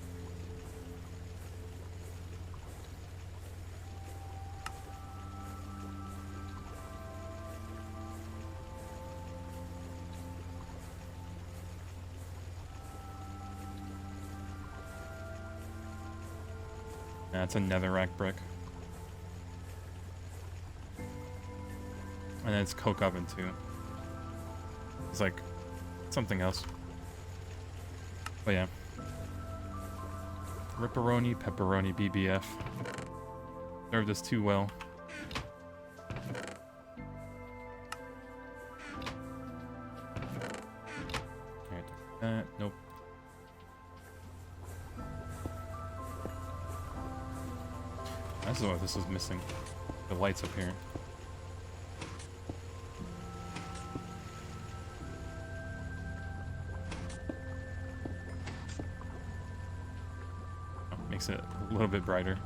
Yeah, it's a netherrack brick. And then it's coke oven too. It's like something else. But yeah. Ripperoni, pepperoni, BBF. Served us too well. Alright, nope. That's what this is missing. The lights up here. Oh, makes it a little bit brighter.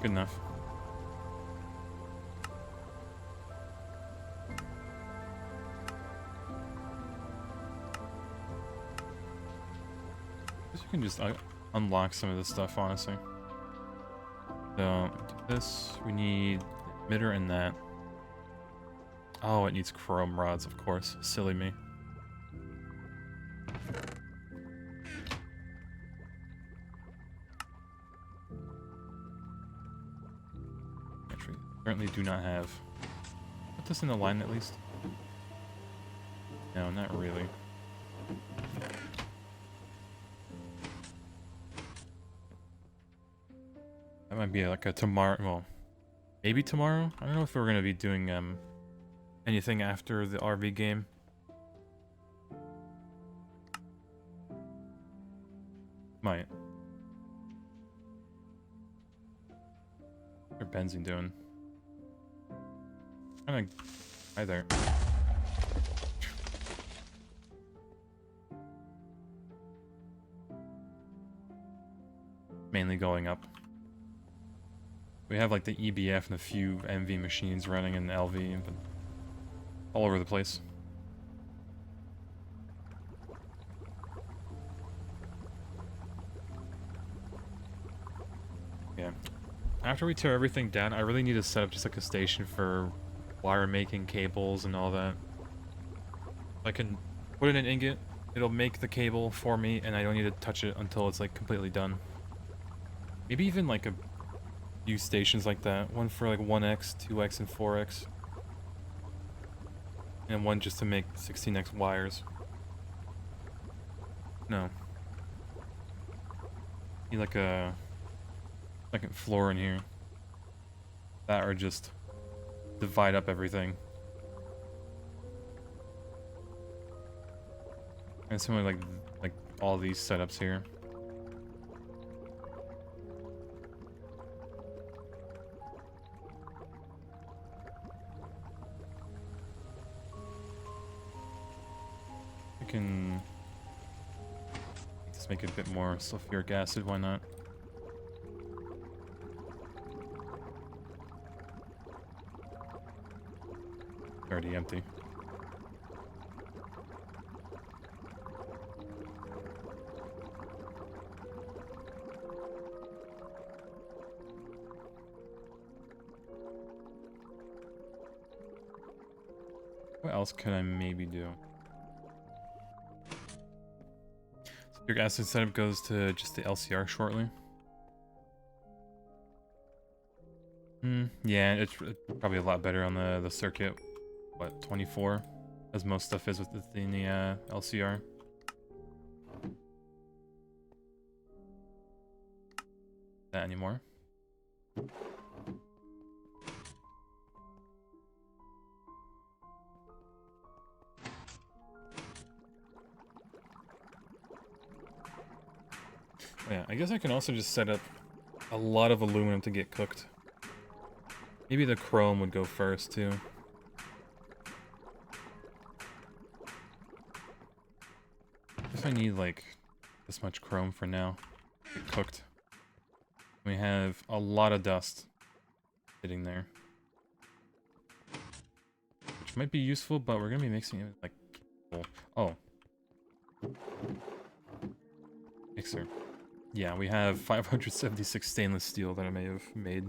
Good enough. I guess you can just unlock some of this stuff, honestly. So, this, we need the emitter and that. Oh, it needs chrome rods, of course. Silly me. Currently do not have. Put this in the line at least. No, not really. That might be like a tomorrow. Well, maybe tomorrow. I don't know if we're gonna be doing anything after the RV game. Might. What's benzene doing? Kinda... Hi there. Mainly going up. We have like the EBF and a few MV machines running in LV, but all over the place. Yeah. After we tear everything down, I really need to set up just like a station for wire making, cables, and all that. I can put in an ingot, it'll make the cable for me, and I don't need to touch it until it's like completely done. Maybe even like a few stations like that. One for like 1x, 2x, and 4x. And one just to make 16x wires. No. Need like a second floor in here. That or just divide up everything. And similar like all these setups here. I can just make it a bit more sulfuric acid, why not? Already empty. What else could I maybe do? Sulfuric acid setup goes to just the LCR shortly. Yeah, it's probably a lot better on the circuit. What, 24? As most stuff is within the LCR. That anymore. Yeah, I guess I can also just set up a lot of aluminum to get cooked. Maybe the chrome would go first, too. I guess I need, like, this much chrome for now. Get cooked. We have a lot of dust sitting there. Which might be useful, but we're gonna be mixing it with, like, oh. Mixer. Yeah, we have 576 stainless steel that I may have made.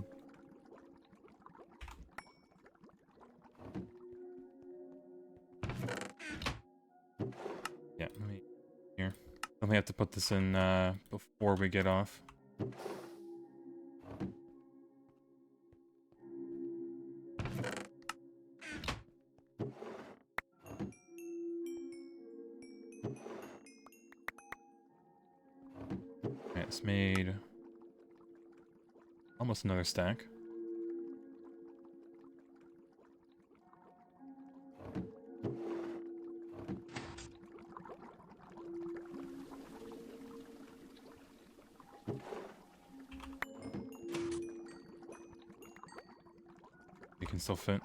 Yeah, let me... Here. Let me have to put this in before we get off. Okay, it's made almost another stack. You can still fit.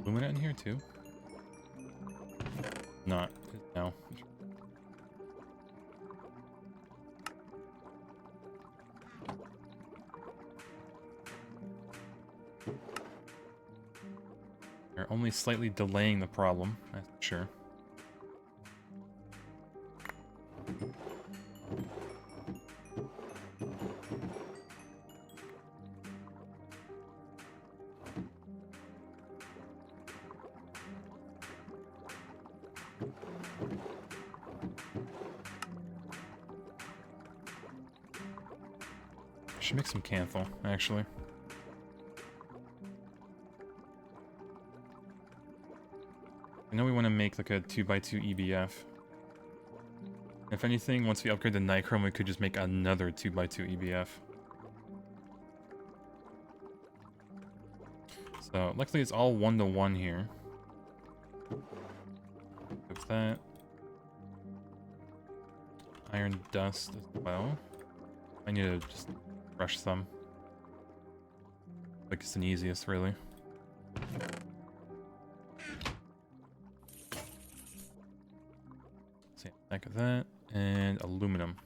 Luminate in here too? Not. No. They're only slightly delaying the problem, that's sure. I should make some canthal, actually. I know we want to make like a 2x2 EBF. If anything, once we upgrade the nichrome, we could just make another 2x2 EBF. So, luckily it's all 1-to-1 here. With that. iron dust as well. I need to just brush some. Like it's the easiest, really. See, back of that, and aluminum.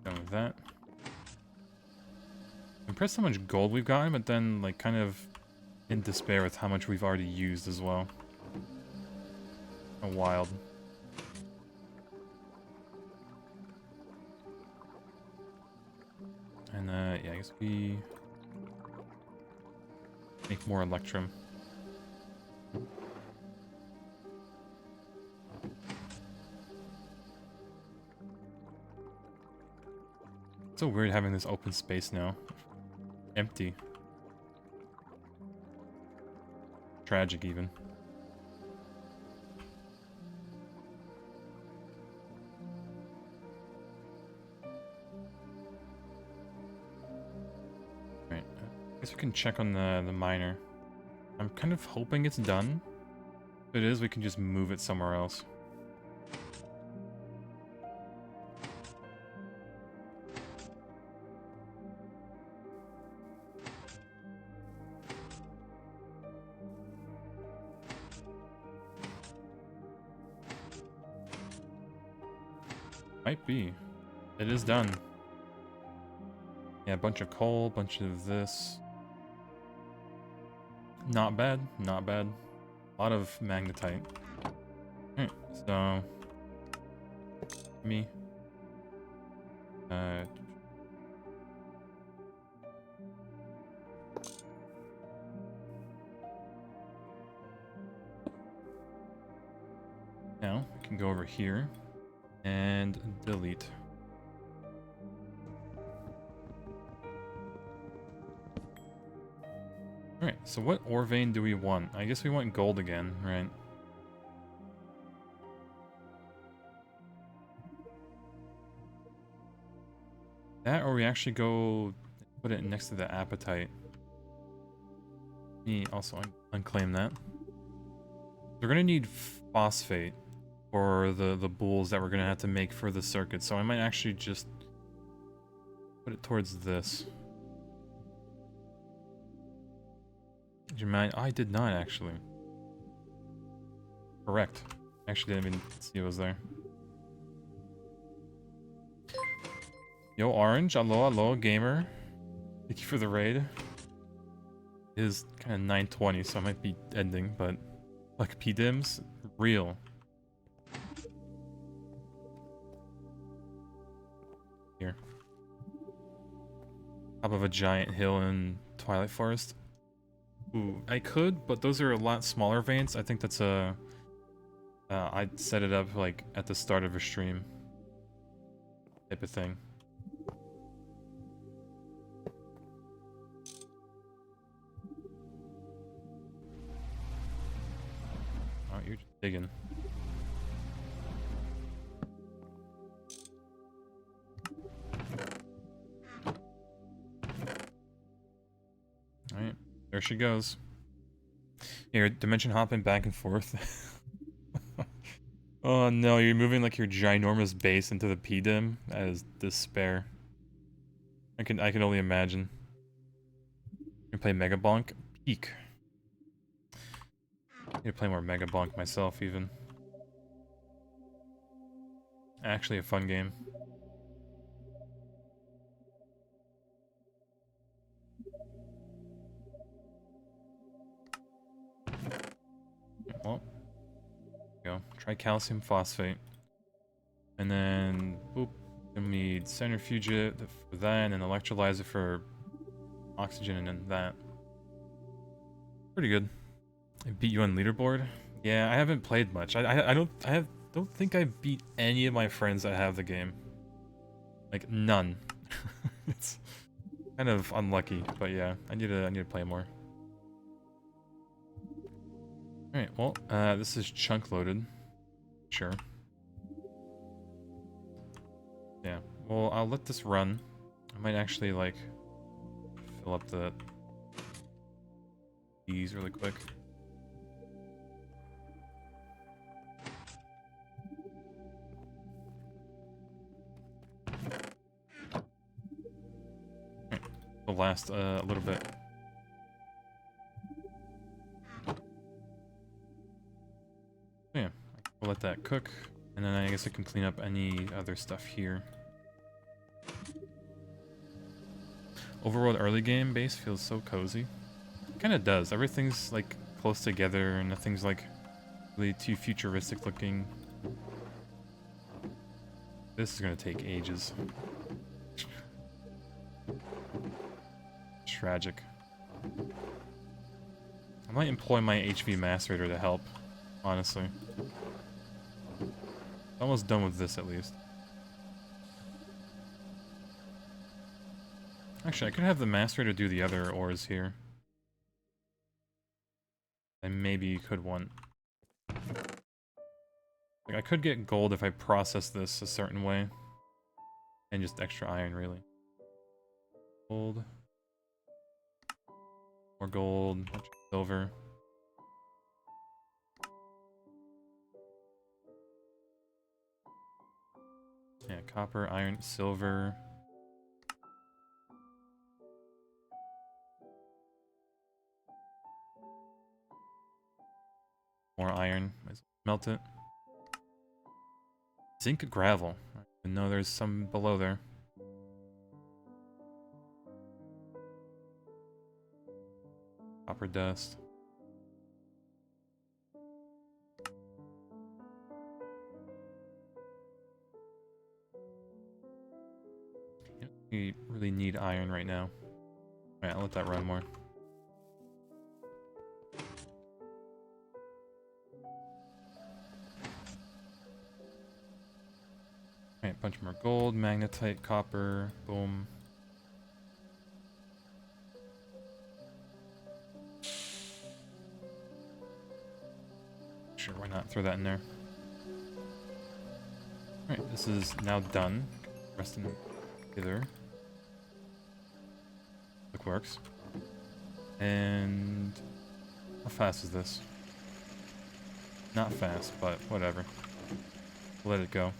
Done with that. Impressed how much gold we've gotten, but then like kind of in despair with how much we've already used as well. Wild. And yeah, I guess we make more electrum. It's so weird having this open space now. Empty. Tragic, even. Right. I guess we can check on the miner. I'm kind of hoping it's done. If it is, we can just move it somewhere else. Might be. It is done. Yeah, a bunch of coal, bunch of this. Not bad, not bad. A lot of magnetite. Alright, so... me. Now, we can go over here and delete. Alright, so what ore vein do we want? I guess we want gold again, right? That, or we actually go put it next to the apatite. Me also unclaim that. We're gonna need phosphate for the bowls that we're gonna have to make for the circuit, so I might actually just put it towards this. Did you mind? I did not actually. Correct. Actually didn't even see it was there. Yo, Orange. Hello, hello, gamer. Thank you for the raid. It is kind of 9:20, so I might be ending, but like PDIMs, real. Here. Top of a giant hill in Twilight Forest. Ooh, I could, but those are a lot smaller veins. I think that's a... I'd set it up like at the start of a stream. Type of thing. Oh, you're just digging. Alright, there she goes. Here, dimension hopping back and forth. Oh no, you're moving like your ginormous base into the PDIM. That is despair. I can only imagine. You play Mega Bonk? Peak. I need to play more Mega Bonk myself, even. Actually a fun game. Well, go. Try calcium phosphate. And then, boop, we need centrifuge it for that, and then electrolyzer for oxygen, and then that. Pretty good. I beat you on leaderboard? Yeah, I haven't played much. I don't think I beat any of my friends that have the game. Like, none. Kind of unlucky, but yeah, I need to play more. Alright, well, this is chunk loaded. Sure. Yeah, well, I'll let this run. I might actually, like, fill up these really quick. Alright, it'll last a little bit. Yeah, I'll let that cook, and then I guess I can clean up any other stuff here. Overworld early game base feels so cozy. It kind of does. Everything's like close together, and nothing's like really too futuristic looking. This is gonna take ages. Tragic. I might employ my HV macerator to help, honestly. Almost done with this at least. Actually, I could have the macerator do the other ores here. I maybe could want. Like, I could get gold if I process this a certain way. And just extra iron, really. Gold. More gold. Bunch of silver. Yeah, copper, iron, silver. More iron. Might as well melt it. Zinc gravel. I know there's some below there. Copper dust. We really need iron right now. Alright, I'll let that run more. Alright, bunch more gold, magnetite, copper, boom. Sure, why not throw that in there? Alright, this is now done. Rest in hither. Look, works. And how fast is this? Not fast, but whatever. Let it go.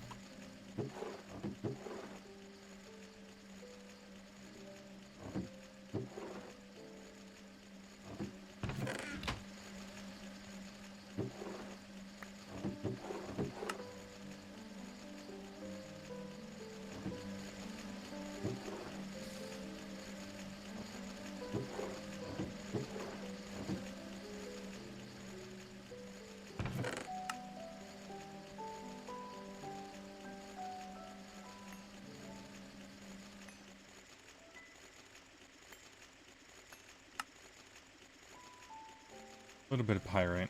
A little bit of pyrite.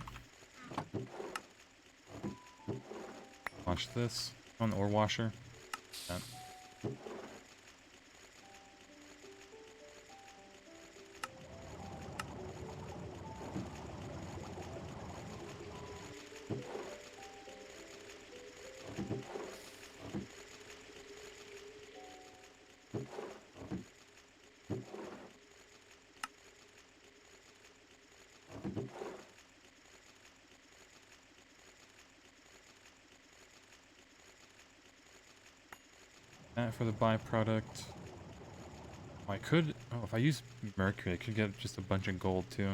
Launch this on ore washer. That. That for the byproduct. Oh, I could. Oh, if I use mercury, I could get just a bunch of gold too.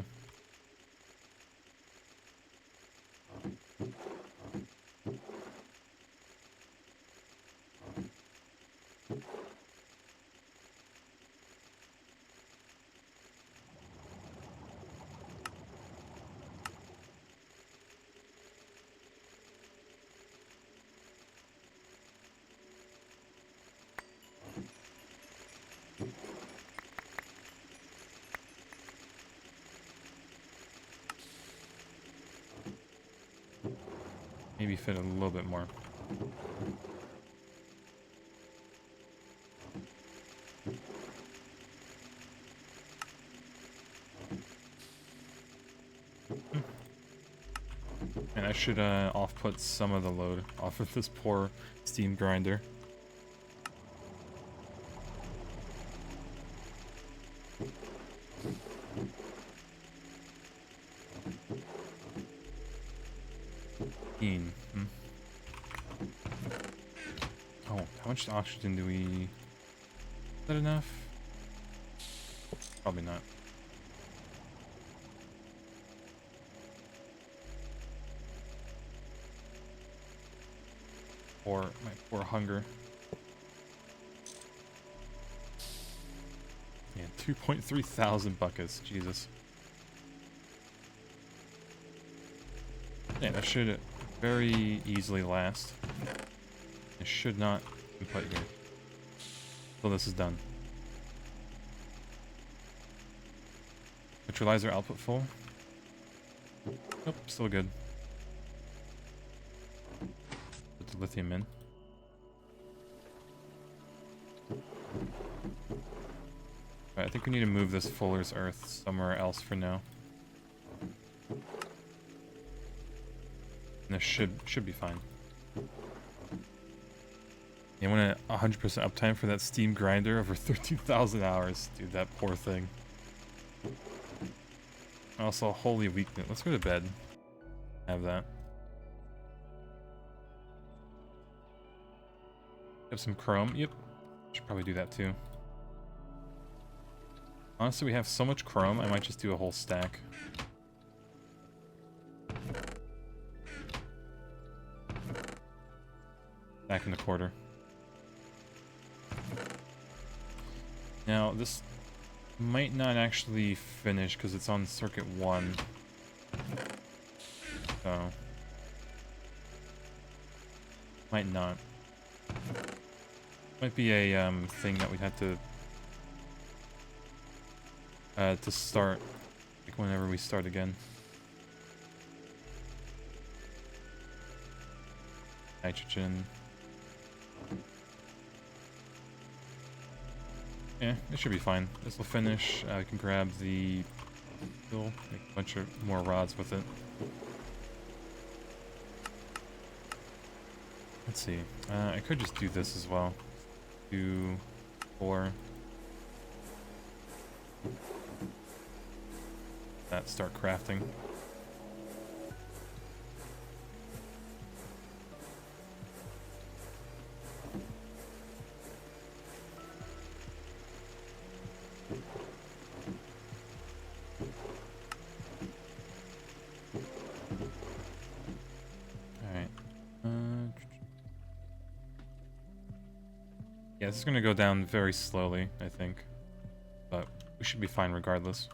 Maybe fit a little bit more. that should off-put some of the load off of this poor steam grinder. Hmm. Oh, how much oxygen do we... Is that enough? Probably not. Or my poor hunger. Yeah, 2.3 thousand buckets. Jesus. Yeah, that should very easily last. It should not input here. So this is done. Electrolyzer output full. Nope, still good. Put the lithium in. Alright, I think we need to move this Fuller's Earth somewhere else for now. And this should be fine. You want a 100% uptime for that steam grinder over 13,000 hours. Dude, that poor thing. Also, holy weakness. Let's go to bed. Have that. Have some chrome. Yep. Should probably do that too. Honestly, we have so much chrome, I might just do a whole stack. Back in the quarter. Now, this might not actually finish because it's on circuit 1. So... might not. Might be a thing that we'd have to start, like whenever we start again. Nitrogen. Yeah, it should be fine. This will finish. I can grab the steel, make a bunch of more rods with it. Let's see. I could just do this as well. Do 4. That start crafting. Yeah, this is going to go down very slowly, I think. But we should be fine regardless.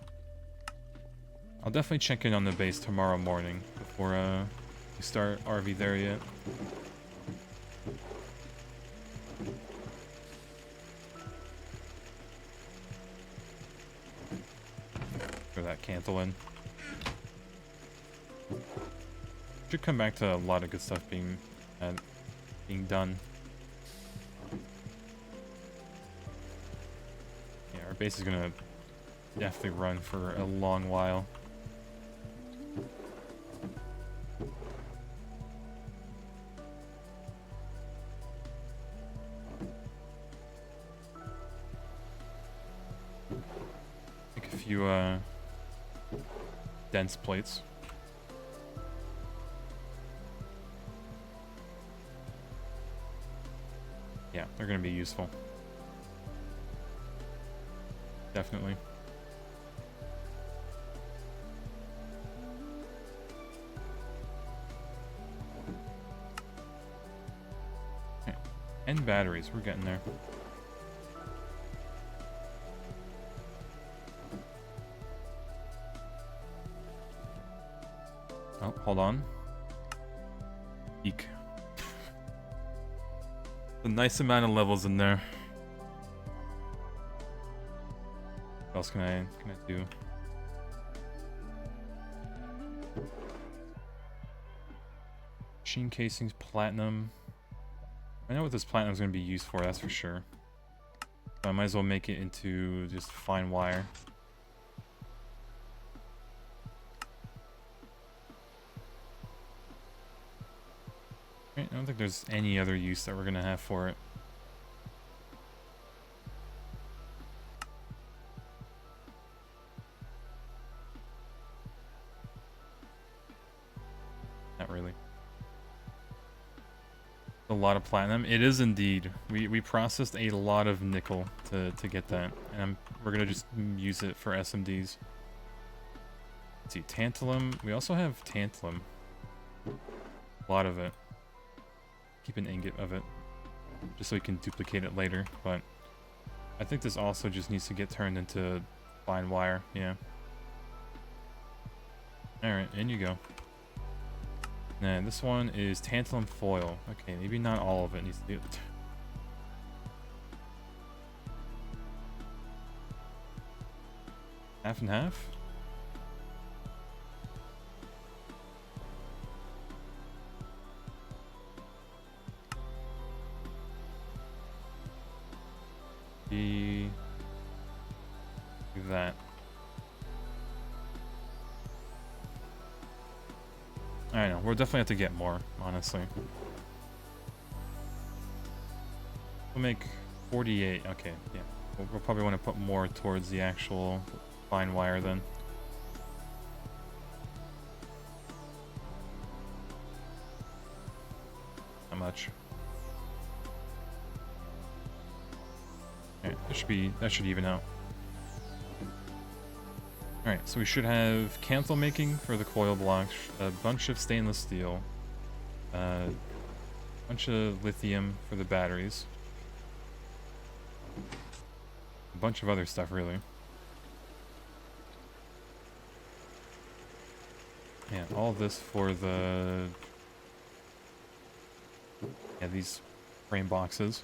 I'll definitely check in on the base tomorrow morning before we start RV there yet. Throw that cantle in. Should come back to a lot of good stuff being done. Our base is gonna definitely run for a long while. Make a few dense plates. Yeah, they're gonna be useful. Definitely. Okay. And batteries, we're getting there. Oh, hold on. Eek. A nice amount of levels in there. What else can I do? Machine casings, platinum. I know what this platinum is going to be used for, that's for sure. So I might as well make it into just fine wire. don't think there's any other use that we're gonna have for it. Not really. A lot of platinum. It is indeed. We processed a lot of nickel to get that, and we're gonna just use it for SMDs. Let's see, tantalum. We also have tantalum. A lot of it. Keep an ingot of it, just so we can duplicate it later. But I think this also just needs to get turned into fine wire. Yeah. All right, in you go. And this one is tantalum foil. Okay, maybe not all of it needs to do it. Half and half? Do that. I know, we'll definitely have to get more, honestly. We'll make 48, okay, yeah. We'll probably want to put more towards the actual fine wire then. How much? Alright, that should even out. Alright, so we should have canthal making for the coil blocks, a bunch of stainless steel, a bunch of lithium for the batteries, a bunch of other stuff really. Yeah, all of this for the... yeah, these frame boxes.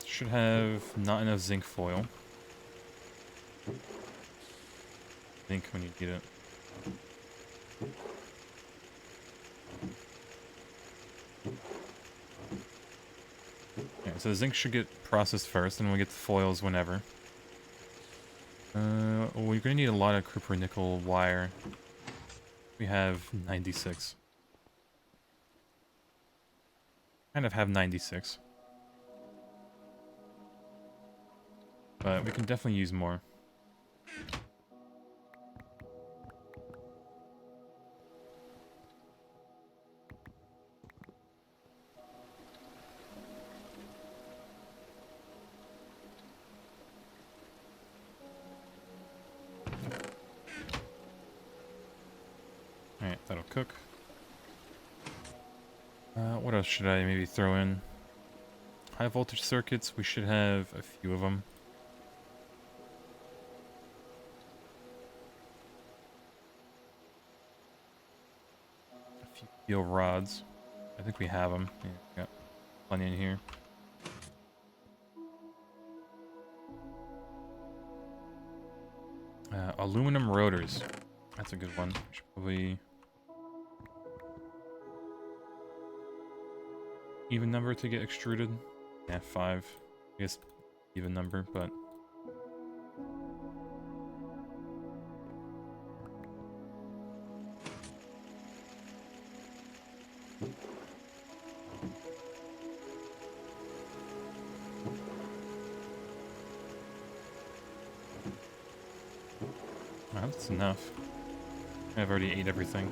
Should have not enough zinc foil. Zinc when you get it. Yeah, so the zinc should get processed first, and we'll get the foils whenever. We're gonna need a lot of copper nickel wire. We have 96. Kind of have 96. But we can definitely use more. Alright, that'll cook. What else should I maybe throw in? High voltage circuits, we should have a few of them. A few steel rods. I think we have them. Yeah, got plenty in here. Aluminum rotors. That's a good one. We should probably... even number to get extruded? Yeah, 5. I guess even number, but... oh, that's enough. I've already ate everything.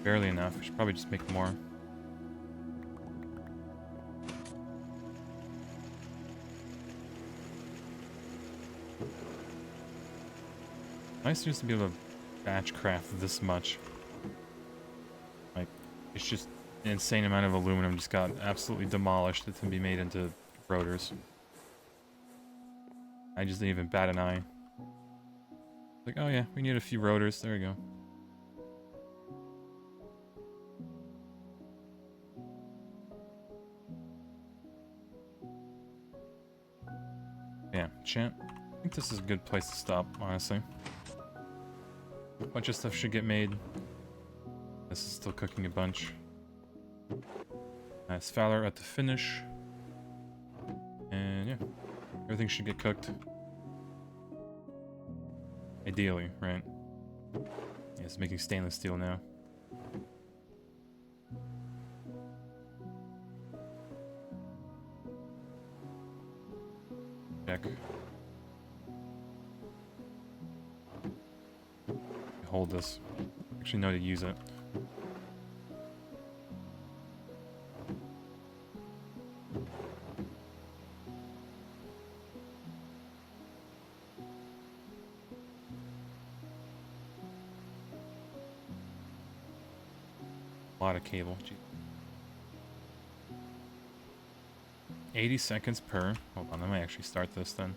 Barely enough. We should probably just make more. Nice just to be able to batch craft this much. Like, it's just an insane amount of aluminum just got absolutely demolished to be made into rotors. I just didn't even bat an eye. Like, oh yeah, we need a few rotors. There we go. Yeah, champ. I think this is a good place to stop, honestly. A bunch of stuff should get made. This is still cooking a bunch. Nice Fowler at the finish. And yeah, everything should get cooked. Ideally, right? Yeah, it's making stainless steel now. Check. Hold this. Actually know to use it. A lot of cable. Jeez. 80 seconds per. Hold on, I might actually start this then.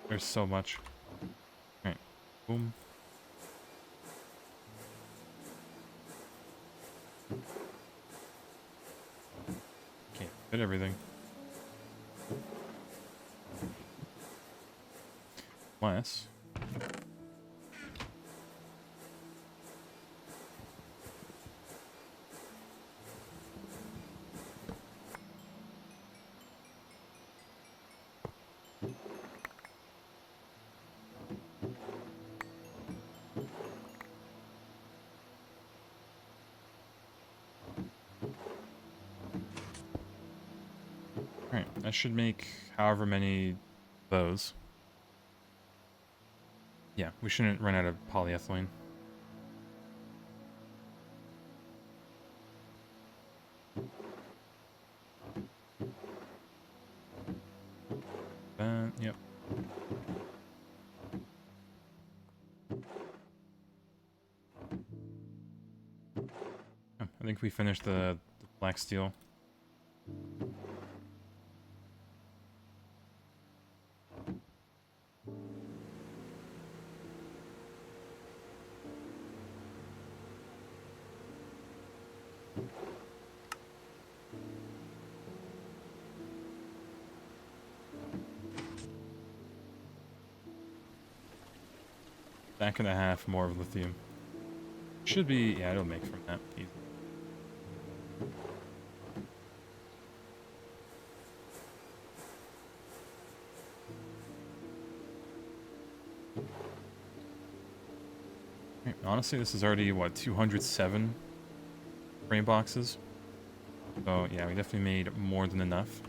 There's so much. Alright. Boom. Can't fit everything. Unless... Alright, that should make however many of those. Yeah, we shouldn't run out of polyethylene. Yep. Oh, I think we finished the black steel. Stack and a half more of lithium. Should be, yeah, it'll make from that easy. Honestly, this is already, what, 207 frame boxes? So, yeah, we definitely made more than enough.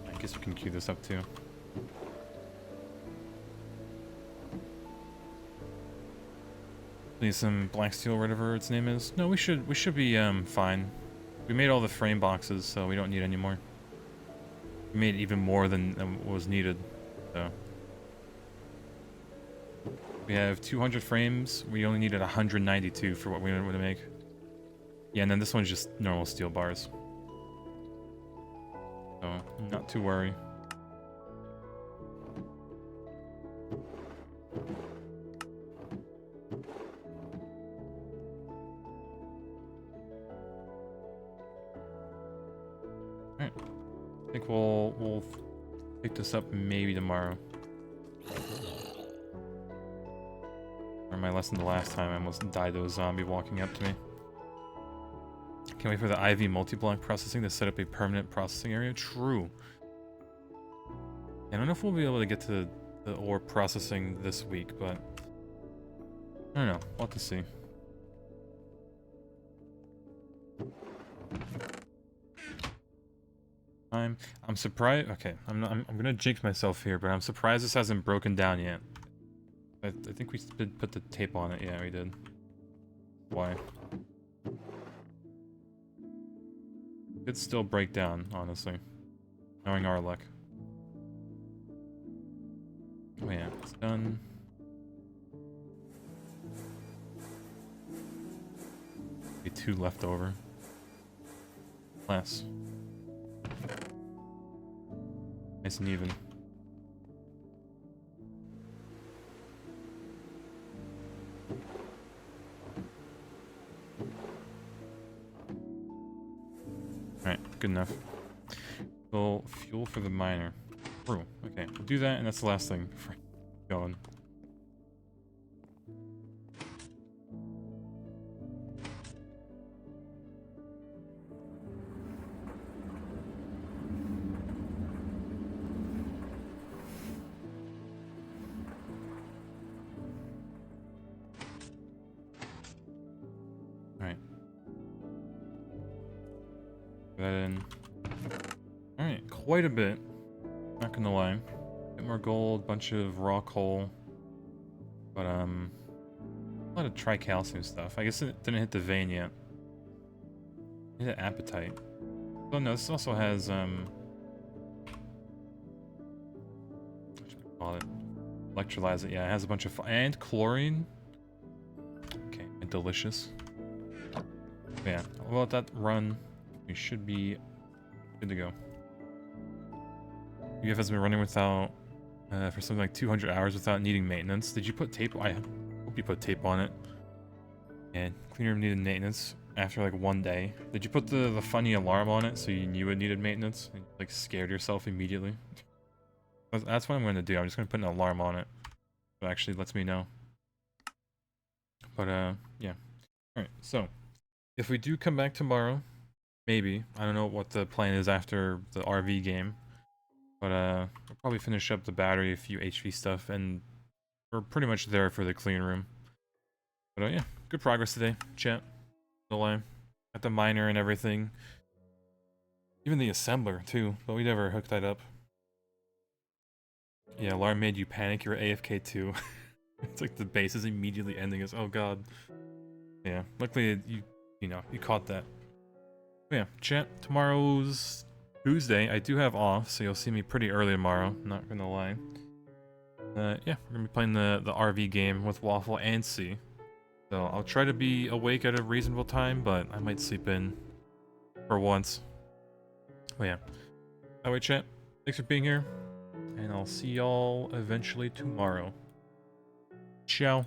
I guess we can queue this up too. Need some black steel, whatever its name is. No, we should be fine. We made all the frame boxes, so we don't need any more. We made even more than was needed, so. We have 200 frames. We only needed 192 for what we wanted to make. Yeah, and then this one's just normal steel bars. So, not to worry. Alright. I think we'll pick this up maybe tomorrow. Or my lesson the last time, I almost died to a zombie walking up to me. Can't wait for the IV multi-block processing to set up a permanent processing area. True. I don't know if we'll be able to get to the ore processing this week, but I don't know. We'll have to see. I'm surprised. Okay, I'm gonna jinx myself here, but I'm surprised this hasn't broken down yet. I think we did put the tape on it. Yeah, we did. Why? Could still break down, honestly. Knowing our luck. Oh yeah, it's done. Be 2 left over. Less. Nice and even. Alright, good enough. Well, fuel for the miner. True. Okay, we'll do that, and that's the last thing before going. Alright. Put that in. Alright, quite a bit. Not gonna lie. Bit more gold, bunch of raw coal. But, a lot of tricalcium stuff. I guess it didn't hit the vein yet. It hit appetite. Oh no, this also has, what should we call it? Electrolyze it, yeah, it has a bunch of, and chlorine. Okay, and delicious. But yeah, I'll let that run. We should be good to go. UF has been running without, for something like 200 hours without needing maintenance. Did you put tape? I hope you put tape on it. And Cleanroom needed maintenance after like 1 day. Did you put the funny alarm on it so you knew it needed maintenance? And like scared yourself immediately? That's what I'm going to do. I'm just going to put an alarm on it. It actually lets me know. But yeah. Alright, so if we do come back tomorrow, maybe. I don't know what the plan is after the RV game. But we'll probably finish up the battery, a few HV stuff, and we're pretty much there for the clean room. But yeah, good progress today, chat. No lie. Got the miner and everything. Even the assembler too, but we never hooked that up. Yeah, alarm made you panic, you're AFK too. It's like the base is immediately ending us. Oh god. Yeah, luckily you know, you caught that. But yeah, chat, tomorrow's Tuesday. I do have off, so you'll see me pretty early tomorrow, not gonna lie. Yeah, we're gonna be playing the RV game with Waffle and C. So I'll try to be awake at a reasonable time, but I might sleep in for once. But yeah. Anyway, chat, thanks for being here, and I'll see y'all eventually tomorrow. Ciao.